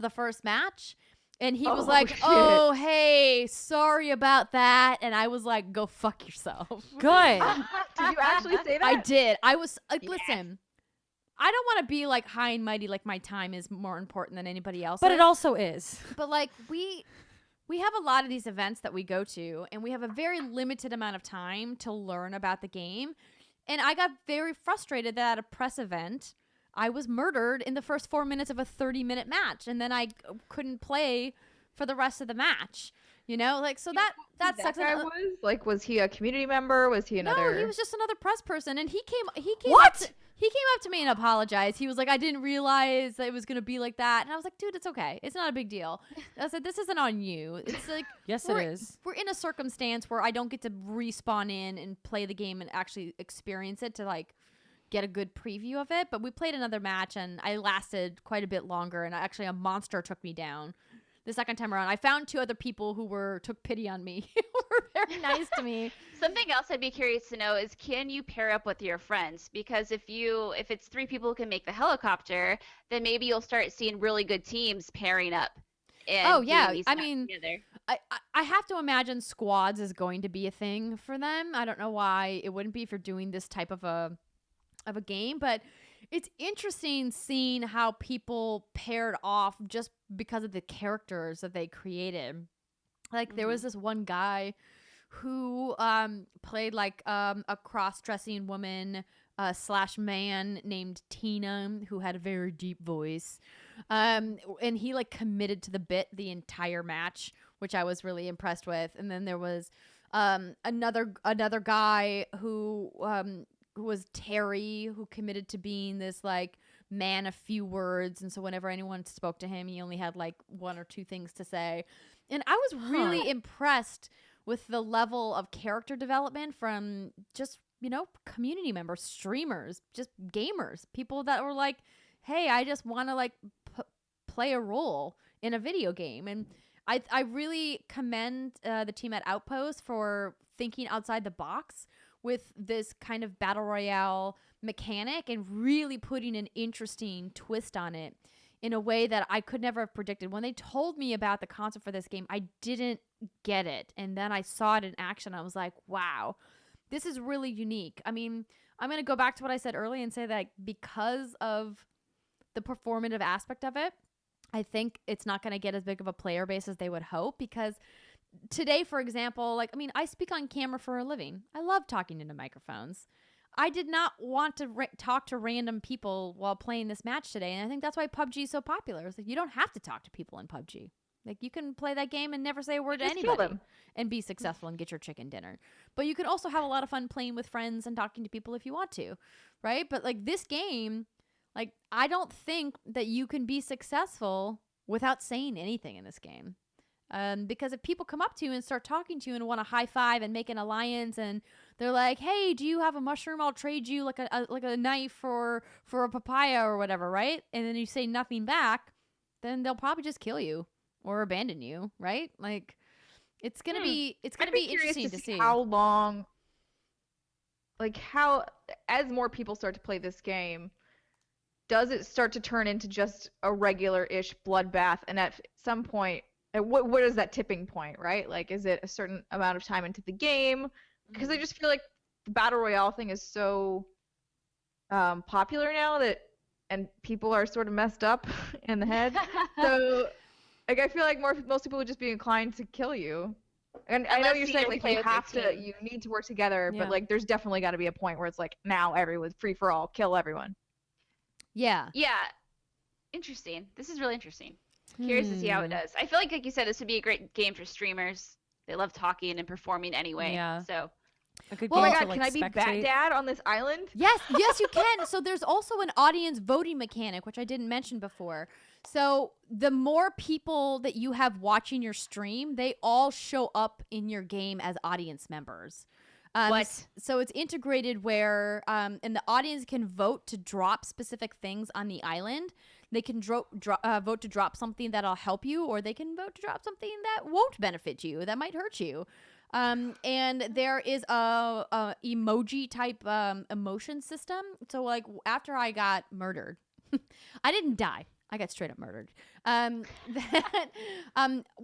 S1: first match. And he was
S4: Oh,
S1: like,
S4: shit.
S1: "Oh, hey, sorry about that." And I was like, "Go fuck yourself."
S3: Good.
S4: Did you actually say that?
S1: I did. I was like, listen, I don't want to be like high and mighty, like my time is more important than anybody else's.
S3: But it also is.
S1: But like we have a lot of these events that we go to, and we have a very limited amount of time to learn about the game. And I got very frustrated that at a press event, I was murdered in the first 4 minutes of a 30-minute match, and then I couldn't play for the rest of the match. So that
S4: that
S1: sucks.
S4: guy was? Like, was he a community member? Was he another?
S1: No, he was just another press person, and he came
S3: What?
S1: He came up to me and apologized. He was like, "I didn't realize that it was gonna be like that," and I was like, "Dude, it's okay. It's not a big deal." I said, "This isn't on you. It's like
S3: Yes, it is.
S1: We're in a circumstance where I don't get to respawn in and play the game and actually experience it to like get a good preview of it. But we played another match, and I lasted quite a bit longer, and actually a monster took me down the second time around. I found two other people who took pity on me, who were very nice to me.
S2: Something else I'd be curious to know is, can you pair up with your friends? Because if it's 3 people who can make the helicopter, then maybe you'll start seeing really good teams pairing up. And
S1: Oh, yeah.
S2: doing these
S1: I
S2: matches
S1: mean,
S2: together.
S1: I have to imagine squads is going to be a thing for them. I don't know why it wouldn't be if you're doing this type of a game, but it's interesting seeing how people paired off just because of the characters that they created. Like there was this one guy who played like a cross-dressing woman / man named Tina, who had a very deep voice, and he like committed to the bit the entire match, which I was really impressed with. And then there was another guy who was Terry, who committed to being this like man of few words, and so whenever anyone spoke to him, he only had like 1 or 2 things to say. And I was really impressed with the level of character development from just community members, streamers, just gamers, people that were like, "Hey, I just want to like play a role in a video game." And I really commend the team at Outpost for thinking outside the box with this kind of battle royale mechanic and really putting an interesting twist on it in a way that I could never have predicted. When they told me about the concept for this game, I didn't get it. And then I saw it in action. I was like, wow, this is really unique. I mean, I'm going to go back to what I said earlier and say that because of the performative aspect of it, I think it's not going to get as big of a player base as they would hope, because today, for example, like, I mean, I speak on camera for a living. I love talking into microphones. I did not want to talk to random people while playing this match today, and I think that's why PUBG is so popular. It's like, you don't have to talk to people in PUBG. Like, you can play that game and never say a word to
S4: Just kill
S1: anybody
S4: them.
S1: and be successful and get your chicken dinner. But you can also have a lot of fun playing with friends and talking to people if you want to, right? But like this game, like, I don't think that you can be successful without saying anything in this game. Because if people come up to you and start talking to you and want to high five and make an alliance, and they're like, "Hey, do you have a mushroom? I'll trade you like a knife for a papaya or whatever," right? And then you say nothing back, then they'll probably just kill you or abandon you, right? Like, it's gonna be
S4: I'd be curious
S1: interesting to see.
S4: how long, like how, as more people start to play this game, does it start to turn into just a regular-ish bloodbath? And at some point, what is that tipping point, right? Like, is it a certain amount of time into the game? Because I just feel like the Battle Royale thing is so popular now and people are sort of messed up in the head. So, like, I feel like most people would just be inclined to kill you. And I know
S2: Unless
S4: you're
S2: you
S4: saying
S2: just
S4: like
S2: play
S4: you
S2: with your
S4: have to,
S2: team.
S4: you need to work together,
S3: Yeah.
S4: but like there's definitely got to be a point where it's like now everyone's free for all, kill everyone.
S1: Yeah.
S2: Yeah. Interesting. This is really interesting. Curious to see how it
S3: Hmm.
S2: does. I feel like you said, this would be a great game for streamers. They love talking and performing anyway.
S3: Yeah.
S2: So
S3: A good
S1: Well,
S4: Oh my
S3: game
S4: god,
S3: to, like,
S4: can I be Bat
S3: spectate.
S4: Dad on this island?
S1: Yes, yes, you can. So there's also an audience voting mechanic, which I didn't mention before. So the more people that you have watching your stream, they all show up in your game as audience members.
S2: What?
S1: So it's integrated where, and the audience can vote to drop specific things on the island. They can vote to drop something that'll help you, or they can vote to drop something that won't benefit you, that might hurt you. And there is a emoji type emotion system. So like after I got murdered, I didn't die. I got straight up murdered. That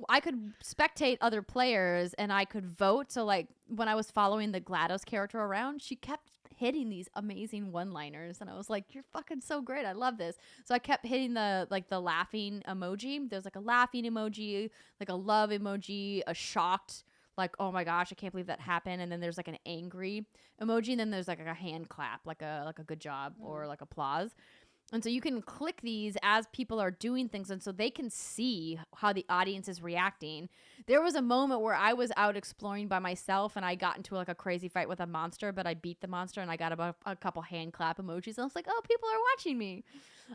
S1: I could spectate other players and I could vote. So like when I was following the GLaDOS character around, she kept hitting these amazing one-liners, and I was like, "You're fucking so great! I love this." So I kept hitting the laughing emoji. There's like a laughing emoji, like a love emoji, a shocked, like, oh my gosh, I can't believe that happened. And then there's like an angry emoji, and then there's like a hand clap, like a good job or like applause. And so you can click these as people are doing things, and so they can see how the audience is reacting. There was a moment where I was out exploring by myself, and I got into like a crazy fight with a monster, but I beat the monster, and I got about a couple hand clap emojis. And I was like, oh, people are watching me.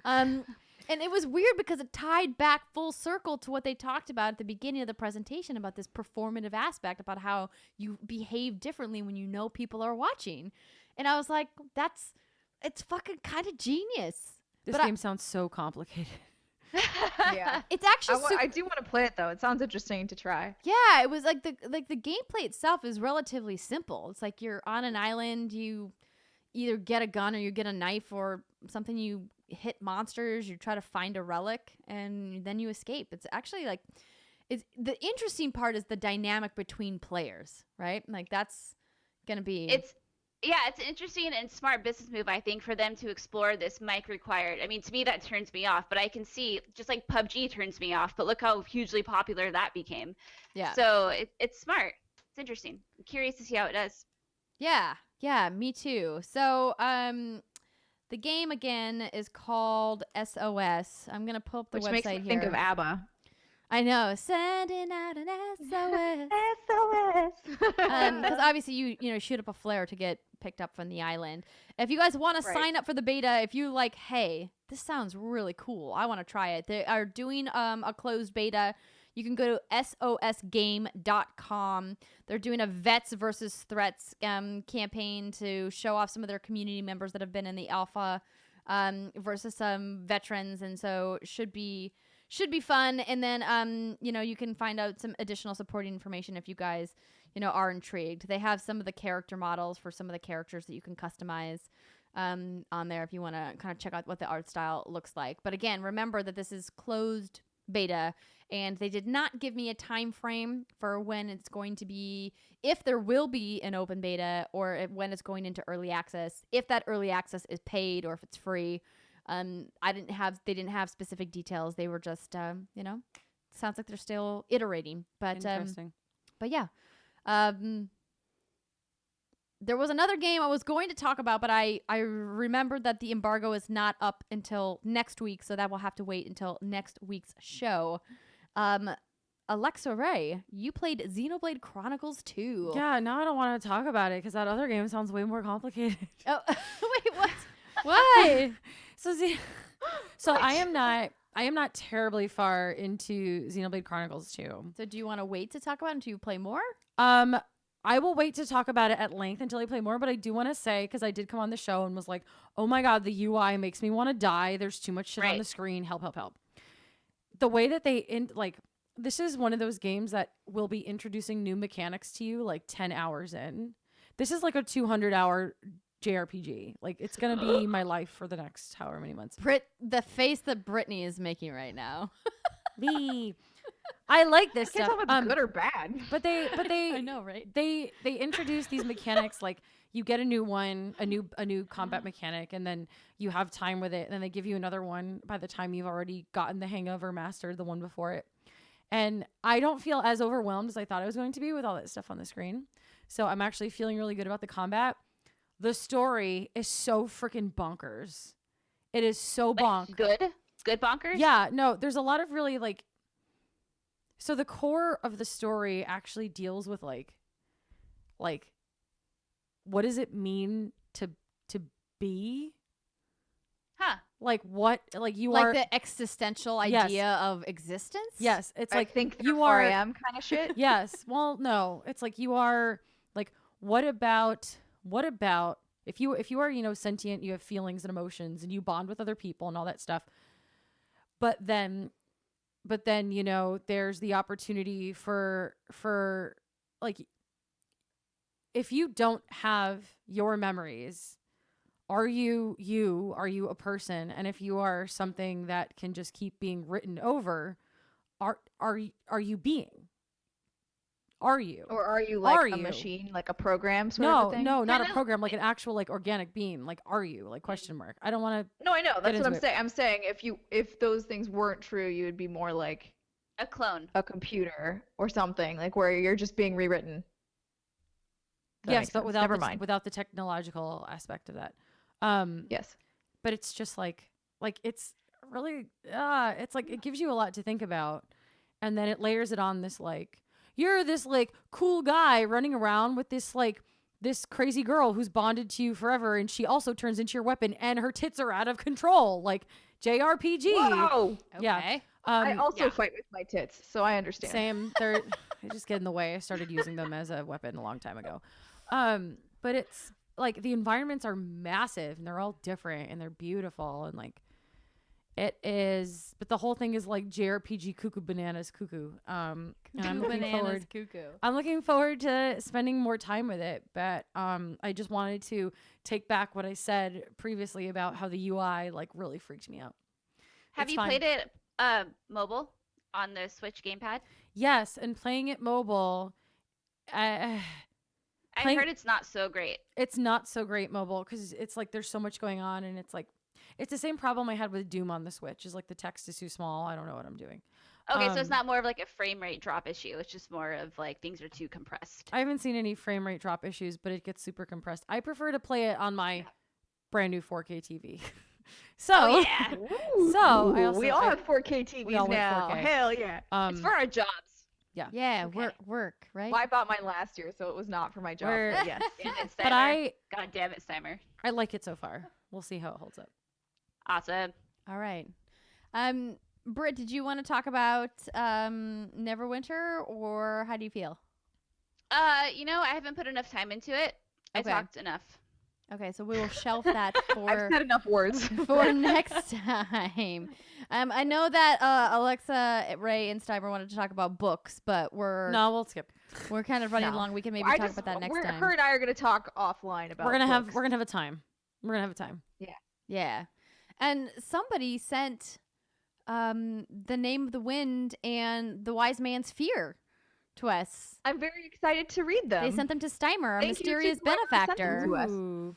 S1: And it was weird because it tied back full circle to what they talked about at the beginning of the presentation about this performative aspect, about how you behave differently when you know people are watching. And I was like, it's fucking kind of genius.
S3: This
S1: But
S3: game sounds so complicated.
S4: Yeah.
S1: It's actually
S4: I do want to play it though. It sounds interesting to try.
S1: yeah, it was like the gameplay itself is relatively simple. It's like you're on an island, you either get a gun or you get a knife or something, you hit monsters, you try to find a relic, and then you escape. It's actually like, it's the interesting part is the dynamic between players, right? Like that's gonna be
S2: It's an interesting and smart business move, I think, for them to explore this mic required. I mean, to me, that turns me off, but I can see, just like PUBG turns me off, but look how hugely popular that became.
S1: yeah.
S2: So it's smart. It's interesting. I'm curious to see how it does.
S1: Yeah, me too. So, the game again is called SOS. I'm gonna pull up the
S4: Which
S1: website
S4: makes me
S1: here.
S4: think of ABBA.
S1: I know, sending out an SOS.
S4: SOS.
S1: Because obviously you know shoot up a flare to get picked up from the island. If you guys want to
S4: Right.
S1: sign up for the beta, if you like, hey, this sounds really cool, I want to try it. They are doing a closed beta. You can go to sosgame.com. They're doing a vets versus threats campaign to show off some of their community members that have been in the alpha versus some veterans, and so should be fun. And then you know, you can find out some additional supporting information if you guys, you know, are intrigued. They have some of the character models for some of the characters that you can customize on there if you want to kind of check out what the art style looks like. But again, remember that this is closed beta, and they did not give me a time frame for when it's going to be, if there will be an open beta, or when it's going into early access, if that early access is paid or if it's free. They didn't have specific details. They were just, you know, sounds like they're still iterating. But
S3: Interesting.
S1: but yeah, there was another game I was going to talk about, but I remembered that the embargo is not up until next week, so that will have to wait until next week's show. Alexa Ray, you played Xenoblade Chronicles 2.
S3: Yeah, now I don't want to talk about it because that other game sounds way more complicated.
S1: Oh, wait, what? Why?
S3: So I am not terribly far into Xenoblade Chronicles 2.
S1: So do you want to wait to talk about it until you play more?
S3: I will wait to talk about it at length until I play more, but I do want to say, because I did come on the show and was like, oh my god, the UI makes me want to die. There's too much shit on
S2: Right.
S3: the screen. Help, help, help. The way that this is one of those games that will be introducing new mechanics to you like 10 hours in. This is like a 200-hour JRPG. Like, it's gonna be my life for the next however many months.
S1: The face that Brittany is making right now.
S3: I like this
S4: I can't
S3: stuff.
S4: tell if it's good or bad.
S3: But they
S1: I know, right?
S3: they introduce these mechanics, like you get a new one, a new combat mechanic, and then you have time with it, and then they give you another one by the time you've already gotten the hang of or mastered the one before it. And I don't feel as overwhelmed as I thought I was going to be with all that stuff on the screen. So I'm actually feeling really good about the combat. The story is so freaking bonkers. It is so bonk.
S2: Good bonkers?
S3: Yeah, no, there's a lot of really like. So the core of the story actually deals with like what does it mean to be?
S2: Huh.
S3: Like what? Like you
S1: Like
S3: are
S1: the existential
S3: Yes.
S1: idea of existence?
S3: Yes, it's
S4: I
S3: like
S4: think
S3: you
S4: therefore
S3: are.
S4: I am kind of shit.
S3: Yes. Well, no, it's like you are. Like what about if you are sentient, you have feelings and emotions, and you bond with other people and all that stuff. But then there's the opportunity for like if you don't have your memories, are you a person? And if you are something that can just keep being written over, are you being? Are you?
S4: Or are you like
S3: Are
S4: a
S3: you?
S4: machine, like a program sort of a thing?
S3: No, not a
S2: Kinda-
S3: program, like an actual like organic being. Like are you? Like question mark. I don't want to
S4: No, I know. That's what
S3: into
S4: I'm
S3: it.
S4: saying. I'm saying if those things weren't true, you would be more like
S2: A clone.
S4: a computer or something, like where you're just being rewritten. That
S3: yes,
S4: makes
S3: but
S4: sense.
S3: without
S4: Never
S3: the,
S4: mind.
S3: without the technological aspect of that.
S4: Yes.
S3: But it's just like it's really it's like it gives you a lot to think about, and then it layers it on this like you're this like cool guy running around with this like this crazy girl who's bonded to you forever, and she also turns into your weapon, and her tits are out of control, like JRPG.
S4: Whoa!
S1: Okay.
S3: Yeah.
S4: I also
S2: yeah.
S4: fight with my tits, so I understand.
S3: Same. They just get in the way. I started using them as a weapon a long time ago. But it's like the environments are massive and they're all different and they're beautiful and like it is. But the whole thing is like JRPG cuckoo bananas cuckoo. And I'm looking
S1: Bananas cuckoo.
S3: I'm looking forward to spending more time with it. But I just wanted to take back what I said previously about how the UI like really freaks me out.
S2: Have
S3: It's
S2: you
S3: fine.
S2: played it mobile on the Switch gamepad?
S3: Yes, and playing it mobile.
S2: I
S3: Playing-
S2: heard it's not so great.
S3: It's not so great mobile because it's like there's so much going on, and it's like it's the same problem I had with Doom on the Switch. Is like the text is too small. I don't know what I'm doing.
S2: Okay, so it's
S3: Um,
S2: not more of like a frame rate drop issue. It's just more of like things are too compressed.
S3: I haven't seen any frame rate drop issues, but it gets super compressed. I prefer to play it on my brand new 4K TV. So
S2: Oh yeah,
S3: So, I also-
S4: we all
S3: I-
S4: have 4K TVs
S3: we all went
S4: now.
S3: 4K.
S4: Hell yeah.
S2: it's for our jobs.
S1: Yeah,
S2: Okay.
S1: work, right?
S4: Well, I bought mine last year, so it was not for my job.
S3: We're-
S4: But yes.
S2: Damn it,
S3: but
S2: Steimer. God damn it, Steimer.
S3: I like it so far. We'll see how it holds up.
S2: Awesome.
S1: All right. Britt, did you want to talk about Neverwinter, or how do you feel?
S2: I haven't put enough time into it. I
S1: Okay.
S2: talked enough.
S1: Okay, so we will shelf that
S4: I've
S1: for
S4: said enough words.
S1: for next time. I know that Alexa, Ray, and Steimer wanted to talk about books, but we're
S3: We'll skip.
S1: kind of running
S4: No.
S1: along. We can maybe
S4: I
S1: talk
S4: just-
S1: about that next
S4: we're-
S1: time.
S4: Her and I are gonna talk offline about.
S3: We're gonna have
S4: books.
S3: a time. We're gonna have a time.
S1: Yeah. And somebody sent The Name of the Wind and The Wise Man's Fear to us.
S4: I'm very excited to read them.
S1: They sent them to Steimer, our
S4: Thank you to
S1: mysterious
S4: whoever sent them
S1: benefactor,
S4: to us.
S3: Ooh.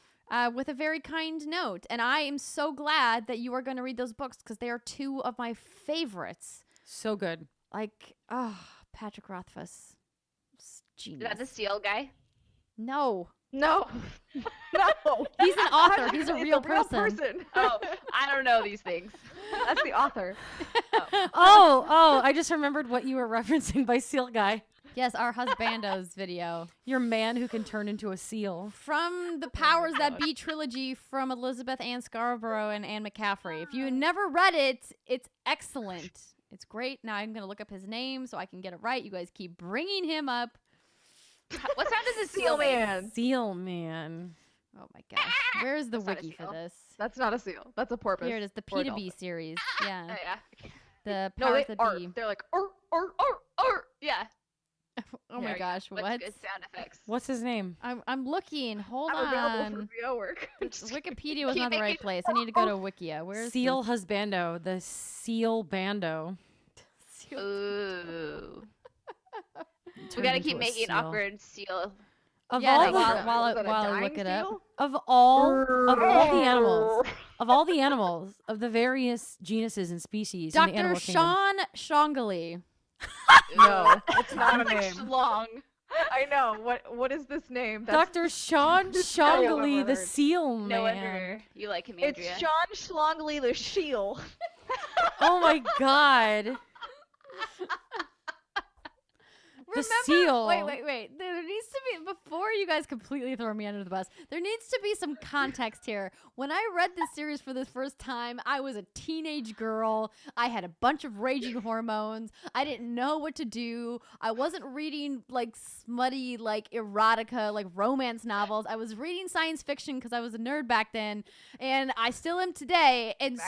S1: with a very kind note. And I am so glad that you are going to read those books because they are two of my favorites.
S3: So good.
S1: Like, Patrick Rothfuss.
S2: Is
S1: Genius.
S2: that the seal guy?
S1: No.
S4: No, no.
S1: He's an author. He's a
S4: It's
S1: real person.
S2: Oh, I don't know these things.
S4: That's the author.
S3: Oh, I just remembered what you were referencing by Seal Guy.
S1: Yes, our husbandos video.
S3: Your man who can turn into a seal.
S1: From the Powers That Be trilogy from Elizabeth Ann Scarborough and Anne McCaffrey. If you never read it, it's excellent. It's great. Now I'm going to look up his name so I can get it right. You guys keep bringing him up.
S2: What sound does a seal
S4: Seal
S2: make?
S4: man.
S3: Seal man.
S1: Oh my gosh. Where's the
S2: That's not a
S1: wiki for
S2: seal.
S1: this?
S4: That's not a seal. That's a porpoise.
S1: Here it is, the
S4: or a
S1: P to B
S4: dolphin.
S1: series.
S2: Oh,
S1: Yeah.
S2: yeah.
S1: The
S4: No,
S1: Powers
S4: they
S1: That
S4: are.
S1: Be.
S4: They're like
S2: Yeah.
S1: Oh my
S2: There you go.
S1: gosh,
S2: What's
S1: what?
S2: good sound effects?
S3: What's his name?
S1: I'm looking. Hold
S4: I'm available
S1: on.
S4: for VO work.
S1: Wikipedia was
S2: Keep
S1: not the right
S2: making-
S1: place. I need to go to Wikia. Where's
S3: Seal Husbando. The Seal Bando.
S2: Ooh. We
S3: Turned
S2: gotta
S3: into
S2: keep
S3: a
S2: making
S3: seal.
S2: awkward seal.
S3: Of
S1: Yeah,
S3: all
S1: like,
S3: the
S1: while
S4: Was that a
S1: I
S4: dying
S1: look it up.
S4: seal?
S3: of all the animals of the various genuses and species in the
S1: Dr.
S3: animal kingdom.
S1: Sean Shongley.
S4: No, it's not a
S2: Like
S4: name.
S2: Schlong.
S4: I know. What is this name? That's,
S3: Dr. Sean
S4: This guy I've
S3: Shongley,
S4: ever
S3: the
S4: heard.
S3: seal
S2: No
S3: man.
S2: wonder you like him,
S4: it's
S2: Andrea.
S4: Sean Schlongley the Shield.
S3: Oh my god. The seal.
S1: Wait. There needs to be, before you guys completely throw me under the bus, there needs to be some context here. When I read this series for the first time, I was a teenage girl. I had a bunch of raging hormones. I didn't know what to do. I wasn't reading like smutty, like erotica, like romance novels. I was reading science fiction because I was a nerd back then, and I still am today. And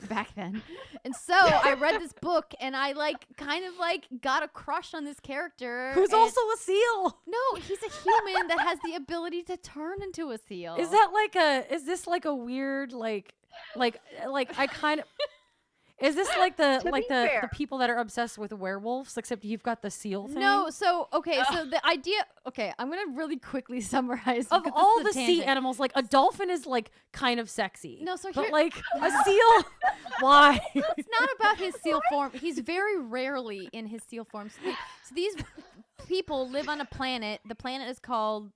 S1: back then. And so I read this book and I kind of got a crush on this character.
S3: Who's
S1: and-
S3: also a seal.
S1: No, he's a human that has the ability to turn into a seal.
S3: Is this like a weird like I kind of is this like the
S4: To be
S3: the
S4: fair.
S3: people that are obsessed with werewolves, except you've got the seal thing?
S1: No, so the idea, I'm gonna really quickly summarize
S3: Of
S1: because this
S3: all
S1: is a
S3: the sea
S1: tangent.
S3: animals, like a dolphin is like kind of sexy.
S1: No, so
S3: but
S1: here-
S3: like a seal, why?
S1: It's not about his seal form. He's very rarely in his seal form. So these people live on a planet. The planet is called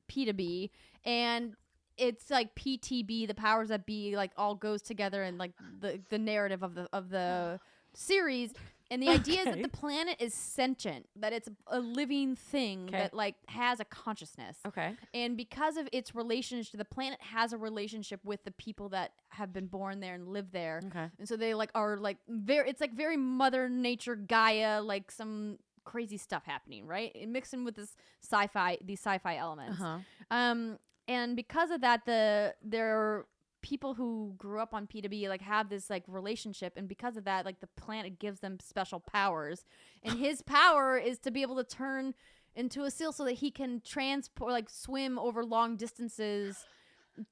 S1: P2B, and it's like PTB, the powers that be, like all goes together in like the narrative of the series. And the idea is that
S3: Okay.
S1: the planet is sentient, that it's a living thing
S3: Okay.
S1: that like has a consciousness.
S3: Okay.
S1: And because of its relationship, the planet has a relationship with the people that have been born there and live there.
S3: Okay.
S1: And so they like are like it's like very Mother Nature, Gaia, like some crazy stuff happening, right? And mixed in with these sci-fi elements.
S3: Uh-huh.
S1: And because of that, there people who grew up on P2B like have this like relationship, and because of that, like the planet gives them special powers, and his power is to be able to turn into a seal so that he can swim over long distances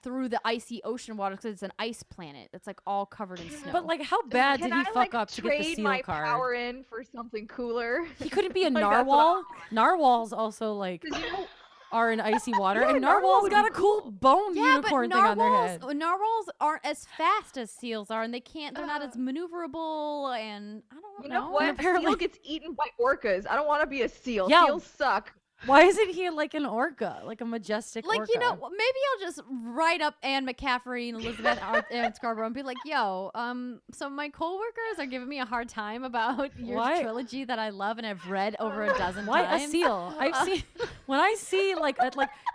S1: through the icy ocean water, because it's an ice planet that's like all covered in snow.
S3: But like, how bad
S4: Can
S3: did he
S4: I,
S3: fuck
S4: like,
S3: up to get the
S4: trade
S3: seal
S4: my
S3: card?
S4: power in for something cooler?
S3: He couldn't be a
S4: Like, that's what
S3: narwhal. Narwhals also like
S4: 'Cause, you know,
S3: are in icy water,
S4: Yeah,
S3: and
S4: narwhal
S3: narwhals
S4: would
S3: got
S4: be
S3: a cool bone
S1: yeah,
S3: unicorn
S1: but
S3: thing on their head.
S1: narwhals aren't as fast as seals are, and they're not as maneuverable, and I don't
S4: you
S1: know.
S4: know what?
S3: apparently-
S4: Seal gets eaten by orcas. I don't want to be a seal.
S3: Yeah.
S4: Seals suck.
S3: Why isn't he like an orca, like a majestic
S1: Like,
S3: orca?
S1: you know, maybe I'll just write up Anne McCaffrey and Elizabeth and Scarborough and be like, yo, so my coworkers are giving me a hard time about your
S3: Why?
S1: trilogy that I love and I've read over a dozen
S3: Why
S1: times.
S3: a seal? I've seen when I see like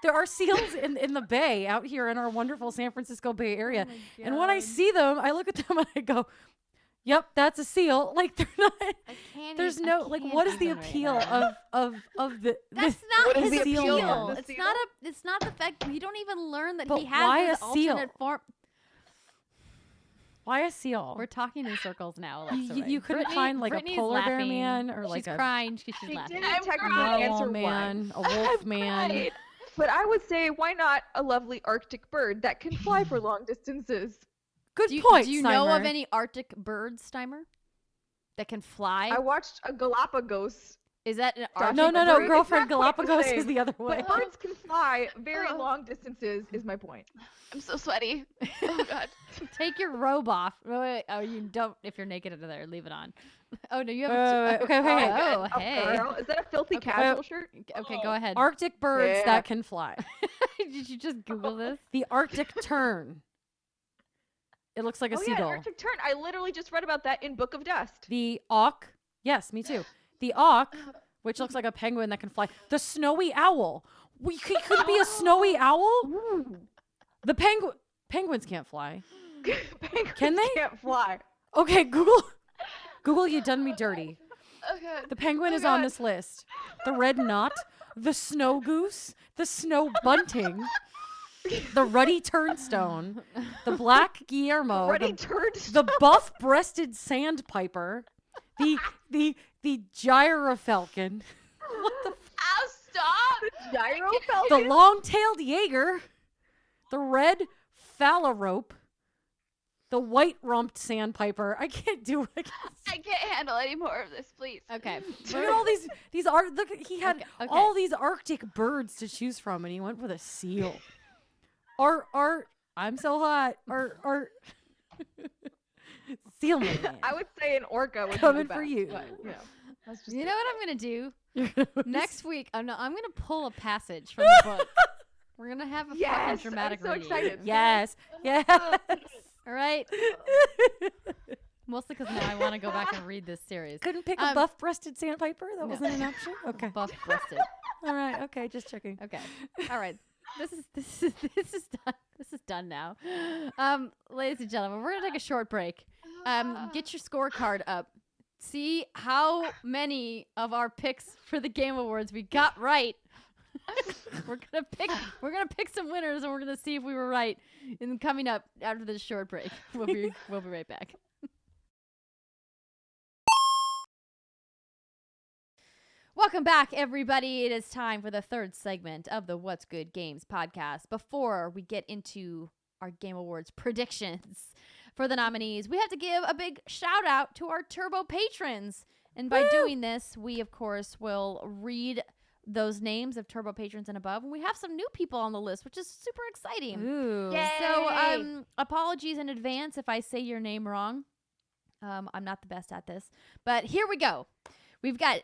S3: there are seals in the bay out here in our wonderful San Francisco Bay Area, and when I see them, I look at them and I go, "Yep, that's a seal." Like they're not.
S1: I can't
S3: There's
S1: even-
S3: no
S1: I
S3: like.
S1: can't
S3: What is the
S1: even right
S3: appeal
S1: now.
S3: of the?
S1: That's
S3: this-
S1: not
S4: What is
S1: his
S4: the
S3: appeal
S1: appeal.
S3: of
S4: the
S1: It's
S4: seal?
S1: not it's not the fact you don't even learn that
S3: But
S1: he has
S3: why
S1: this
S3: a seal?
S1: alternate form.
S3: Why a seal?
S1: We're talking in circles now. Alexa
S3: You
S1: Ray.
S3: couldn't
S1: Brittany-
S3: find like
S1: Brittany's
S3: a polar bear
S1: laughing.
S3: man or
S1: She's
S3: like a
S1: crying. She's
S4: She
S1: laughing.
S4: didn't technically
S3: narwhal
S4: answer
S3: man,
S4: why.
S3: a wolf man.
S4: Right. But I would say, why not a lovely Arctic bird that can fly for long distances?
S3: Good
S1: Do you,
S3: point.
S1: do you know of
S3: Steimer.
S1: any Arctic birds, Steimer, that can fly?
S4: I watched a Galapagos.
S1: Is that an
S4: Documentary.
S3: No,
S1: Arctic
S3: no, no,
S4: It's
S3: girlfriend.
S4: not quite the
S3: Galapagos
S4: same,
S3: is the other way.
S4: But birds can fly very long distances, is my point.
S2: I'm so sweaty. Oh god.
S1: Take your robe off. Wait, oh, you don't. If you're naked under there, leave it on. Oh no, you have.
S3: Okay, okay.
S1: Oh,
S4: Oh,
S1: hey.
S4: girl, is that a filthy casual shirt?
S1: Okay, go ahead.
S3: Arctic birds
S4: Yeah.
S3: that can fly.
S1: Did you just Google this?
S3: The Arctic tern. It looks like a
S4: Oh yeah,
S3: seagull.
S4: Arctic tern. I literally just read about that in Book of Dust.
S3: The auk. Yes, me too. The auk, which looks like a penguin that can fly. The snowy owl. We could it be a snowy owl? The penguins can't fly.
S4: Penguins
S3: Can they?
S4: can't fly.
S3: Okay, Google, you done me dirty.
S2: Okay.
S3: The penguin is on this list. The red knot, the snow goose, the snow bunting, the ruddy turnstone, the black guillermo,
S4: Ready
S3: the,
S4: turned.
S3: the buff-breasted sandpiper, the gyrofalcon,
S2: Ow, stop!
S4: gyro
S3: the
S4: falcon.
S3: long-tailed Jaeger, the red phalarope, the white-rumped sandpiper. I can't do it.
S2: I can't handle any more of this, please.
S1: Okay.
S3: Look at all these art. Look, he had
S1: Okay.
S3: all these Arctic birds to choose from, and he went with a seal. Art. I'm so hot. Art. Seal man.
S4: I would say an orca would
S3: Coming
S4: be the
S3: for
S4: best,
S3: you.
S4: but, that's just
S1: You know what I'm gonna do
S3: Next.
S1: next week? I'm gonna pull a passage from the book. We're gonna have a fucking
S4: Yes,
S1: dramatic
S4: I'm so
S1: reading.
S4: excited.
S3: Yes. Yes.
S1: All right. Mostly because now I want to go back and read this series.
S3: Couldn't pick a buff-breasted sandpiper? That wasn't an option? Okay.
S1: Buff breasted.
S3: All right. Okay. Just checking.
S1: Okay. All right. This is done. This is done now. Ladies and gentlemen, we're gonna take a short break. Get your scorecard up. See how many of our picks for the Game Awards we got right. We're gonna pick some winners, and we're gonna see if we were right. And coming up after this short break, we'll be right back. Welcome back, everybody. It is time for the third segment of the What's Good Games podcast. Before we get into our Game Awards predictions for the nominees, we have to give a big shout out to our Turbo patrons. And by doing this, we, of course, will read those names of Turbo patrons and above. And we have some new people on the list, which is super exciting.
S3: Ooh.
S2: Yay.
S1: So, apologies in advance if I say your name wrong. I'm not the best at this. But here we go. We've got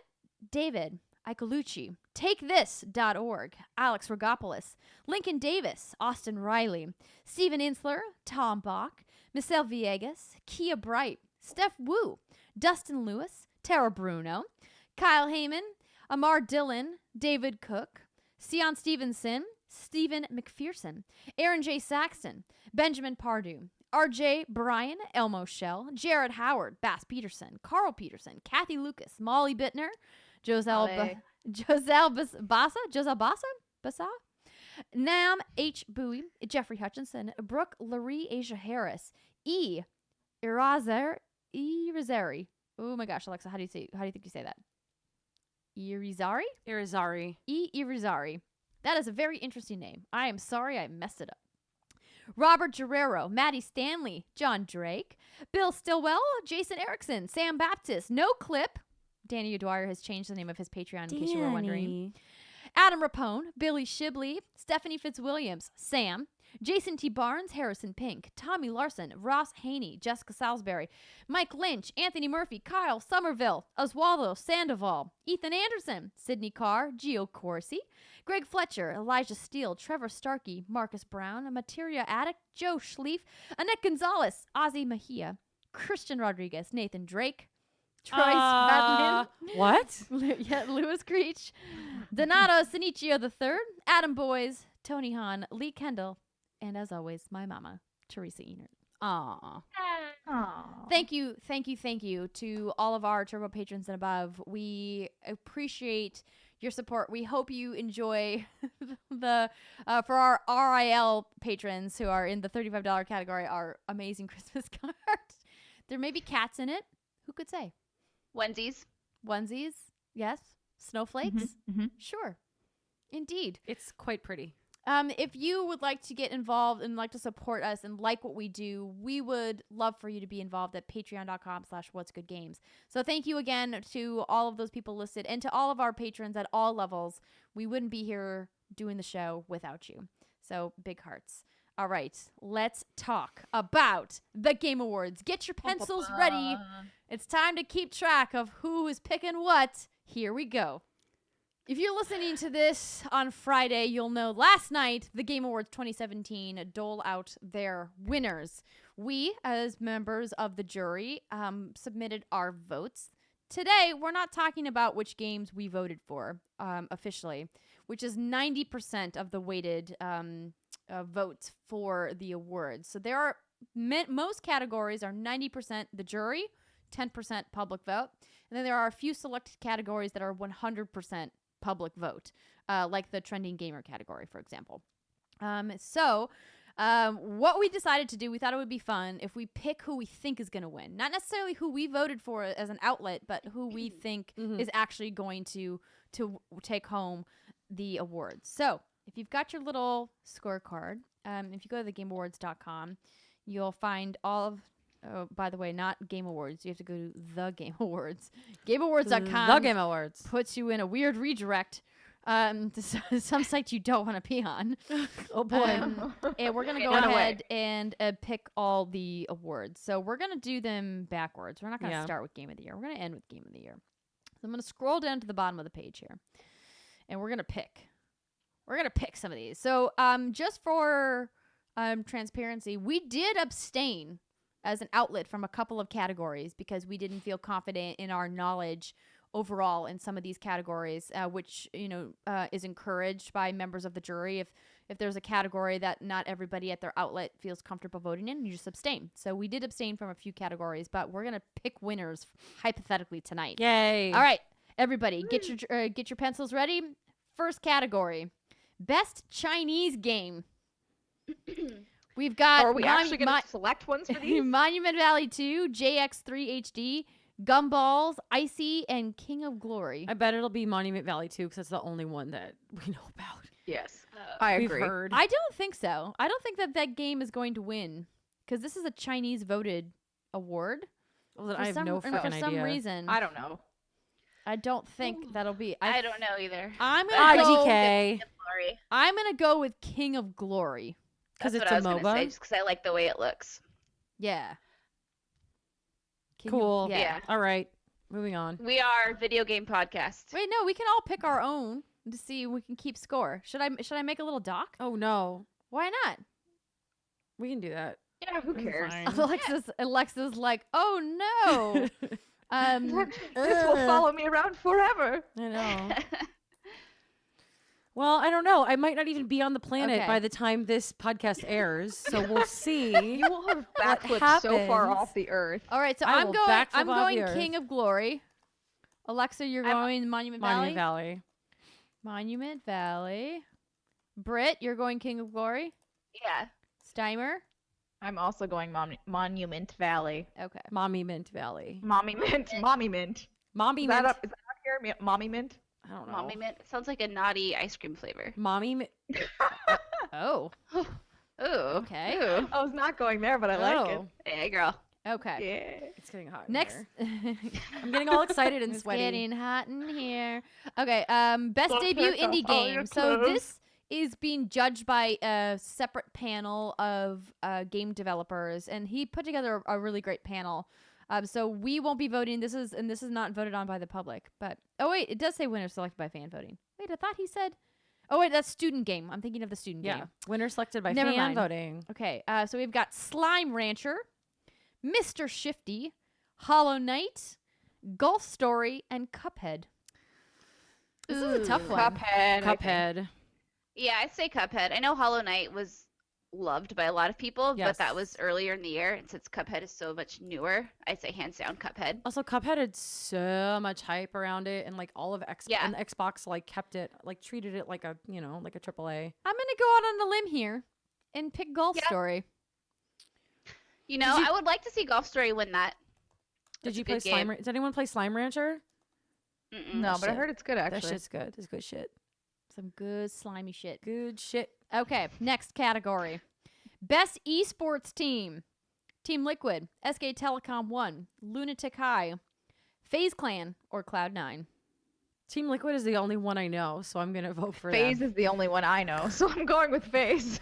S1: David Icolucci, TakeThis.org, Alex Rogopoulos, Lincoln Davis, Austin Riley, Stephen Insler, Tom Bach, Michelle Villegas, Kia Bright, Steph Wu, Dustin Lewis, Tara Bruno, Kyle Heyman, Amar Dillon, David Cook, Sion Stevenson, Stephen McPherson, Aaron J. Saxton, Benjamin Pardue, RJ Bryan, Elmo Shell, Jared Howard, Bass Peterson, Carl Peterson, Kathy Lucas, Molly Bittner, Joselle Bassa, Nam H. Bowie, Jeffrey Hutchinson, Brooke Laree, Asia Harris, Irizari. Oh my gosh, Alexa, how do you think you say that? Irizari? Irizari. That is a very interesting name. I am sorry I messed it up. Robert Guerrero, Maddie Stanley, John Drake, Bill Stillwell, Jason Erickson, Sam Baptist, No Clip. Danny O'Dwyer has changed the name of his Patreon in case you were wondering. Adam Rapone, Billy Shibley, Stephanie Fitzwilliams, Sam, Jason T. Barnes, Harrison Pink, Tommy Larson, Ross Haney, Jessica Salisbury, Mike Lynch, Anthony Murphy, Kyle Somerville, Oswaldo Sandoval, Ethan Anderson, Sydney Carr, Gio Corsi, Greg Fletcher, Elijah Steele, Trevor Starkey, Marcus Brown, Materia Addict, Joe Schlief, Annette Gonzalez, Ozzy Mejia, Christian Rodriguez, Nathan Drake, Troy Spadlin.
S3: What?
S1: Louis Creech, Donato Sinichio III, Adam Boys, Tony Hahn, Lee Kendall, and as always, my mama, Teresa Enert.
S3: Aw.
S1: Thank you to all of our Turbo patrons and above. We appreciate your support. We hope you enjoy for our RIL patrons who are in the $35 category, our amazing Christmas card. There may be cats in it. Who could say?
S2: Onesies.
S1: Yes. Snowflakes.
S4: Mm-hmm.
S1: Sure. Indeed.
S3: It's quite pretty.
S1: If you would like to get involved and like to support us and like what we do, we would love for you to be involved at patreon.com/whatsgoodgames. So thank you again to all of those people listed and to all of our patrons at all levels. We wouldn't be here doing the show without you. So big hearts. All right, let's talk about the Game Awards. Get your pencils ready. It's time to keep track of who is picking what. Here we go. If you're listening to this on Friday, you'll know last night the Game Awards 2017 dole out their winners. We, as members of the jury, submitted our votes. Today, we're not talking about which games we voted for officially, which is 90% of the weighted votes for the awards. So there are most categories are 90% the jury, 10% public vote, and then there are a few selected categories that are 100% public vote, like the trending gamer category, for example. What we decided to do, we thought it would be fun if we pick who we think is going to win. Not necessarily who we voted for as an outlet, but who we think is actually going to take home the awards. So if you've got your little scorecard, if you go to thegameawards.com, you'll find all of, oh, by the way, not Game Awards. You have to go to The Game Awards. GameAwards.com.
S3: The Game Awards.
S1: Puts you in a weird redirect Some sites you don't want to be on.
S3: Oh boy.
S1: And we're gonna
S2: Okay,
S1: go
S2: not away.
S1: ahead and pick all the awards. So we're gonna do them backwards. We're not gonna
S3: Yeah.
S1: start with Game of the Year. We're gonna end with Game of the Year. So I'm gonna scroll down to the bottom of the page here, and we're gonna pick. We're gonna pick some of these. So just for transparency, we did abstain as an outlet from a couple of categories because we didn't feel confident in our knowledge overall in some of these categories, which is encouraged by members of the jury. If there's a category that not everybody at their outlet feels comfortable voting in, you just abstain. So we did abstain from a few categories, but we're gonna pick winners hypothetically tonight.
S3: Yay.
S1: All right, everybody, get your pencils ready. First category, best Chinese game. We've got
S4: Are we actually going to select ones for these?
S1: Monument Valley 2, JX3 HD, Gumballs, Icy, and King of Glory.
S3: I bet it'll be Monument Valley too, because that's the only one that we know about.
S4: Yes, I
S3: We've
S4: agree.
S3: heard.
S1: I don't think so. I don't think that game is going to win because this is a Chinese voted award.
S3: Well,
S1: For
S3: I have
S1: some-
S3: no
S1: and
S3: freaking
S1: for some
S3: idea.
S1: reason.
S4: I don't know.
S1: I don't think that'll be.
S2: I don't know either.
S1: I'm gonna go.
S3: IGK,
S2: Glory.
S1: I'm gonna go with King of Glory.
S3: because
S2: That's
S3: it's
S2: what
S3: a
S2: I was gonna say,
S3: MOBA.
S2: just because I like the way it looks.
S1: Yeah. King
S3: Cool.
S1: yeah.
S3: All right, moving on.
S2: We are video game podcast.
S1: Wait, no, we can all pick our own to see if we can keep score. Should I make a little doc?
S3: Oh no,
S1: Why not?
S3: we can do that.
S4: Yeah, who
S3: It's
S4: cares?
S3: fine.
S1: Alexa's like, oh no.
S4: This will follow me around forever.
S3: I know. Well, I don't know. I might not even be on the planet
S1: Okay.
S3: by the time this podcast airs, so we'll see.
S4: You will have backflipped so far
S3: happens?
S4: off the earth.
S1: All right, so
S3: I
S1: I'm
S3: will
S1: going.
S3: backflip
S1: I'm
S3: off
S1: going
S3: the earth.
S1: King of Glory. Alexa, you're going Monument Valley.
S3: Monument Valley.
S1: Monument Valley. Britt, you're going King of Glory.
S2: Yeah.
S1: Steimer.
S4: I'm also going Monument Valley.
S1: Okay.
S3: Mommy Mint Valley.
S4: Mommy Mint. Mommy Mint.
S3: Mommy
S4: Is
S3: Mint.
S4: that up here? Mommy Mint?
S3: I don't know.
S2: Mommy Mint. It sounds like a naughty ice cream flavor.
S3: Mommy Mint.
S1: Oh.
S2: Ooh.
S1: Okay.
S2: Ooh.
S4: I was not going there, but I like it.
S3: Oh,
S2: Yeah, girl.
S1: Okay.
S4: Yeah.
S3: it's getting hot. in
S1: Next.
S3: here. I'm getting all excited and
S1: It's
S3: sweaty.
S1: getting hot in here. Okay. Best
S4: Don't
S1: debut
S4: take off
S1: indie
S4: all your
S1: game. So
S4: clothes.
S1: this is being judged by a separate panel of game developers, and he put together a really great panel. So we won't be voting. This is not voted on by the public. But oh wait, it does say winner selected by fan voting. Wait, I thought he said. Oh wait, that's student game. I'm thinking of the student
S3: Yeah.
S1: game.
S3: Winner selected by
S1: Never
S3: fan
S1: mind.
S3: voting.
S1: Okay. So we've got Slime Rancher, Mr. Shifty, Hollow Knight, Golf Story, and Cuphead. This is a tough one.
S4: Cuphead. I think.
S3: Cuphead.
S2: Yeah, I'd say Cuphead. I know Hollow Knight was loved by a lot of people,
S3: Yes.
S2: but that was earlier in the year, and since Cuphead is so much newer, I'd say hands down Cuphead.
S3: Also, Cuphead had so much hype around it, and like all of
S2: Yeah.
S3: and Xbox like kept it, like treated it like a like a AAA.
S1: I'm gonna go out on a limb here and pick Golf
S2: Yeah.
S1: Story.
S2: You know, I would like to see Golf Story win that.
S3: Did
S2: That's
S3: you
S2: a
S3: play
S2: good
S3: Slime?
S2: game.
S3: Did anyone play Slime Rancher?
S2: Mm-mm.
S4: No, but I
S3: shit.
S4: heard it's good
S3: That
S4: actually.
S3: shit's good. That's good shit.
S1: Some good slimy shit.
S3: Good shit.
S1: Okay, next category. Best esports team. Team Liquid, SK Telecom 1, Lunatic High, FaZe Clan, or Cloud9.
S3: Team Liquid is the only one I know, so I'm gonna vote for
S4: FaZe
S3: them.
S4: is the only one I know, so I'm going with FaZe.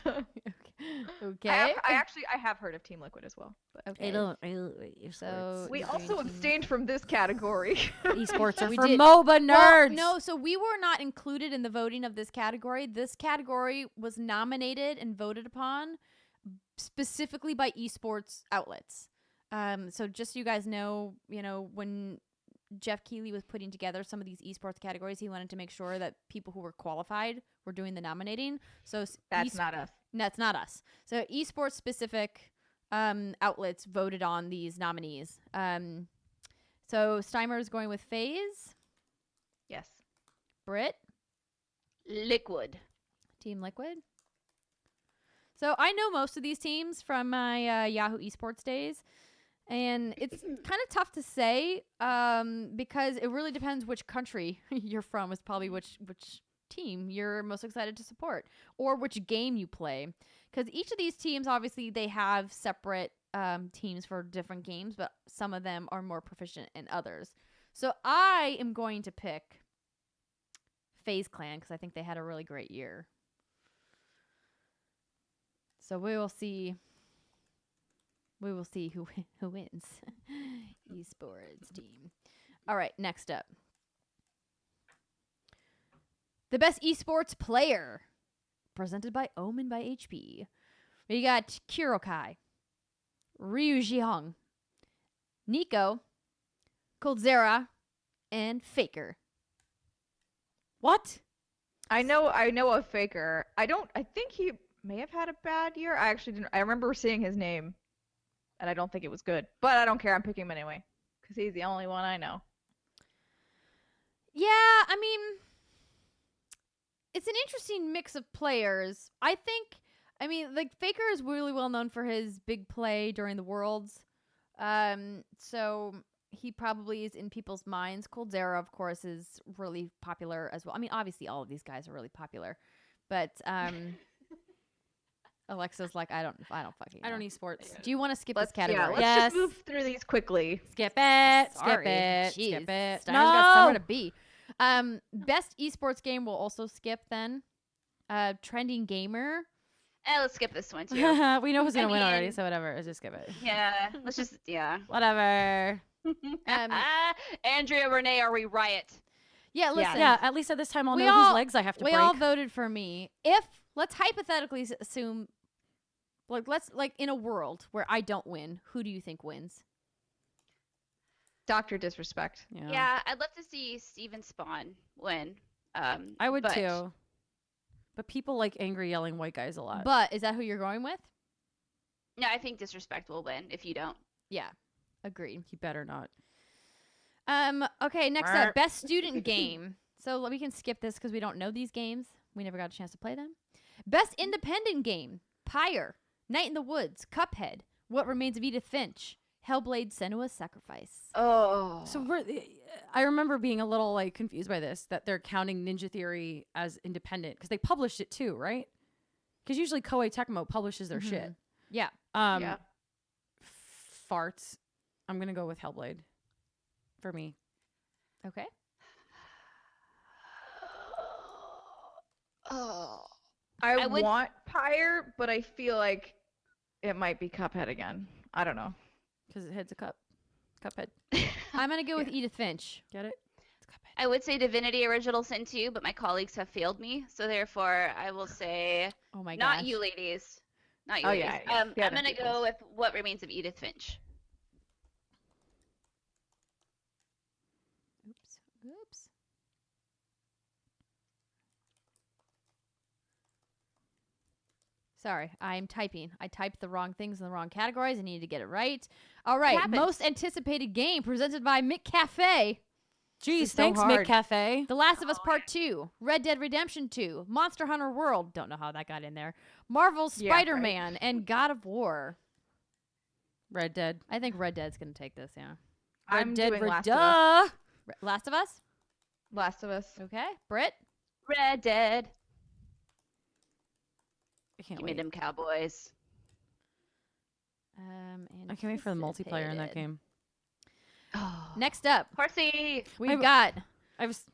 S1: Okay.
S4: I have heard of Team Liquid as well. But
S1: Okay. So
S4: we
S1: you're
S4: also
S1: doing team-
S4: abstained from this category.
S3: Esports are
S1: We
S3: for
S1: did-
S3: MOBA nerds.
S1: Well, no, so we were not included in the voting of this category. This category was nominated and voted upon specifically by esports outlets. So just so you guys know, when Jeff Keighley was putting together some of these esports categories, he wanted to make sure that people who were qualified were doing the nominating. So
S4: That's not us.
S1: that's not us. So esports specific outlets voted on these nominees. So Steimer is going with FaZe.
S4: Yes.
S1: Britt,
S2: Liquid.
S1: Team Liquid. So I know most of these teams from my Yahoo Esports days, and it's kind of tough to say because it really depends which country you're from. Is probably which team you're most excited to support or which game you play. Because each of these teams, obviously, they have separate teams for different games, but some of them are more proficient in others. So I am going to pick FaZe Clan because I think they had a really great year. So we will see. We will see who wins. Esports team. All right, next up. The best esports player, presented by Omen by HP. We got Kurokai, Ryu Jihyung, Nico, Coldzera, and Faker.
S3: What?
S4: I know a Faker. I think he may have had a bad year. I actually didn't. I remember seeing his name, and I don't think it was good. But I don't care. I'm picking him anyway because he's the only one I know.
S1: Yeah, I mean, it's an interesting mix of players. I mean, like Faker is really well known for his big play during the Worlds. So he probably is in people's minds. Coldzera, of course, is really popular as well. I mean, obviously all of these guys are really popular, but Alexa's like, I don't fucking know.
S3: I don't need sports.
S1: Do you want to skip
S4: Let's
S1: this category?
S4: let's
S3: Yes.
S4: just move through these quickly.
S3: Skip it.
S1: Sorry.
S3: Skip it.
S1: Jeez.
S3: Skip it.
S1: Steiner's got somewhere to be. Best esports game will also skip then. Trending gamer.
S2: Let's skip this one too.
S3: We know who's gonna
S2: I
S3: win already,
S2: mean-
S3: so whatever. Let's just skip it.
S2: Yeah, let's just
S3: Whatever.
S2: Andrea Renee, are we riot?
S1: Yeah, listen.
S3: Yeah. At least at this time, I'll
S1: We
S3: know
S1: all-
S3: whose legs I have to
S1: We
S3: break.
S1: all voted for me. If let's hypothetically assume, let's in a world where I don't win, who do you think wins?
S4: Dr. Disrespect.
S2: Yeah, I'd love to see Steven Spawn win.
S3: I would
S2: but
S3: too. But people like angry yelling white guys a lot.
S1: But is that who you're going with?
S2: No, I think Disrespect will win if you don't.
S1: Yeah, agreed.
S3: He better not.
S1: Okay, next up, best student game. So we can skip this because we don't know these games. We never got a chance to play them. Best independent game: Pyre, Night in the Woods, Cuphead, What Remains of Edith Finch, Hellblade: Senua's Sacrifice.
S2: Oh.
S3: So I remember being a little like confused by this, that they're counting Ninja Theory as independent because they published it too, right? Because usually Koei Tecmo publishes their shit.
S1: Yeah.
S4: Yeah.
S3: Farts. I'm gonna go with Hellblade. For me.
S1: Okay.
S2: Oh.
S4: I
S2: would-
S4: want Pyre, but I feel like it might be Cuphead again. I don't know.
S3: Because it heads a cup. Cuphead.
S1: I'm gonna go with Edith Finch.
S3: Get it? It's Cuphead.
S2: I would say Divinity Original Sin 2, but my colleagues have failed me, so therefore I will say
S1: Oh my
S2: not
S1: gosh.
S2: you ladies. Not you
S4: Oh,
S2: ladies.
S4: yeah, yeah.
S2: I'm
S4: The
S2: gonna
S4: other
S2: go with What Remains of Edith Finch.
S1: Oops. Sorry, I'm typing. I typed the wrong things in the wrong categories. I needed to get it right. All right,
S2: happens.
S1: most anticipated game presented by McCafe.
S3: Jeez,
S1: is so
S3: thanks,
S1: hard.
S3: Mick Cafe.
S1: The Last of Us Part 2, Red Dead Redemption 2, Monster Hunter World, don't know how that got in there, Marvel's
S4: Yeah, right.
S1: Spider-Man, and God of War.
S3: Red Dead.
S1: I think Red Dead's going to take this, yeah.
S4: I'm
S3: Dead
S4: doing Last
S3: Duh.
S4: of Us.
S1: Last of Us?
S4: Last of Us.
S1: Okay. Britt?
S2: Red Dead.
S3: I can't
S2: Give me
S3: wait.
S2: them Cowboys.
S3: I can't wait for the multiplayer in that
S1: Anticipated.
S3: game.
S2: Oh.
S1: Next up,
S2: Horsey.
S1: we've got...
S3: I was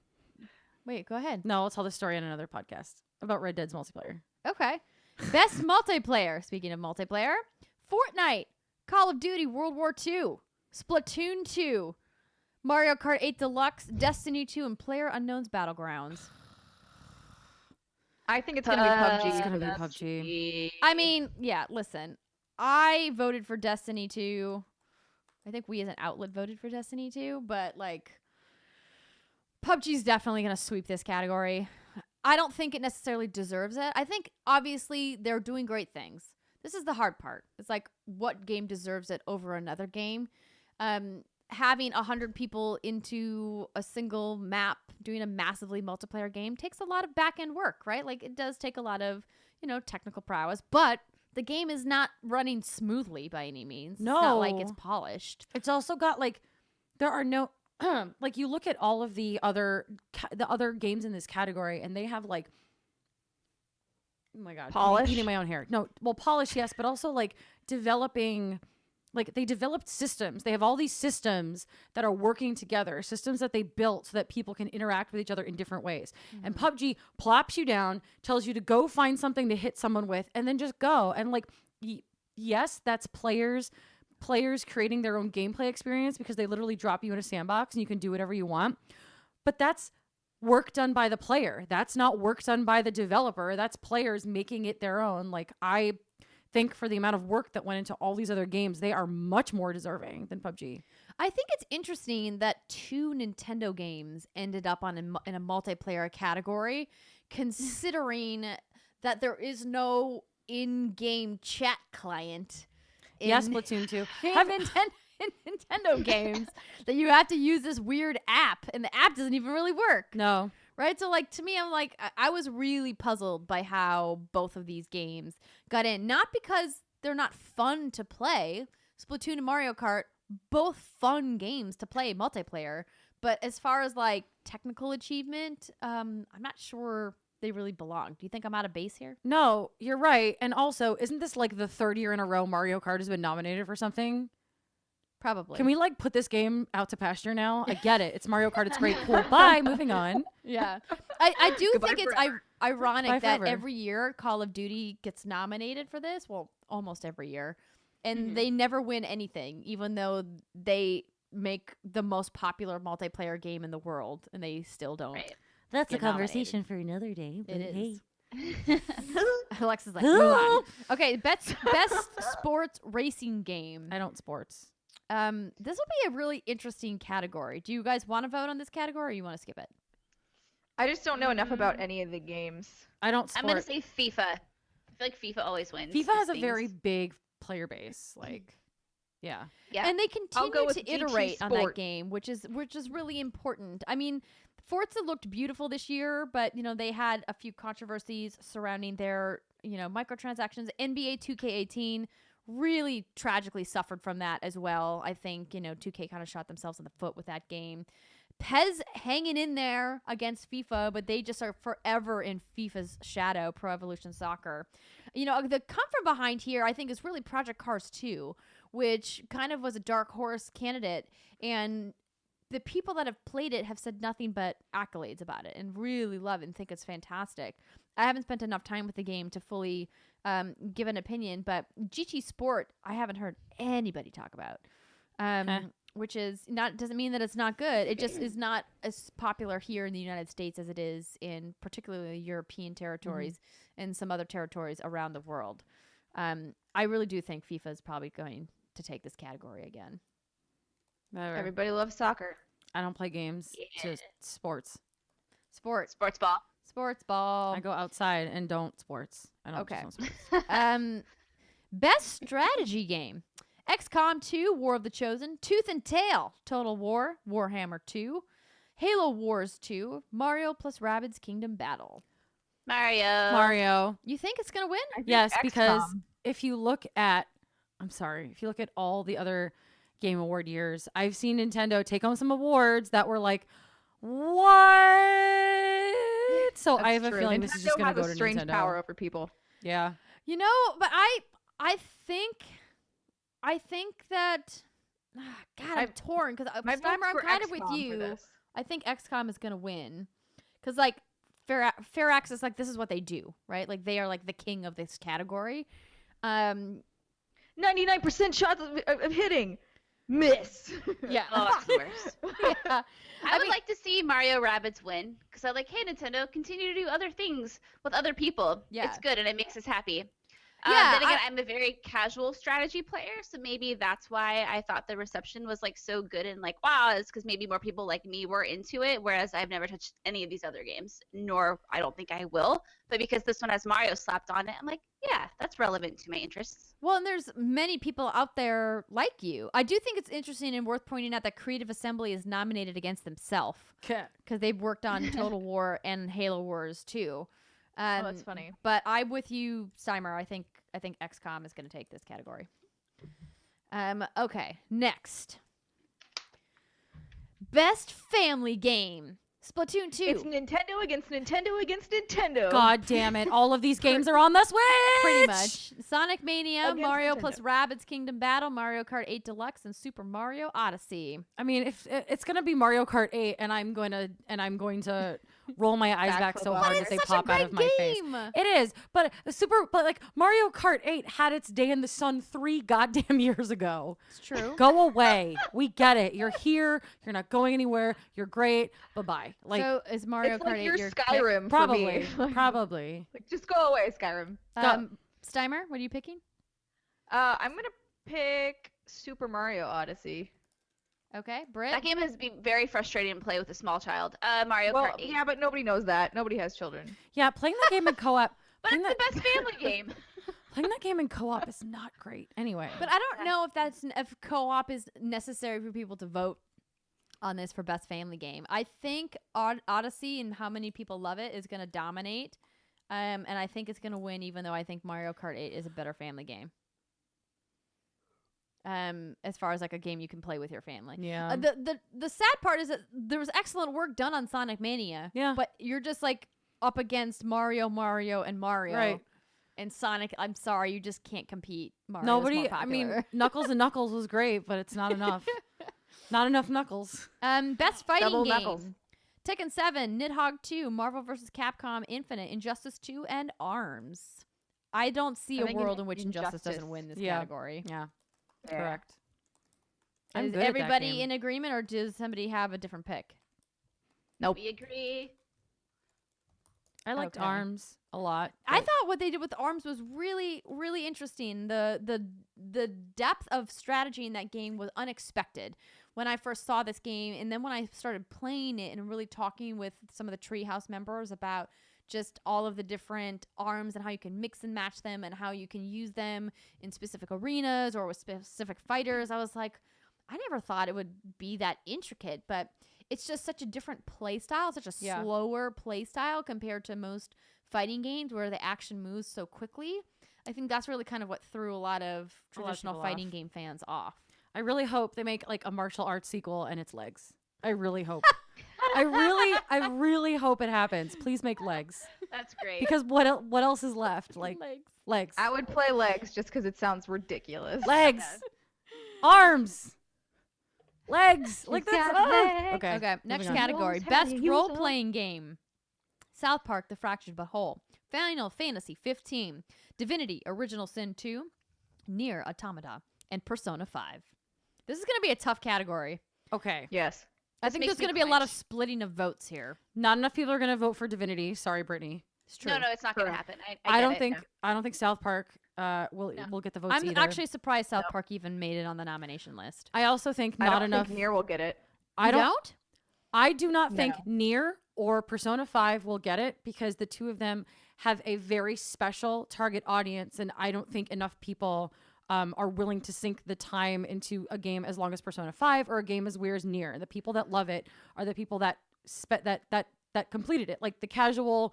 S1: Wait, go ahead.
S3: no, I'll tell the story on another podcast about Red Dead's multiplayer.
S1: Okay. Best multiplayer. Speaking of multiplayer, Fortnite, Call of Duty World War II, Splatoon 2, Mario Kart 8 Deluxe, Destiny 2, and PlayerUnknown's Battlegrounds.
S4: I think it's gonna be PUBG.
S3: It's gonna be PUBG.
S1: I mean, yeah, listen. I voted for Destiny 2. I think we as an outlet voted for Destiny 2, but like PUBG's definitely going to sweep this category. I don't think it necessarily deserves it. I think obviously they're doing great things. This is the hard part. It's like what game deserves it over another game? Having 100 people into a single map doing a massively multiplayer game takes a lot of back end work, right? Like it does take a lot of, technical prowess, but the game is not running smoothly by any means. It's not like it's
S3: No.
S1: polished.
S3: It's also got like there are no like you look at all of the other games in this category and they have like oh my god,
S4: Polish?
S3: eating my own hair. No, well polish yes, but also like developing like they developed systems. They have all these systems that are working together, systems that they built so that people can interact with each other in different ways. And PUBG plops you down, tells you to go find something to hit someone with, and then just go. And like, yes, that's players creating their own gameplay experience because they literally drop you in a sandbox and you can do whatever you want. But that's work done by the player. That's not work done by the developer. That's players making it their own. Like, I think for the amount of work that went into all these other games, they are much more deserving than PUBG.
S1: I think it's interesting that 2 Nintendo games ended up in a multiplayer category, considering that there is no in-game chat client.
S3: Yes, Splatoon 2.
S1: In Nintendo games that you have to use this weird app, and the app doesn't even really work.
S3: No.
S1: Right? So, like, to me, I'm like, I was really puzzled by how both of these games got in. Not because they're not fun to play. Splatoon and Mario Kart, both fun games to play multiplayer. But as far as, like, technical achievement, I'm not sure they really belong. Do you think I'm out of base here?
S3: No, you're right. And also, isn't this like the 3rd year in a row Mario Kart has been nominated for something?
S1: Probably.
S3: Can we like put this game out to pasture now? I get it. It's Mario Kart. It's great. Cool. Bye. Moving on.
S1: Yeah. I do
S4: Goodbye
S1: think it's
S4: forever.
S1: ironic
S3: Bye
S1: that
S3: forever.
S1: every year Call of Duty gets nominated for this. Well, almost every year. And they never win anything, even though they make the most popular multiplayer game in the world, and they still don't.
S2: Right.
S3: That's
S1: Get nominated.
S3: for another day.
S1: It is.
S3: Hey.
S1: Alexa's like, move on. Okay, best sports racing game.
S3: I don't sports.
S1: This will be a really interesting category. Do you guys want to vote on this category, or you want to skip it?
S4: I just don't know enough about any of the games.
S3: I don't
S2: I'm
S3: sport.
S2: gonna say FIFA. I feel like FIFA always wins.
S3: FIFA
S2: these
S3: has a
S2: things.
S3: very big player base. Like, yeah.
S2: Yeah.
S1: And they
S4: I'll go
S1: continue
S4: with
S1: to
S4: GT
S1: iterate on that
S4: Sport.
S1: game, which is really important. I mean, Forza looked beautiful this year, but they had a few controversies surrounding their microtransactions. NBA 2K18 really tragically suffered from that as well. I think 2K kind of shot themselves in the foot with that game. PES hanging in there against FIFA, but they just are forever in FIFA's shadow, Pro Evolution Soccer. The come from behind here, I think, is really Project Cars 2, which kind of was a dark horse candidate. And the people that have played it have said nothing but accolades about it and really love it and think it's fantastic. I haven't spent enough time with the game to fully give an opinion, but GT Sport, I haven't heard anybody talk about. Which is doesn't mean that it's not good. It just is not as popular here in the United States as it is in particularly European territories and some other territories around the world. I really do think FIFA is probably going to take this category again.
S3: Whatever.
S4: Everybody loves soccer.
S3: I don't play games.
S2: Yeah.
S3: Just sports.
S1: Sports
S2: Sports ball.
S3: I go outside and don't sports. I don't.
S1: Okay.
S3: just don't sports.
S1: Best strategy game. XCOM 2, War of the Chosen, Tooth and Tail, Total War, Warhammer 2, Halo Wars 2, Mario plus Rabbids Kingdom Battle.
S3: Mario.
S1: You think it's going to win?
S4: I think
S3: Yes, because
S4: XCOM.
S3: if you look at all the other Game Award years, I've seen Nintendo take home some awards that were like, what? So I have
S4: That's
S3: a
S4: true.
S3: feeling this is just
S4: Nintendo
S3: going to
S4: has
S3: go
S4: a
S3: to
S4: strange
S3: Nintendo.
S4: power over people.
S3: Yeah.
S1: But I think that God, I'm torn because
S4: My
S1: Steimer,
S4: vote's
S1: I'm
S4: for
S1: kind of with
S4: XCOM for
S1: you.
S4: this.
S1: I think XCOM is gonna win because like fair access, like this is what they do, right? Like they are like the king of this category.
S4: 99% shots of hitting. Miss.
S1: Yeah.
S2: Oh, that's the worst.
S1: Yeah.
S2: I would like to see Mario Rabbids win because I'm like, hey, Nintendo, continue to do other things with other people.
S1: Yeah.
S2: It's good and it makes us happy.
S1: Yeah,
S2: Then again, I'm a very casual strategy player, so maybe that's why I thought the reception was like so good and like, wow, it's because maybe more people like me were into it, whereas I've never touched any of these other games, nor I don't think I will. But because this one has Mario slapped on it, I'm like, yeah, that's relevant to my interests.
S1: Well, and there's many people out there like you. I do think it's interesting and worth pointing out that Creative Assembly is nominated against themselves because they've worked on Total War and Halo Wars too.
S4: Oh, that's funny.
S1: But I'm with you, Steimer. I think XCOM is going to take this category. Okay, next. Best family game. Splatoon 2.
S4: It's Nintendo against Nintendo against Nintendo.
S3: God damn it! All of these games are on the Switch.
S1: Pretty much. Sonic Mania,
S4: Against
S1: Mario
S4: Nintendo.
S1: plus Rabbids Kingdom Battle, Mario Kart 8 Deluxe, and Super Mario Odyssey.
S3: I mean, if it's gonna be Mario Kart 8, and I'm going to roll my eyes back so
S4: Backflip
S3: hard
S4: on
S3: that
S4: it.
S3: they
S1: Such a
S3: pop out
S1: great
S3: of my face.
S1: game.
S3: It is, but like Mario Kart 8 had its day in the sun 3 goddamn years ago.
S1: It's true.
S3: Go away. We get it. You're here. You're not going anywhere. You're great. Bye bye. Like
S1: So is Mario
S4: It's
S1: Kart
S4: like
S1: 8
S4: your
S1: your
S4: Skyrim for
S3: probably,
S4: me.
S3: probably.
S4: Like, just go away, Skyrim.
S1: pick? Steimer, what are you picking?
S4: I'm gonna pick Super Mario Odyssey.
S1: Okay, Britt.
S2: That game has been very frustrating to play with a small child. Mario
S4: Well,
S2: Kart 8.
S4: yeah, but nobody knows that. Nobody has children.
S3: Yeah, playing that game in co-op.
S2: But
S3: playing
S2: it's
S3: that,
S2: the best family game.
S3: playing that game in co-op is not great. Anyway,
S1: But I don't know if co-op is necessary for people to vote on this for best family game. I think Odyssey and how many people love it is going to dominate. And I think it's going to win, even though I think Mario Kart 8 is a better family game. As far as like a game you can play with your family.
S3: yeah.
S1: The sad part is that there was excellent work done on Sonic Mania.
S3: Yeah.
S1: But you're just like up against Mario, and Mario.
S3: Right.
S1: And Sonic, I'm sorry, you just can't compete. Mario's
S3: Nobody.
S1: more
S3: I mean,
S1: popular.
S3: Knuckles and Knuckles was great, but it's not enough. Not enough Knuckles.
S1: Best fighting
S4: Double
S1: game.
S4: Knuckles.
S1: Tekken 7, Nidhogg 2, Marvel vs. Capcom Infinite, Injustice 2, and ARMS. I don't see
S4: I
S1: a
S4: think
S1: world in which Injustice doesn't
S4: Injustice.
S1: win this
S3: Yeah.
S1: category.
S3: Yeah.
S4: Yeah.
S3: Correct. I'm
S1: Is
S3: good at that
S1: everybody
S3: game.
S1: in agreement, or does somebody have a different pick?
S4: Nope.
S2: We agree.
S3: I liked
S1: Okay.
S3: ARMS a lot.
S1: I
S3: but-
S1: thought what they did with ARMS was really, really interesting. The depth of strategy in that game was unexpected when I first saw this game, and then when I started playing it and really talking with some of the Treehouse members about just all of the different arms and how you can mix and match them and how you can use them in specific arenas or with specific fighters, I was like, I never thought it would be that intricate, but it's just such a different play style, such a
S3: Yeah.
S1: slower play style compared to most fighting games where the action moves so quickly. I think that's really kind of what threw a lot of traditional
S3: people
S1: fighting
S3: off.
S1: game fans off.
S3: I really hope they make like a martial arts sequel and it's legs. I really hope. I really hope it happens. Please make legs.
S2: That's great.
S3: Because what else is left? Like legs.
S4: I would play legs just because it sounds ridiculous.
S3: Legs. Arms. Legs. Like
S4: He's
S3: that's
S4: got
S3: okay.
S4: legs.
S1: Okay, next
S3: moving on.
S1: category.
S4: Knows how
S1: Best
S4: to use
S1: role
S4: them.
S1: playing game. South Park The Fractured But Whole, Final Fantasy 15, Divinity Original Sin 2, Nier Automata, and Persona 5. This is going to be a tough category.
S3: Okay.
S4: Yes.
S1: I
S2: This
S1: think
S2: makes
S1: there's
S2: me
S1: going to be a lot of
S2: clench.
S1: splitting of votes here.
S3: Not enough people are gonna vote for Divinity. Sorry, Brittany.
S1: It's true.
S2: No, it's not going to
S4: Correct.
S2: happen.
S3: I
S2: get
S3: don't
S2: it.
S3: think South Park will
S2: No.
S3: get the votes
S1: I'm
S3: either.
S1: actually surprised South Park even made it on the nomination list.
S3: I also think
S4: I
S3: not
S4: don't
S3: enough.
S4: think Nier will get it.
S3: I
S1: You
S3: don't. I do not think
S4: No.
S3: Nier or Persona 5 will get it because the two of them have a very special target audience, and I don't think enough people are willing to sink the time into a game as long as Persona 5 or a game as weird as Nier. The people that love it are the people that that completed it. Like the casual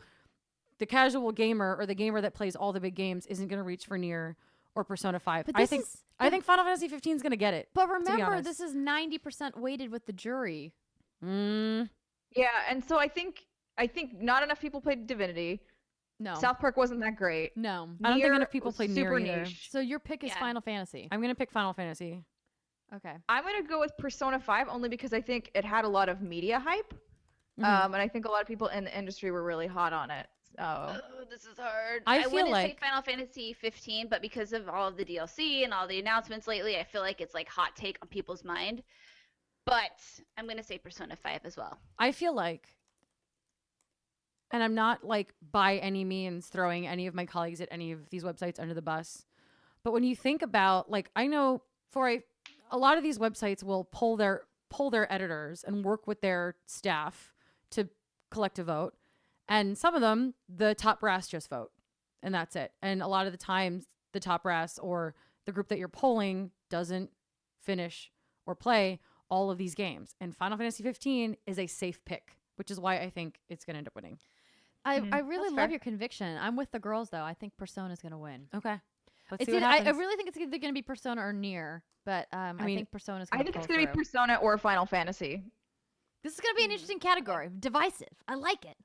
S3: gamer or the gamer that plays all the big games isn't going to reach for Nier or Persona 5.
S1: But
S3: I
S1: this
S3: think
S1: is-
S3: I think Final Fantasy 15 is going to get it.
S1: But
S3: be
S1: remember,
S3: honest.
S1: this is 90% weighted with the jury.
S3: Mm,
S4: Yeah, and so I think not enough people played Divinity.
S1: No.
S4: South Park wasn't that great.
S1: No.
S3: I don't think
S4: Nier
S3: enough people
S4: was
S3: played
S4: super
S3: Nier either.
S4: niche.
S1: So your pick is
S2: Yeah.
S1: Final Fantasy.
S3: I'm going to pick Final Fantasy.
S1: Okay.
S4: I'm gonna go with Persona 5 only because I think it had a lot of media hype,
S3: Mhm.
S4: and I think a lot of people in the industry were really hot on it. So
S2: Oh, this is hard.
S3: I
S2: I
S3: feel
S2: wouldn't say
S3: like-
S2: Final Fantasy 15, but because of all of the DLC and all the announcements lately, I feel like it's like hot take on people's mind. But I'm gonna say Persona 5 as well.
S3: I feel like, and I'm not like by any means throwing any of my colleagues at any of these websites under the bus, but when you think about, like, I know for a lot of these websites will pull their editors and work with their staff to collect a vote, and some of them the top brass just vote, and that's it. And a lot of the times the top brass or the group that you're polling doesn't finish or play all of these games. And Final Fantasy 15 is a safe pick, which is why I think it's going to end up winning.
S1: I
S4: Mhm.
S1: really
S4: That's
S1: love
S4: fair.
S1: your conviction. I'm with the girls, though. I think Persona's going to win.
S3: Okay. Let's
S1: It's
S3: see what
S1: either, I
S3: happens.
S1: really think it's either going to be Persona or Nier, but I
S3: mean,
S1: think Persona's
S4: I
S1: going to
S4: think
S1: pull
S4: it's gonna be
S1: through.
S4: Persona or Final Fantasy.
S1: This is gonna be an interesting category. Divisive. I like it.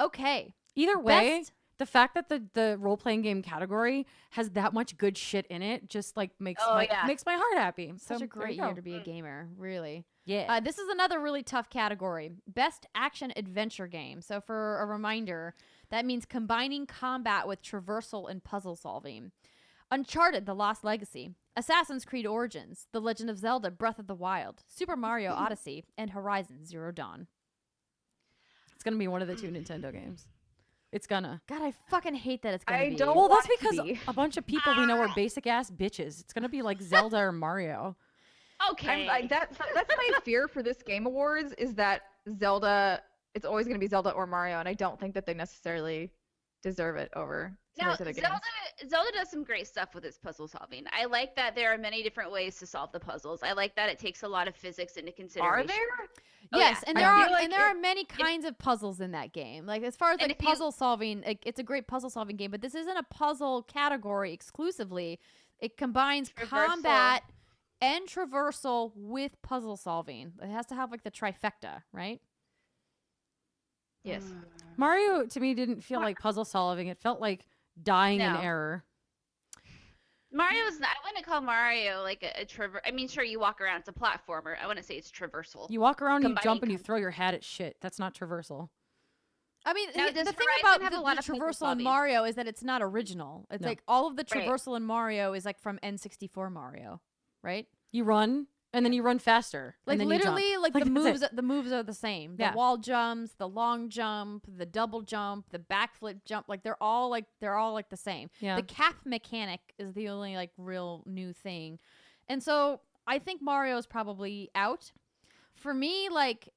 S1: Okay.
S3: Either way,
S1: Best-
S3: the fact that the role playing game category has that much good shit in it just like makes my heart happy.
S1: Such
S3: So
S1: a great
S3: there you
S1: year
S3: go.
S1: to be a gamer, really.
S3: Yeah.
S1: This is another really tough category. Best action adventure game. So for a reminder, that means combining combat with traversal and puzzle solving. Uncharted: The Lost Legacy, Assassin's Creed Origins, The Legend of Zelda: Breath of the Wild, Super Mario Odyssey, and Horizon Zero Dawn.
S3: It's gonna be one of the two Nintendo games. It's gonna.
S1: God, I fucking hate that it's gonna
S4: I
S1: be.
S4: don't
S3: Well, that's
S4: want it to
S3: because
S4: be.
S3: a bunch of people we know are basic ass bitches. It's gonna be like Zelda or Mario.
S2: Okay.
S4: That's my fear for this Game Awards is that Zelda. It's always going to be Zelda or Mario, and I don't think that they necessarily deserve it over some
S2: Now,
S4: of these other games.
S2: Zelda does some great stuff with its puzzle solving. I like that there are many different ways to solve the puzzles. I like that it takes a lot of physics into consideration.
S4: Are there?
S2: Oh,
S1: Yes,
S2: yeah.
S1: and
S4: I
S1: there are
S4: feel like
S1: and there are many kinds of puzzles in that game. Like as far as
S2: And
S1: like
S2: if you-
S1: puzzle solving, like, it's a great puzzle solving game, but this isn't a puzzle category exclusively. It combines
S2: Traversal.
S1: combat and traversal with puzzle solving. It has to have like the trifecta, right?
S4: Yes.
S3: Mario to me didn't feel like puzzle solving. It felt like dying in
S2: No.
S3: error.
S2: Mario's not, I wouldn't call Mario like a I mean, sure, you walk around. It's a platformer. I wouldn't say it's traversal.
S3: You walk around, and you
S2: Combining
S3: jump, and you throw your hat at shit. That's not traversal.
S1: I mean,
S2: Now,
S1: the
S2: does
S1: thing
S2: Horizon
S1: about
S2: have
S1: the
S2: a lot of puzzle
S1: traversal in
S2: solving?
S1: Mario is that it's not original. It's
S3: No.
S1: like all of the
S2: Right.
S1: traversal in Mario is like from N64 Mario, right?
S3: You run, and then you run faster.
S1: Like
S3: and then you jump.
S1: literally, like
S3: Like,
S1: the
S3: that's
S1: moves.
S3: it.
S1: The moves are the same. The
S3: Yeah.
S1: wall jumps, the long jump, the double jump, the backflip jump. Like they're all like the same.
S3: Yeah.
S1: The cap mechanic is the only like real new thing, and so I think Mario is probably out. For me, like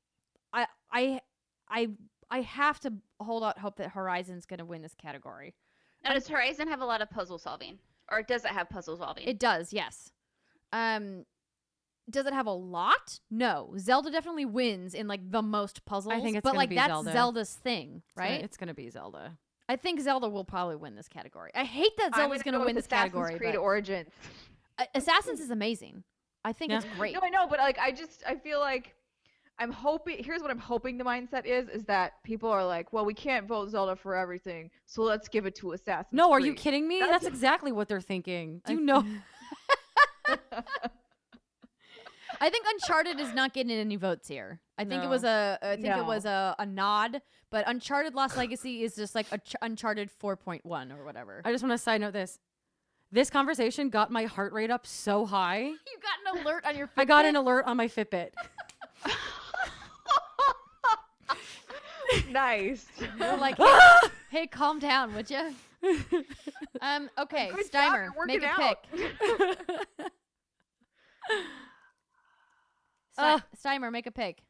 S1: I have to hold out hope that Horizon's going to win this category.
S2: Now, does Horizon have a lot of puzzle solving, or does it have puzzle solving?
S1: It does, yes. Does it have a lot? No. Zelda definitely wins in like the most puzzles.
S3: I think it's
S1: but
S3: gonna
S1: like
S3: be
S1: that's
S3: Zelda.
S1: Zelda's thing,
S3: It's gonna-
S1: right?
S3: It's gonna be Zelda.
S1: I think Zelda will probably win this category. I hate that
S4: I'm
S1: Zelda's
S4: gonna
S1: going to
S4: go
S1: win
S4: with
S1: this
S4: Assassin's
S1: category.
S4: Creed
S1: But
S4: Origins.
S1: Assassins is amazing. I think
S3: Yeah.
S1: it's great.
S4: No, I know, but like I feel like I'm hoping. Here's what I'm hoping the mindset is that people are like, well, we can't vote Zelda for everything, so let's give it to Assassin's
S3: No, are
S4: Creed.
S3: you kidding me?
S4: That's-
S3: That's exactly what they're thinking. Do you know?
S1: I think Uncharted is not getting any votes here. I think it was a nod, but Uncharted Lost Legacy is just like Uncharted 4.1 or whatever.
S3: I just want to side note this. This conversation got my heart rate up so high.
S1: You got an alert on your
S3: I got
S1: Fitbit?
S3: an alert on my Fitbit.
S4: Nice.
S1: They're like, hey, calm down, would you? Okay,
S4: Good job,
S1: Steimer,
S4: you're working
S1: make a
S4: out.
S1: pick. Steimer, make a pick.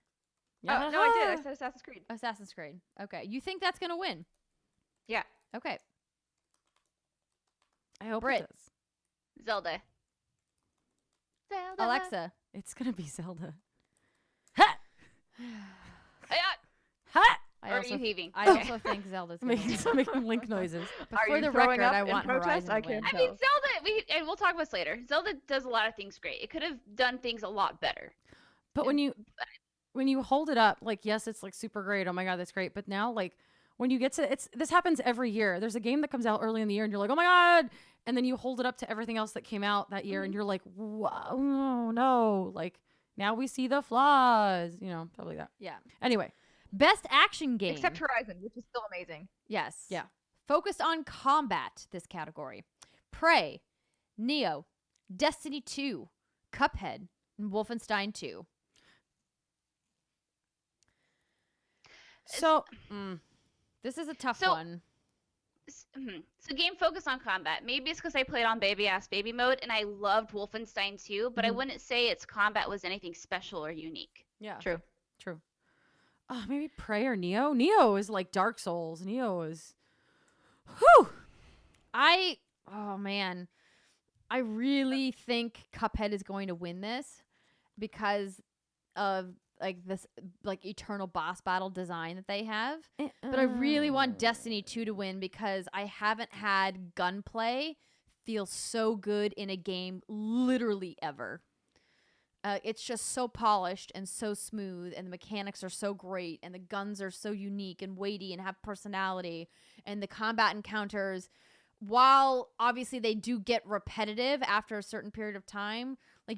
S4: Oh, no, I did. I said Assassin's Creed.
S1: Assassin's Creed. Okay, you think that's gonna win?
S4: Yeah.
S1: Okay,
S3: I hope
S1: Brit.
S3: it does.
S2: Zelda. Zelda.
S1: Alexa.
S3: It's gonna be Zelda.
S2: Ha!
S1: I
S2: Or are
S1: also,
S2: you heaving?
S1: I also think Zelda's gonna
S3: Making,
S1: win.
S3: making link noises.
S1: But
S4: Are
S1: for
S4: you
S1: the
S4: throwing
S1: record,
S4: up
S1: I
S4: in
S1: want
S4: protest?
S1: Horizon
S4: I
S1: to win.
S4: can't
S2: I mean, Zelda. And we'll talk about this later. Zelda does a lot of things great. It could have done things a lot better.
S3: But when you hold it up, like yes, it's like super great. Oh my god, that's great. But now, like when you get to this happens every year. There's a game that comes out early in the year, and you're like, oh my god, and then you hold it up to everything else that came out that year, and you're like, wow, oh, no, like now we see the flaws. You know, stuff like that.
S1: Yeah.
S3: Anyway,
S1: Best action game.
S4: Except Horizon, which is still amazing.
S1: Yes.
S3: Yeah.
S1: Focused on combat, this category. Prey, Neo, Destiny 2, Cuphead, and Wolfenstein 2.
S3: so
S1: This is a tough
S2: So-
S1: one.
S2: So game focused on combat. Maybe it's because I played on baby mode and I loved Wolfenstein 2, but I wouldn't say its combat was anything special or unique.
S3: yeah,
S4: True.
S3: true. Maybe Prey or Neo. Neo is like Dark Souls. Neo is. Whew.
S1: Oh man. I really think Cuphead is going to win this because of like this like eternal boss battle design that they have. But I really want Destiny 2 to win because I haven't had gunplay feel so good in a game literally ever. It's just so polished and so smooth, and the mechanics are so great, and the guns are so unique and weighty and have personality, and the combat encounters, while obviously they do get repetitive after a certain period of time, like,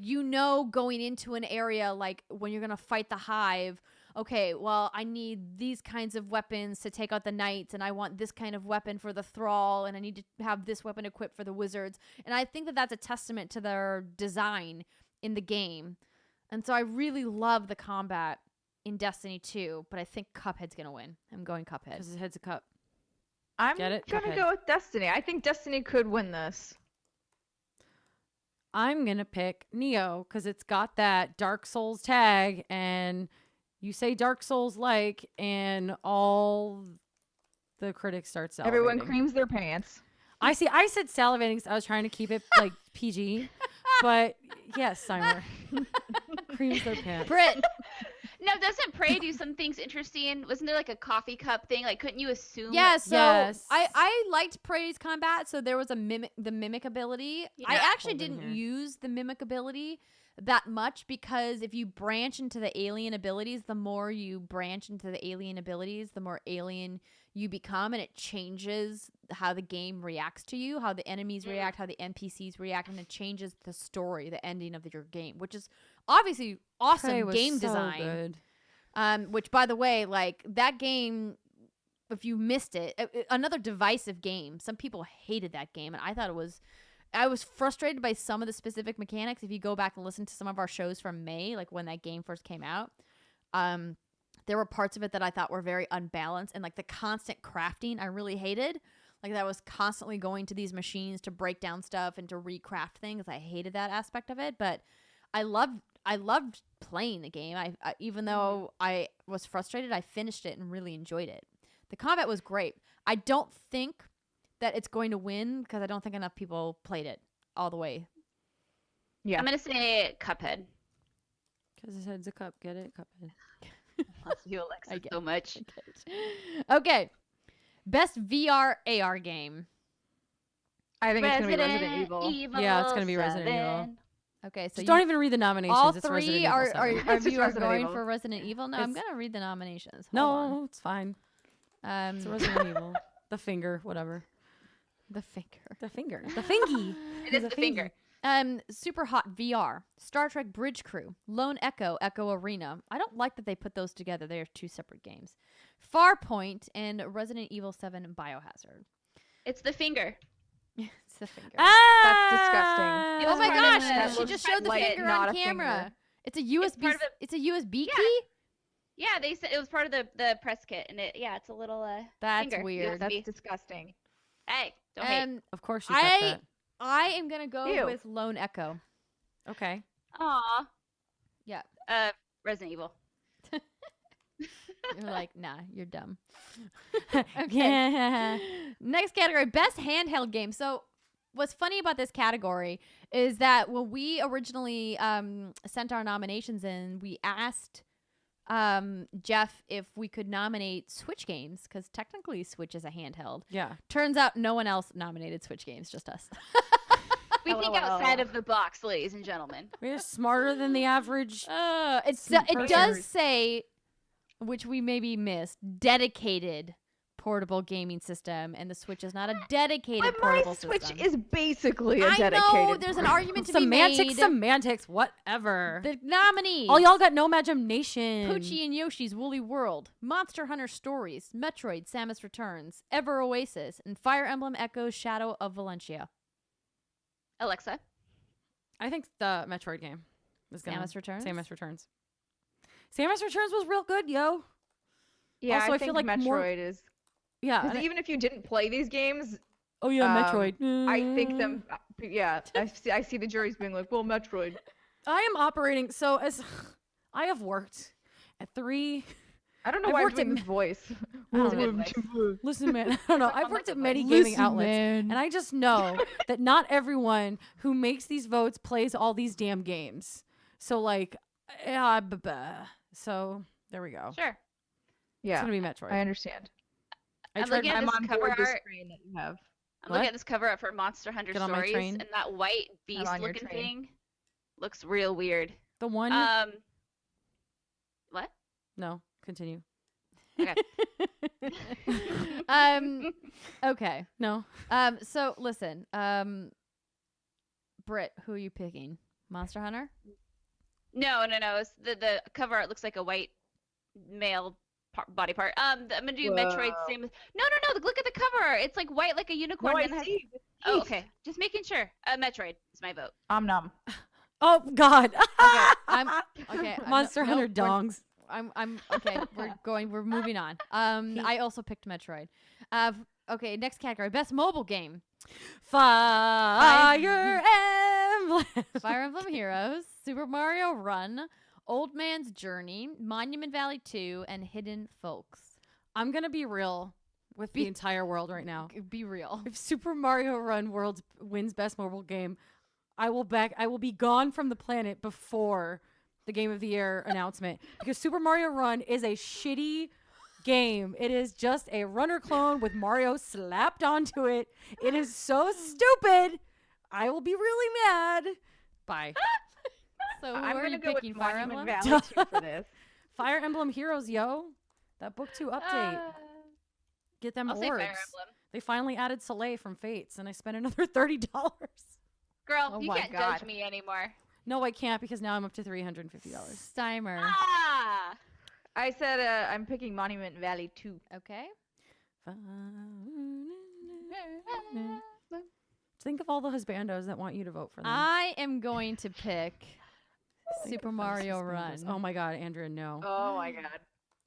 S1: going into an area, like when you're gonna fight the Hive, okay, well, I need these kinds of weapons to take out the knights, and I want this kind of weapon for the thrall, and I need to have this weapon equipped for the wizards. And I think that that's a testament to their design in the game. And so I really love the combat in Destiny 2, but I think Cuphead's going to win. I'm going Cuphead.
S3: Because his head's a cup.
S4: I'm
S3: Get it?
S4: gonna
S3: Cuphead.
S4: go with Destiny. I think Destiny could win this.
S3: I'm going to pick Neo because it's got that Dark Souls tag, and you say Dark Souls like, and all the critics start salivating.
S4: Everyone creams their pants.
S3: I said salivating because I was trying to keep it like PG, but yes, Simon creams their pants.
S1: Britt,
S2: Now, doesn't Prey do some things interesting? Wasn't there like a coffee cup thing? Like, couldn't you assume?
S1: yeah, so
S3: Yes.
S1: I liked Prey's combat, so there was the mimic ability. I
S2: Yeah.
S1: actually
S3: Hold in
S1: didn't
S3: here.
S1: use the mimic ability that much because if you branch into the alien abilities, the more you branch into the alien abilities, the more alien you become, and it changes how the game reacts to you, how the enemies react, how the NPCs react, and it changes the story, the ending of your game, which is obviously awesome
S3: Prey was
S1: game
S3: so
S1: design.
S3: good.
S1: Which, by the way, like, that game, if you missed it, another divisive game. Some people hated that game, and I was frustrated by some of the specific mechanics. If you go back and listen to some of our shows from May, like when that game first came out, there were parts of it that I thought were very unbalanced, and like the constant crafting I really hated. Like, that was constantly going to these machines to break down stuff and to recraft things. I hated that aspect of it, but I loved playing the game. I even though I was frustrated, I finished it and really enjoyed it. The combat was great. I don't think that it's going to win because I don't think enough people played it all the way.
S4: Yeah.
S2: I'm gonna say Cuphead.
S3: Because his head's a cup. Get it? Cuphead.
S2: Love you, Alexa,
S1: I get
S2: so much.
S1: Okay. Best VR AR game.
S4: I think it's gonna be Resident Evil.
S3: Yeah, it's gonna be Resident Evil.
S2: 7.
S1: Okay, so
S3: Just don't even read the nominations.
S1: all
S3: It's Resident
S1: three
S3: Evil
S1: are
S3: 7.
S1: you
S4: It's just
S1: are
S4: Resident
S1: going
S4: Evil.
S1: for Resident Evil? No, I'm
S3: It's-
S1: gonna read the nominations. Hold on.
S3: No, it's fine. It's
S1: Um,
S3: Resident Evil. The finger, whatever.
S1: the finger.
S3: The finger. The fingy.
S2: It is the finger.
S1: Super Hot VR, Star Trek Bridge Crew, Lone Echo, Echo Arena. I don't like that they put those together. They are two separate games. Farpoint and Resident Evil 7 Biohazard.
S2: It's the finger.
S1: It's the finger.
S3: Ah!
S4: disgusting.
S2: It
S1: Oh
S2: was
S1: my
S2: part of
S1: gosh!
S2: the-
S1: She
S2: it
S1: just
S2: was
S1: showed the
S4: like
S1: finger
S4: not
S1: on
S4: a
S1: camera.
S4: finger.
S1: It's a USB.
S2: part of the-
S1: It's a USB
S2: Yeah.
S1: key.
S2: Yeah, they said it was part of the press kit, and it's a little
S1: That's
S2: finger.
S1: weird.
S2: USB.
S4: That's disgusting.
S2: Hey, don't hate.
S1: Um,
S3: Of course you got that.
S1: I am gonna go
S4: Ew.
S1: with Lone Echo.
S3: Okay.
S2: Aw.
S1: Yeah.
S2: Resident Evil.
S1: You're like, nah, you're dumb.
S3: Yeah.
S1: Next category, best handheld game. So what's funny about this category is that when we originally sent our nominations in, we asked Jeff if we could nominate Switch games because technically Switch is a handheld.
S3: Yeah.
S1: Turns out no one else nominated Switch games, just us.
S2: We think
S4: LOL.
S2: outside of the box, ladies and gentlemen.
S3: We're smarter than the average.
S1: It does
S3: Persons.
S1: say, which we maybe missed, dedicated portable gaming system, and the Switch is not a dedicated
S4: But my
S1: portable
S4: Switch
S1: system.
S4: is basically a
S1: I
S4: dedicated.
S1: know there's an argument to be made.
S3: Semantics, whatever.
S1: The nominees:
S3: All y'all got no imagination.
S1: Poochie and Yoshi's Woolly World, Monster Hunter Stories, Metroid: Samus Returns, Ever Oasis, and Fire Emblem Echoes: Shadow of Valencia.
S2: Alexa.
S3: I think the Metroid game is gonna.
S1: Samus Returns?
S3: Samus Returns. Samus Returns was real good, yo.
S4: Yeah,
S3: Also,
S4: I
S3: I feel
S4: think
S3: like
S4: Metroid
S3: more-
S4: is.
S3: Yeah.
S4: Because
S3: and
S4: even if you didn't play these games,
S3: oh yeah,
S4: um,
S3: Metroid.
S4: I think them. Yeah, I see the juries being like, well, Metroid.
S3: I am operating. So as I have worked at 3.
S4: I don't know
S3: I've
S4: why I'm
S3: worked
S4: doing
S3: at
S4: this voice.
S3: I don't
S2: It's a good
S3: know.
S2: voice.
S3: Listen, man. I don't know. I've
S2: Sound
S3: worked
S2: like
S3: at
S2: a
S3: many
S2: voice.
S3: gaming outlets, and I just know that not everyone who makes these votes plays all these damn games. So like, so there we go.
S2: Sure.
S3: It's
S4: Yeah,
S3: gonna be Metroid.
S4: I understand.
S3: I
S2: I'm
S3: tried.
S2: looking at
S4: I'm
S2: this
S4: on
S2: cover
S4: board this
S2: art.
S4: train that you have.
S2: I'm looking
S3: What?
S2: at this cover art for Monster Hunter
S3: Get on my
S2: Stories,
S3: train.
S2: and that white beast
S4: on your
S2: looking
S4: train.
S2: thing looks real weird.
S3: The one.
S2: What?
S3: No, continue.
S2: Okay.
S1: Okay.
S3: No.
S1: So listen. Britt, who are you picking? Monster Hunter?
S2: No. It's the cover art looks like a white male body part. I'm gonna do Metroid.
S4: Whoa.
S2: Same. No. Look at the cover. It's like white, like a unicorn.
S4: No, I
S2: and has-
S4: see.
S2: Oh, okay. Just making sure. Metroid is my vote.
S4: Nom.
S3: Oh God.
S1: Okay.
S3: Monster Hunter
S1: nope, we're-
S3: dongs.
S1: I'm okay. We're moving on. I also picked Metroid. Okay, next category. Best mobile game.
S3: Fire Emblem.
S1: Fire Emblem Heroes, Super Mario Run, Old Man's Journey, Monument Valley 2, and Hidden Folks.
S3: I'm gonna be real with the entire world right now.
S1: Be real.
S3: If Super Mario Run World wins Best Mobile Game, I will be gone from the planet before the Game of the Year announcement, because Super Mario Run is a shitty game. It is just a runner clone with Mario slapped onto it. It is so stupid. I will be really mad. Bye.
S1: So who
S4: I'm
S1: are
S4: gonna
S1: you
S4: go
S1: picking?
S4: with
S1: Fire
S4: Monument
S1: Emblem?
S4: Valley 2 for this.
S3: Fire Emblem Heroes, yo. That book 2 update. Get them
S2: I'll say Fire
S3: orbs.
S2: Emblem.
S3: They finally added Soleil from Fates, and I spent another $30.
S2: Girl,
S4: Oh
S2: you
S4: my
S2: can't
S4: God.
S2: judge me anymore.
S3: No, I can't, because now I'm up to $350.
S1: Steimer.
S2: Ah.
S4: I said I'm picking Monument Valley 2.
S1: Okay.
S3: Think of all the husbandos that want you to vote for them.
S1: I am going to pick
S3: Think
S1: Super
S3: of those
S1: Mario
S3: husbandos.
S1: Run.
S3: Oh my God, Andrea, no.
S4: Oh my God.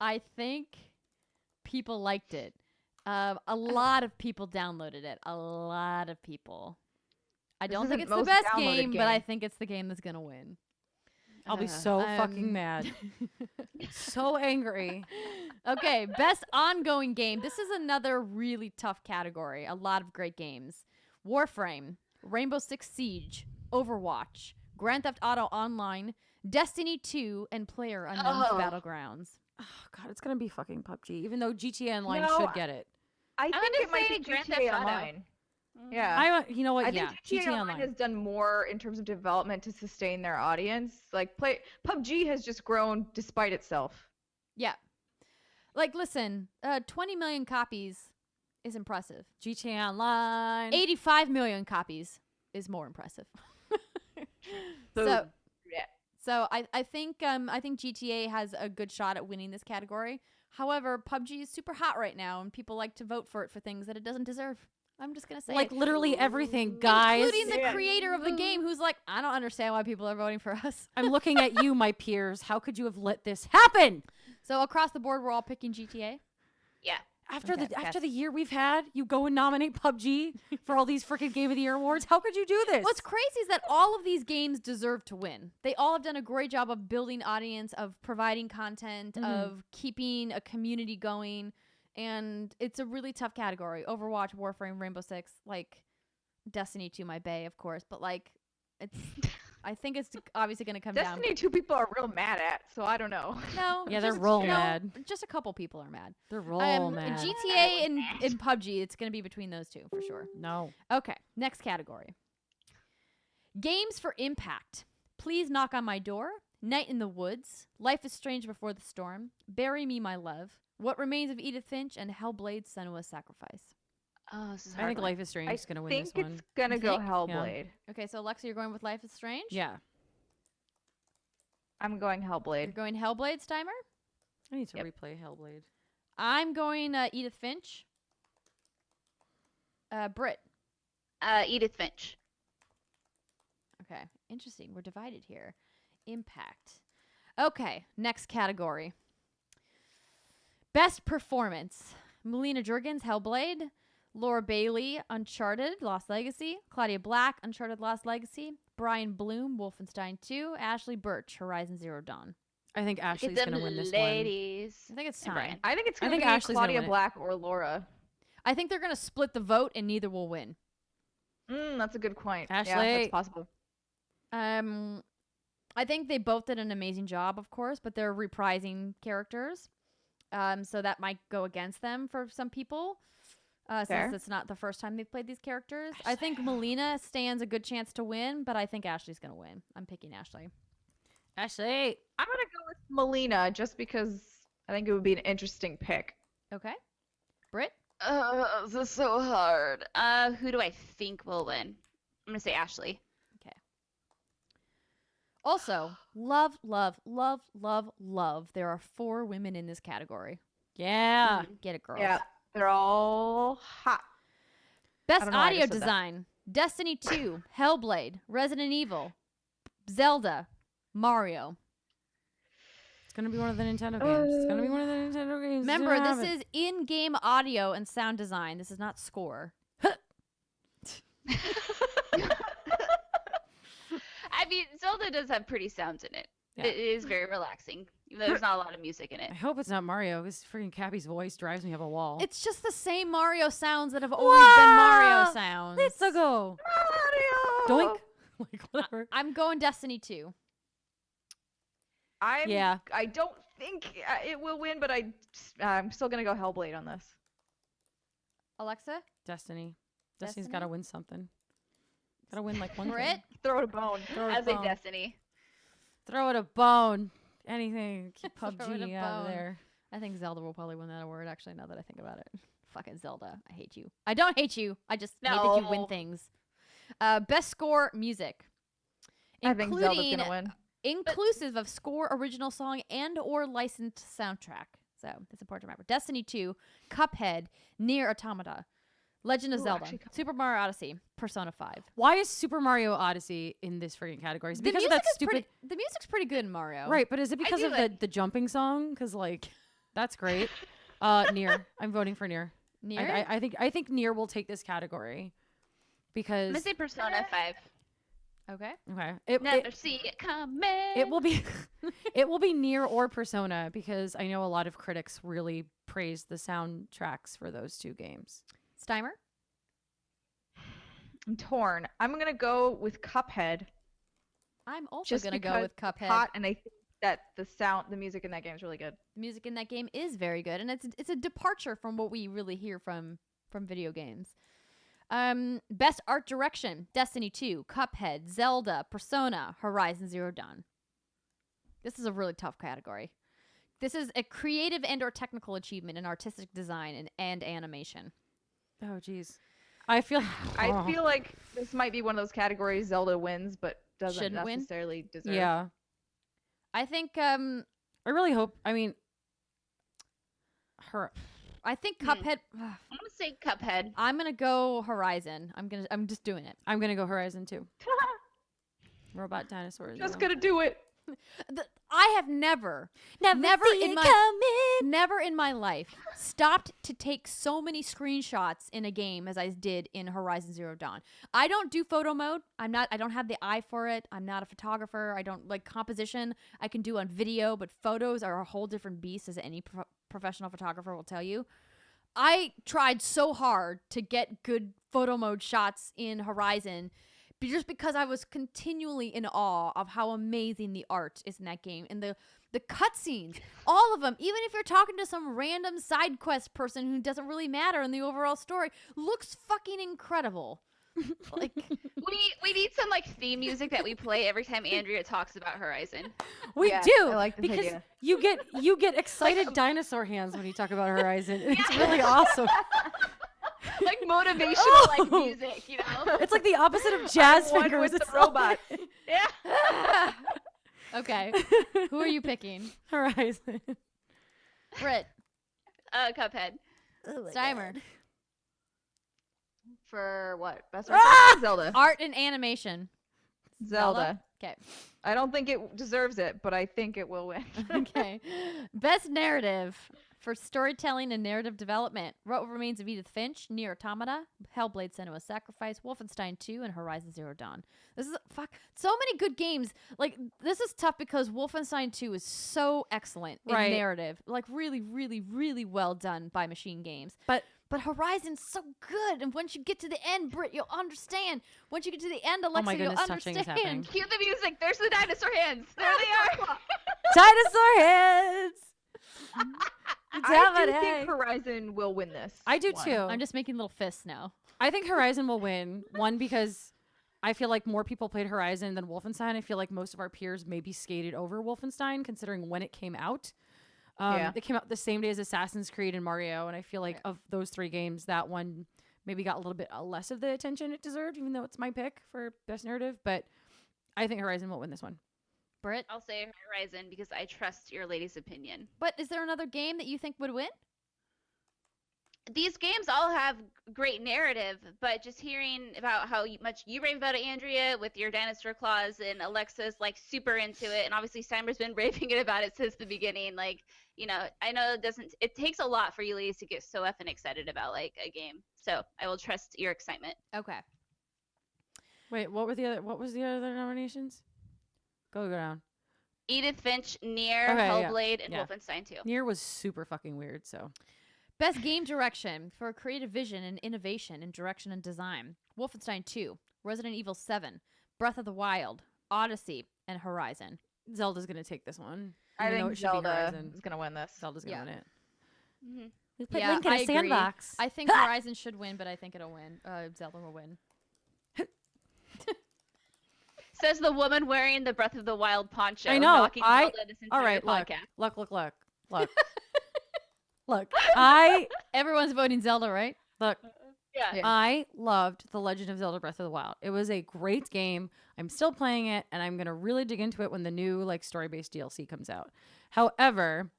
S1: I think people liked it. A lot of people downloaded it. A lot of people. I
S4: This
S1: don't think
S4: isn't
S1: it's the
S4: most
S1: best
S4: downloaded
S1: game, but I
S4: game.
S1: think it's the game that's gonna win.
S3: I'll be so fucking
S1: Um,
S3: mad. So angry.
S1: Okay, best ongoing game. This is another really tough category. A lot of great games. Warframe, Rainbow Six Siege, Overwatch, Grand Theft Auto Online, Destiny 2, and PlayerUnknown's
S2: Oh.
S1: Battlegrounds.
S3: Oh God, it's gonna be fucking PUBG, even though GTA Online
S4: No,
S3: should get it.
S4: I think
S2: gonna
S4: it might
S2: say
S4: be
S2: Grand
S4: GTA
S2: Theft Auto.
S4: Online. Yeah.
S3: You know what?
S4: I
S3: yeah,
S4: think GTA Online has done more in terms of development to sustain their audience. Like PUBG has just grown despite itself.
S1: Yeah. Like, listen, 20 million copies is impressive.
S3: GTA Online.
S1: 85 million copies is more impressive. So,
S4: yeah.
S1: so I think GTA has a good shot at winning this category. However, PUBG is super hot right now, and people like to vote for it for things that it doesn't deserve. I'm just gonna say
S3: Like
S1: it.
S3: literally everything, guys.
S1: Including the
S4: Yeah.
S1: creator of the game, who's like, I don't understand why people are voting for us.
S3: I'm looking at you, my peers. How could you have let this happen?
S1: So across the board, we're all picking GTA.
S2: Yeah.
S3: After
S1: Okay,
S3: after the year we've had, you go and nominate PUBG for all these freaking Game of the Year awards. How could you do this?
S1: What's crazy is that all of these games deserve to win. They all have done a great job of building audience, of providing content, of keeping a community going, and it's a really tough category. Overwatch, Warframe, Rainbow Six, like Destiny 2, my bae, of course, but like it's. I think it's obviously going to come down.
S4: Destiny 2 people are real mad at, so I don't know.
S1: No,
S3: Yeah, they're
S1: just-
S3: real
S1: no,
S3: mad.
S1: Just a couple people are mad.
S3: They're roll, man.
S1: GTA and PUBG, it's going to be between those two for sure.
S3: No.
S1: Okay, next category. Games for impact. Please Knock on My Door, Night in the Woods, Life is Strange Before the Storm, Bury Me, My Love, What Remains of Edith Finch, and Hellblade: Senua's Sacrifice.
S2: Oh, this is a
S3: I
S2: hard
S3: think
S2: one.
S3: Life is Strange
S4: I
S3: is gonna win
S4: think
S3: this one.
S4: it's gonna
S1: You
S4: go
S1: think?
S4: Hellblade.
S1: Okay, so Alexa, you're going with Life is Strange?
S3: Yeah.
S4: I'm going
S1: You're
S4: Hellblade.
S1: going Hellblade, Steimer?
S3: I need to
S4: Yep.
S3: replay Hellblade.
S1: I'm going Edith Finch. Britt.
S2: Edith Finch.
S1: Okay, interesting. We're divided here. Impact. Okay, next category. Best performance. Melina Juergens, Hellblade. Laura Bailey, Uncharted, Lost Legacy. Claudia Black, Uncharted, Lost Legacy. Brian Bloom, Wolfenstein 2. Ashley Birch, Horizon Zero Dawn.
S3: I think
S2: Get
S3: Ashley's
S2: them
S3: gonna win this
S2: ladies.
S1: I think it's
S2: And
S1: time.
S2: Brian.
S4: I think it's
S3: I
S4: gonna
S3: think
S4: be
S3: Ashley's gonna
S4: Claudia
S3: win it.
S4: Black or Laura.
S1: I think they're going to split the vote and neither will win.
S4: That's a good point. Yeah,
S3: Ashley.
S4: that's possible.
S1: I think they both did an amazing job, of course, but they're reprising characters. So that might go against them for some people.
S4: Fair.
S1: Since it's not the first time they've played these characters. I think Melina stands a good chance to win, but I think Ashley's going to win. I'm picking Ashley.
S3: Ashley.
S4: I'm gonna go with Melina just because I think it would be an interesting pick.
S1: Okay. Britt?
S2: This is so hard. Who do I think will win? I'm gonna say Ashley.
S1: Also, love, love, love, love, love. There are 4 women in this category.
S3: Yeah.
S1: Get it, girls.
S4: Yeah, they're all hot.
S1: Best
S4: don't know why I
S1: audio
S4: just said that.
S1: design. Destiny 2, Hellblade, Resident Evil, Zelda, Mario.
S3: It's gonna be one of the Nintendo games. It's gonna be one of the Nintendo games.
S1: Remember, this is in-game audio and sound design. This is not score.
S2: I mean, Zelda does have pretty sounds in it.
S3: Yeah.
S2: It is very relaxing, even though there's not a lot of music in it.
S3: I hope it's not Mario. Because freaking Cappy's voice drives me up a wall.
S1: It's just the same Mario sounds that have always been Mario
S3: Wow!
S1: sounds.
S3: Let's go.
S4: Mario!
S3: Doink. Like whatever.
S1: I'm going Destiny 2.
S3: Yeah.
S4: I don't think it will win, but I'm still gonna go Hellblade on this.
S1: Alexa?
S3: Destiny. Destiny's
S1: Destiny?
S3: gotta win something. Gotta win like one
S1: Britt?
S3: thing.
S4: Throw it a bone.
S3: Throw it a
S2: As a
S3: bone.
S2: Destiny.
S3: Throw it a bone. Anything. Keep
S1: Throw it a
S3: PUBG out of
S1: bone.
S3: there.
S1: I think Zelda will probably win that award, actually, now that I think about it. Fucking Zelda. I hate you. I don't hate you. I just hate that you win
S2: No.
S1: things. Best score music.
S4: I think Zelda's gonna win.
S1: Inclusive of score, original song, and or licensed soundtrack. So that's important to remember. Destiny 2, Cuphead, Nier Automata, Legend of
S4: Ooh,
S1: Zelda,
S4: actually, Cuphead.
S1: Super Mario Odyssey, Persona 5.
S3: Why is Super Mario Odyssey in this freaking category? Is it because of that stupid.
S1: The music's pretty good in Mario.
S3: Right, but is it because
S2: do
S3: of
S2: like-
S3: the jumping song? Because like, that's great. Nier. I'm voting for Nier.
S1: Nier?
S3: I think Nier will take this category
S2: I'm
S3: because
S2: gonna say Persona 5.
S1: Okay.
S3: okay,
S2: Never see it coming.
S3: it will be it will be Nier or Persona because I know a lot of critics really praise the soundtracks for those 2 games.
S1: Steimer?
S4: I'm torn. I'm gonna go with Cuphead.
S1: I'm also
S4: Just
S1: going to go
S4: because
S1: with
S4: it's
S1: Cuphead.
S4: hot, and I think that the music in that game is really good.
S1: The music in that game is very good, and it's a departure from what we really hear from video games. Best art direction: Destiny 2, Cuphead, Zelda, Persona, Horizon Zero Dawn. This is a really tough category. This is a creative and or technical achievement in artistic design and animation.
S3: Oh jeez, I feel
S4: I feel like this might be one of those categories Zelda wins, but doesn't
S1: Shouldn't win?
S4: necessarily deserve.
S3: yeah.
S1: I think
S3: I really hope. I mean, her.
S1: Cuphead.
S2: I'm gonna say Cuphead.
S1: I'm gonna go Horizon. I'm just doing it.
S3: I'm gonna go Horizon too. Robot dinosaurs.
S4: Just gonna do it.
S1: I have never in my life stopped to take so many screenshots in a game as I did in Horizon Zero Dawn. I don't do photo mode. I don't have the eye for it. I'm not a photographer. I don't like composition. I can do on video, but photos are a whole different beast, as any professional photographer will tell you. I tried so hard to get good photo mode shots in Horizon just because I was continually in awe of how amazing the art is in that game and the cutscenes, all of them, even if you're talking to some random side quest person who doesn't really matter in the overall story, looks fucking incredible. Like
S2: We need some like theme music that we play every time Andrea talks about Horizon.
S3: We
S4: Yeah,
S3: do
S4: I like this
S3: because
S4: idea.
S3: you get excited dinosaur hands when you talk about Horizon. It's really awesome.
S2: Like motivational
S3: Oh!
S2: like music, you know?
S3: It's like the opposite of jazz
S4: I'm one
S3: fingers.
S4: with the
S3: It's all-
S4: robot.
S2: Yeah.
S1: okay, who are you picking?
S3: Horizon.
S1: Britt,
S2: Cuphead.
S1: Steimer,
S4: For what? Best
S3: Ah!
S4: Zelda.
S1: art and animation.
S4: Zelda.
S1: Okay.
S4: I don't think it deserves it, but I think it will win.
S1: Okay. Best narrative for storytelling and narrative development. What Remains of Edith Finch, Nier Automata, Hellblade: Senua's Sacrifice, Wolfenstein 2, and Horizon Zero Dawn. This is so many good games. Like this is tough because Wolfenstein 2 is so excellent in
S3: Right.
S1: narrative. Like really, really, really well done by Machine Games.
S3: But
S1: Horizon's so good, and once you get to the end, Britt, you'll understand. Once you get to the end, Alexa,
S3: my goodness,
S1: you'll
S3: touching is happening.
S1: understand.
S2: Cue the music. There's the dinosaur hands. There they are.
S3: Dinosaur heads.
S4: I do think Horizon will win this.
S3: I do
S4: one.
S3: too.
S1: I'm just making little fists now.
S3: I think Horizon will win. One because I feel like more people played Horizon than Wolfenstein. I feel like most of our peers maybe skated over Wolfenstein considering when it came out. They came out the same day as Assassin's Creed and Mario, and I feel like of those 3 games, that one maybe got a little bit less of the attention it deserved, even though it's my pick for best narrative. But I think Horizon will win this one.
S1: Britt?
S2: I'll say Horizon because I trust your lady's opinion.
S1: But is there another game that you think would win?
S2: These games all have great narrative, but just hearing about how much you rave about it, Andrea, with your dinosaur claws, and Alexa's like super into it, and obviously Simer's been raving about it since the beginning. Like, you know, I know it takes a lot for you ladies to get so effing excited about like a game. So I will trust your excitement.
S1: Okay.
S3: Wait, what was the other nominations? Go down.
S2: Edith Finch, Nier,
S3: Okay, yeah.
S2: Hellblade, and
S3: Yeah.
S2: Wolfenstein 2.
S3: Nier was super fucking weird, so.
S1: Best game direction for creative vision and innovation in direction and design. Wolfenstein 2, Resident Evil 7, Breath of the Wild, Odyssey, and Horizon.
S3: Zelda's going to take this one.
S4: I
S3: even though
S4: think
S3: it should be
S4: Zelda
S3: Horizon.
S4: is gonna win this.
S3: Zelda's going to win it.
S2: Mm-hmm.
S3: We put
S1: Yeah,
S3: Link in
S1: I
S3: a
S1: agree.
S3: sandbox.
S1: I think Horizon should win, but I think it'll win. Zelda will win.
S2: Says the woman wearing the Breath of the Wild poncho.
S3: I know,
S2: Knocking Zelda this
S3: All
S2: entire
S3: right, look.
S2: podcast.
S3: Look.
S1: Everyone's voting Zelda, right?
S3: Look.
S2: Yeah.
S3: I loved The Legend of Zelda Breath of the Wild. It was a great game. I'm still playing it, and I'm going to really dig into it when the new like story-based DLC comes out. However,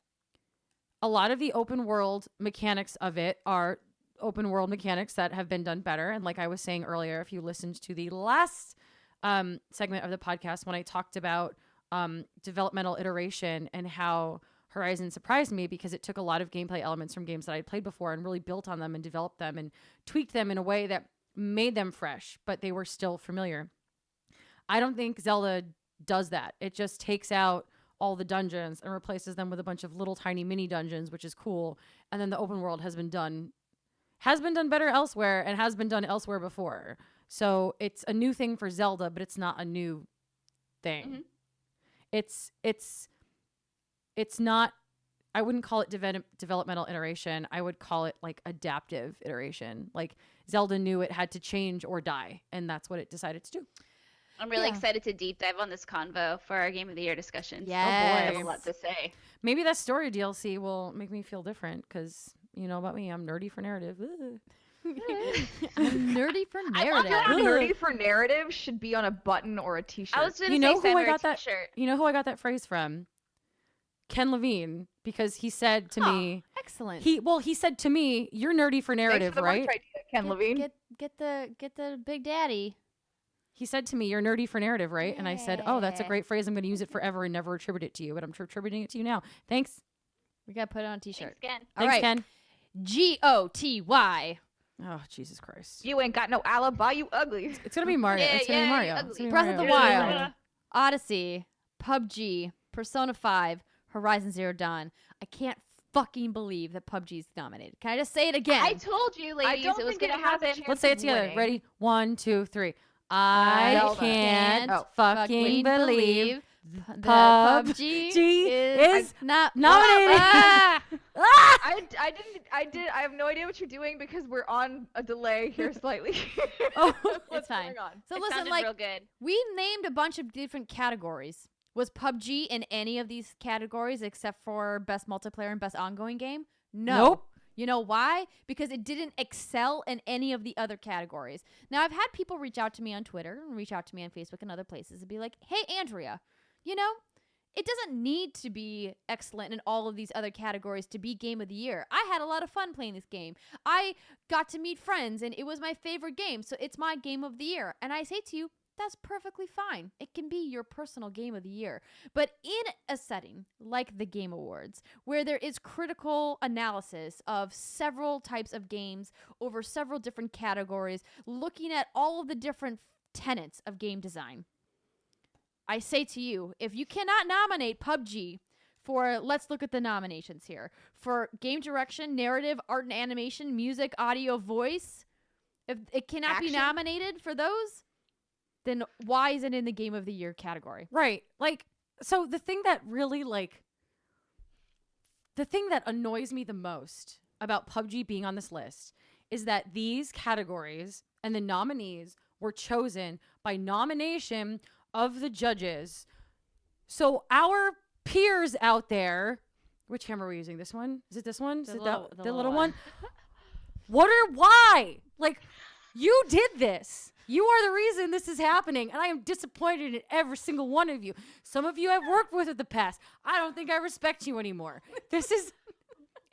S3: a lot of the open world mechanics of it are open world mechanics that have been done better. And like I was saying earlier, if you listened to the last segment of the podcast when I talked about developmental iteration and how Horizon surprised me because it took a lot of gameplay elements from games that I had played before and really built on them and developed them and tweaked them in a way that made them fresh, but they were still familiar. I don't think Zelda does that. It just takes out all the dungeons and replaces them with a bunch of little tiny mini dungeons, which is cool. And then the open world has been done better elsewhere and has been done elsewhere before. So it's a new thing for Zelda, but it's not a new thing.
S2: Mm-hmm.
S3: It's not, I wouldn't call it developmental iteration. I would call it like adaptive iteration. Like Zelda knew it had to change or die, and that's what it decided to do.
S2: I'm really
S1: Yeah.
S2: excited to deep dive on this convo for our Game of the Year discussions.
S1: Yes.
S2: I have a lot to say.
S3: Maybe that story DLC will make me feel different because you know about me, I'm nerdy for narrative. Ugh.
S1: I'm nerdy for narrative.
S4: Nerdy for narrative should be on a button or a t-shirt.
S2: I was going to
S3: You
S2: say
S3: know who I
S2: Simon,
S3: got
S2: a
S3: that-
S2: t-shirt.
S3: You know who I got that phrase from? Ken Levine, because he said to me,
S1: Excellent.
S3: he said to me, "You're nerdy for narrative,
S4: Thanks for the
S3: right?"
S4: merch idea, Ken Levine.
S1: Get the Big Daddy.
S3: He said to me, "You're nerdy for narrative, right?" And I said, "Oh, that's a
S1: Yeah.
S3: great phrase. I'm going to use it forever and never attribute it to you, but I'm attributing it to you now. Thanks,
S1: We gotta put it on a t-shirt.
S2: Thanks, Ken.
S1: All
S3: thanks,
S1: right.
S3: Ken."
S1: GOTY.
S3: Oh, Jesus Christ!
S4: You ain't got no alibi, you ugly.
S3: It's gonna be Mario.
S2: Yeah,
S3: It's gonna be
S2: yeah,
S3: Mario.
S2: you
S3: It's
S2: ugly.
S3: gonna be
S1: Breath of
S3: Mario.
S1: the Wild.
S2: Yeah.
S1: Odyssey, PUBG, Persona 5, Horizon Zero Dawn. I can't fucking believe that PUBG's nominated. Can I just say it again?
S2: I told you, ladies,
S4: don't
S2: it was
S4: think
S2: going to
S4: it has a
S2: happen.
S4: chance.
S3: Let's say it together.
S4: winning.
S3: Ready? 1, 2, 3. I
S4: Zelda.
S3: can't
S1: Can't
S3: fucking believe
S1: that
S3: PUBG
S1: PUBG
S3: is
S1: not
S3: nominated.
S1: Ah!
S4: I have no idea what you're doing because we're on a delay here slightly.
S3: Oh,
S4: What's
S1: fine.
S4: going on?
S1: So
S2: It
S1: listen,
S2: sounded
S1: like
S2: real good.
S1: we named a bunch of different categories. Was PUBG in any of these categories except for best multiplayer and best ongoing game? No.
S3: Nope.
S1: You know why? Because it didn't excel in any of the other categories. Now, I've had people reach out to me on Twitter and reach out to me on Facebook and other places and be like, hey, Andrea, you know, it doesn't need to be excellent in all of these other categories to be Game of the Year. I had a lot of fun playing this game. I got to meet friends, and it was my favorite game, so it's my Game of the Year. And I say to you, that's perfectly fine. It can be your personal Game of the Year. But in a setting like the Game Awards, where there is critical analysis of several types of games over several different categories, looking at all of the different tenets of game design, I say to you, if you cannot nominate PUBG for, let's look at the nominations here, for game direction, narrative, art and animation, music, audio, voice, if it cannot be
S4: Action?
S1: nominated for those, then why is it in the Game of the Year category?
S3: Right. Like, so the thing that really, like, the thing that annoys me the most about PUBG being on this list is that these categories and the nominees were chosen by nomination of the judges. So our peers out there, which camera are we using? This one? Is it this one? Is it the little one? Why? Like, you did this. You are the reason this is happening, and I am disappointed in every single one of you. Some of you I've worked with in the past. I don't think I respect you anymore.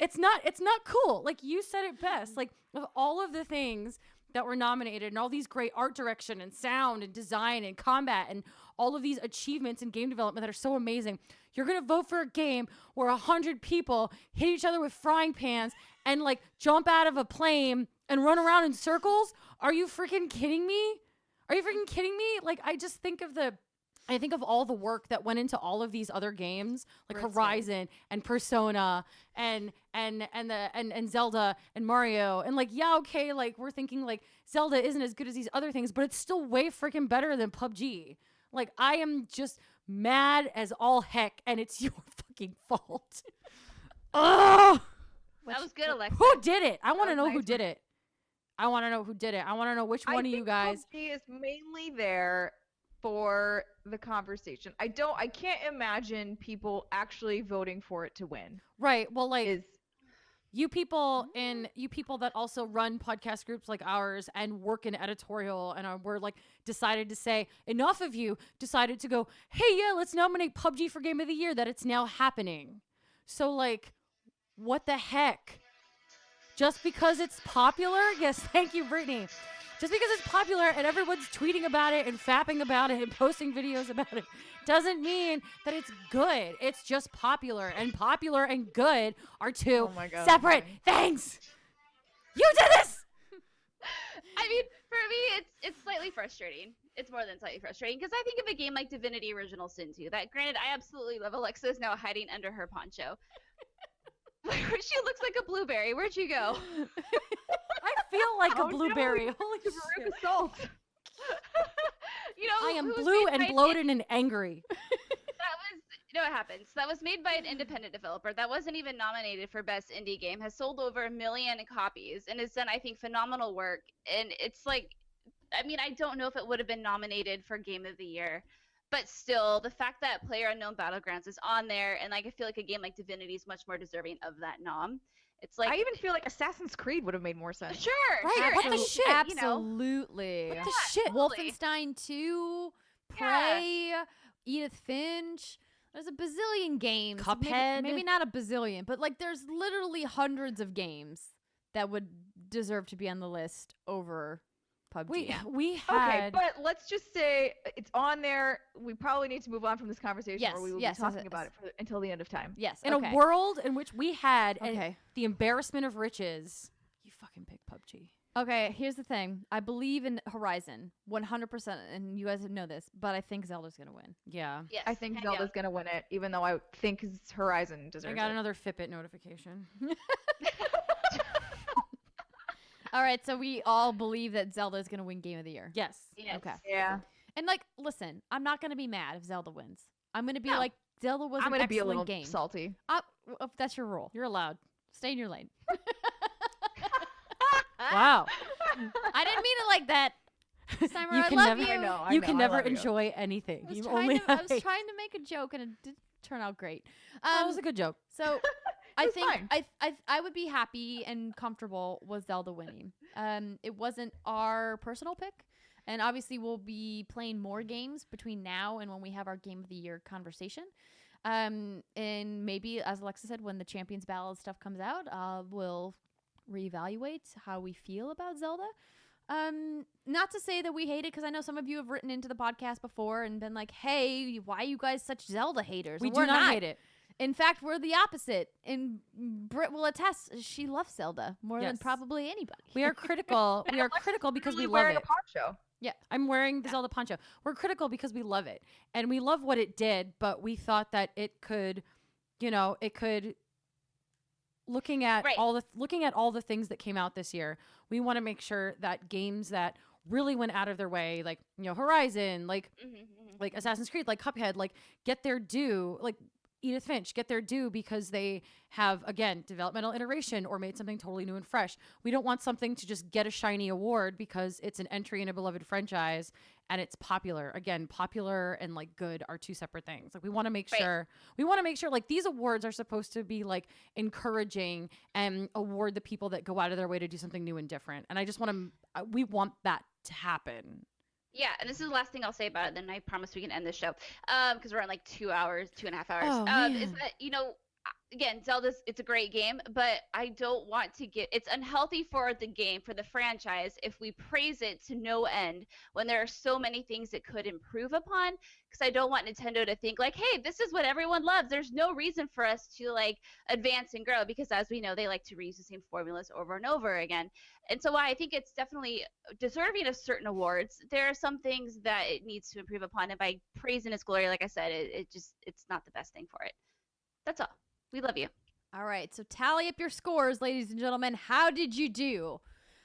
S3: It's not cool. Like, you said it best. Like, of all of the things that were nominated and all these great art direction and sound and design and combat and all of these achievements in game development that are so amazing, you're going to vote for a game where 100 people hit each other with frying pans and like jump out of a plane and run around in circles? Are you freaking kidding me? Like, I just think of all the work that went into all of these other games, like Horizon and Persona and Zelda and Mario, and like, yeah, okay, like we're thinking like Zelda isn't as good as these other things, but it's still way freaking better than PUBG. Like, I am just mad as all heck, and it's your fucking fault. Oh,
S2: That was good, Alexa.
S3: who did it? I want to
S4: was
S3: know
S4: nice.
S3: who did it. I want to know who did it. I want to know which one of you guys.
S4: PUBG is mainly there for the conversation. I can't imagine people actually voting for it to win.
S3: Right. Well, like,
S4: Is
S3: you people that also run podcast groups like ours and work in editorial and we're like decided to say, enough of you decided to go, hey, yeah, let's nominate PUBG for Game of the Year, that it's now happening. So like, what the heck? Just because it's popular? Yes, thank you, Brittany. Just because it's popular and everyone's tweeting about it and fapping about it and posting videos about it doesn't mean that it's good. It's just popular, and popular and good are two
S4: Oh my God,
S3: separate things. You did this!
S2: I mean, for me, it's slightly frustrating. It's more than slightly frustrating because I think of a game like Divinity Original Sin 2. That, granted, I absolutely love. Alexa is now hiding under her poncho. She looks like a blueberry. Where'd you go?
S3: I feel like a
S4: Oh, no,
S3: blueberry. Holy
S4: Veruca
S3: shit.
S4: Salt.
S2: You know,
S3: I am
S2: who was
S3: blue
S2: made
S3: and
S2: by-
S3: bloated and angry.
S2: It happens. That was made by an independent developer that wasn't even nominated for Best Indie Game, has sold over 1 million copies, and has done, I think, phenomenal work. And it's like, I mean, I don't know if it would have been nominated for Game of the Year, but still, the fact that PlayerUnknown Battlegrounds is on there, and like I feel like a game like Divinity is much more deserving of that nom. It's like,
S4: I even feel like Assassin's Creed would have made more sense.
S2: sure,
S3: Right,
S2: sure,
S3: what the
S2: and,
S3: shit?
S2: you know,
S1: Absolutely.
S3: What the shit?
S2: Absolutely.
S1: Wolfenstein 2,
S2: Yeah.
S1: Prey, Edith Finch. There's a bazillion games.
S3: Cuphead.
S1: Maybe not a bazillion, but like there's literally hundreds of games that would deserve to be on the list over PUBG.
S3: We
S4: Okay,
S3: had
S4: but let's just say it's on there. We probably need to move on from this conversation,
S1: Yes,
S4: or we will
S1: yes,
S4: be talking
S1: yes,
S4: about
S1: yes.
S4: it until the end of time.
S1: Yes.
S3: in
S1: okay.
S3: a world in which we had
S1: Okay.
S3: the embarrassment of riches. You fucking pick PUBG.
S1: Okay, here's the thing. I believe in Horizon 100%, and you guys know this, but I think Zelda's going to win.
S3: Yeah.
S2: yes,
S4: I think
S2: hands
S4: Zelda's
S2: down.
S4: gonna win it, even though I think Horizon deserves
S3: I got
S4: it.
S3: another Fitbit notification.
S1: All right, so we all believe that Zelda's going to win Game of the Year.
S3: Yes.
S2: Yes.
S1: Okay.
S4: Yeah,
S1: And like, listen, I'm not going to be mad if Zelda wins. I'm going to be
S2: No.
S1: like, Zelda was
S4: I'm
S1: an
S4: gonna be a
S1: excellent
S4: little
S1: game.
S4: salty.
S1: If that's your rule.
S3: You're allowed.
S1: Stay in your lane.
S3: Wow.
S1: I didn't mean it like that. Summer,
S3: You
S1: I
S3: can
S1: love
S3: never-
S1: you.
S4: I know.
S3: You can
S4: I
S3: never
S4: love you.
S3: enjoy anything.
S1: I was,
S3: You
S1: trying
S3: only
S1: to, I
S3: have
S1: was
S3: hate.
S1: trying to make a joke and it did turn out great.
S3: That was a good joke.
S1: So I
S4: was
S1: think
S4: fine.
S1: I would be happy and comfortable with Zelda winning. It wasn't our personal pick, and obviously we'll be playing more games between now and when we have our Game of the Year conversation. And maybe, as Alexa said, when the Champions Ballad stuff comes out, we'll reevaluate how we feel about Zelda. Not to say that we hate it, because I know some of you have written into the podcast before and been like, hey, why are you guys such Zelda haters?
S3: We
S1: And
S3: do
S1: we're
S3: not hate it.
S1: In fact, we're the opposite. And Britt will attest, she loves Zelda more than
S3: Yes.
S1: probably anybody.
S3: We are critical. We are
S4: Alexa's
S3: critical because we
S4: literally
S3: love
S4: wearing
S3: it.
S4: a poncho.
S3: I'm wearing the Zelda poncho. We're critical because we love it. And we love what it did, but we thought that it could, looking at
S2: Right.
S3: all the things that came out this year, we want to make sure that games that really went out of their way, like, Horizon, like
S2: Mhm, mhm.
S3: like Assassin's Creed, like Cuphead, like get their due. Like, Edith Finch get their due because they have, again, developmental iteration or made something totally new and fresh. We don't want something to just get a shiny award because it's an entry in a beloved franchise and it's popular. Again, popular and like good are two separate things. Like we want to make sure like these awards are supposed to be like encouraging and award the people that go out of their way to do something new and different. And I just want to, we want that to happen.
S2: Yeah, and this is the last thing I'll say about it, then I promise we can end this show. Because we're on like 2 hours, 2.5 hours.
S3: Oh,
S2: Is that, again, Zelda's, it's a great game, but I don't want to it's unhealthy for the game, for the franchise, if we praise it to no end when there are so many things it could improve upon. Because I don't want Nintendo to think like, hey, this is what everyone loves. There's no reason for us to like advance and grow, because as we know, they like to reuse the same formulas over and over again. And so while I think it's definitely deserving of certain awards, there are some things that it needs to improve upon. And by praising its glory, like I said, it's not the best thing for it. That's all. We love you.
S1: All right, so tally up your scores, ladies and gentlemen. How did you do?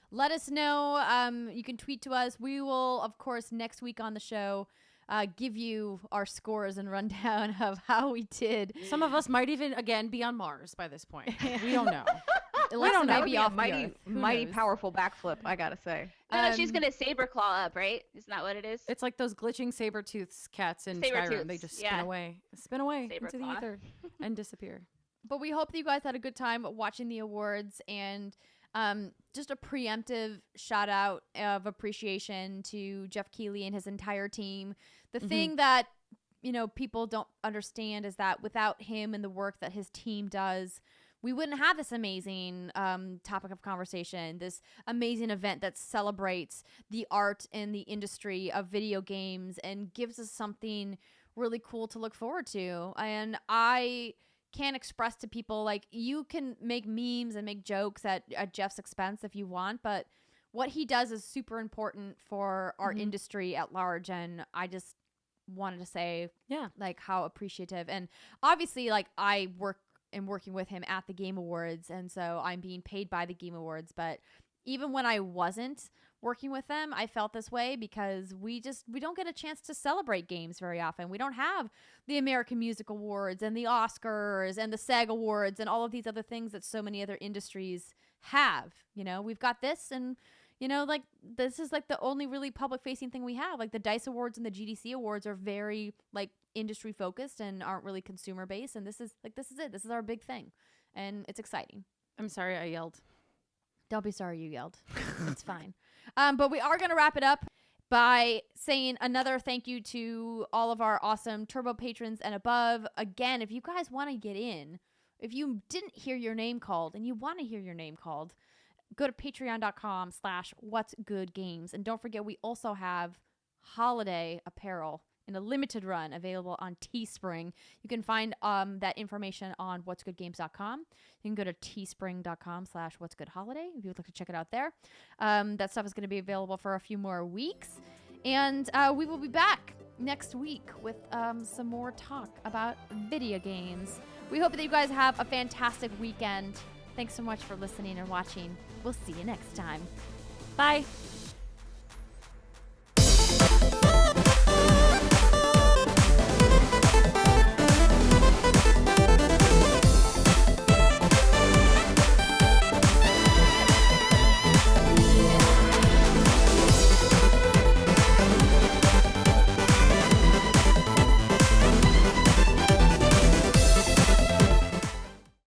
S1: Let us know. You can tweet to us. We will, of course, next week on the show, give you our scores and rundown of how we did.
S3: Some of us might even, again, be on Mars by this point. We don't know.
S1: We don't know. Maybe
S4: a
S1: off the
S4: mighty,
S1: Earth. Who
S4: mighty
S1: knows?
S4: powerful backflip, I gotta say.
S2: No, she's gonna saber claw up, right? Isn't that what it is?
S3: It's like those glitching saber-toothed cats in Skyrim.
S2: Saber-tooths,
S3: They just
S2: yeah.
S3: spin away
S2: Saber
S3: into
S2: claw.
S3: the ether and disappear.
S1: But we hope that you guys had a good time watching the awards, and just a preemptive shout out of appreciation to Jeff Keighley and his entire team. The thing that, people don't understand is that without him and the work that his team does, we wouldn't have this amazing topic of conversation, this amazing event that celebrates the art and the industry of video games and gives us something really cool to look forward to. And I can't express to people, like, you can make memes and make jokes at Jeff's expense if you want, but what he does is super important for our industry at large. And I just wanted to say, like, how appreciative. And obviously, like, I am working with him at the Game Awards, and so I'm being paid by the Game Awards. But even when I wasn't working with them, I felt this way because we don't get a chance to celebrate games very often. We don't have the American Music Awards and the Oscars and the SAG Awards and all of these other things that so many other industries have. We've got this, and like, this is like the only really public facing thing we have. Like, the DICE Awards and the GDC Awards are very like industry focused and aren't really consumer based. And this is it. This is our big thing, and it's exciting.
S3: I'm sorry I yelled.
S1: Don't be sorry you yelled. It's fine. But we are going to wrap it up by saying another thank you to all of our awesome Turbo patrons and above. Again, if you guys want to get in, if you didn't hear your name called and you want to hear your name called, go to patreon.com/whatsgoodgames. And don't forget, we also have holiday apparel in a limited run available on Teespring. You can find that information on whatsgoodgames.com. You can go to teespring.com/whatsgoodholiday if you would like to check it out there. That stuff is going to be available for a few more weeks. And we will be back next week with some more talk about video games. We hope that you guys have a fantastic weekend. Thanks so much for listening and watching. We'll see you next time. Bye.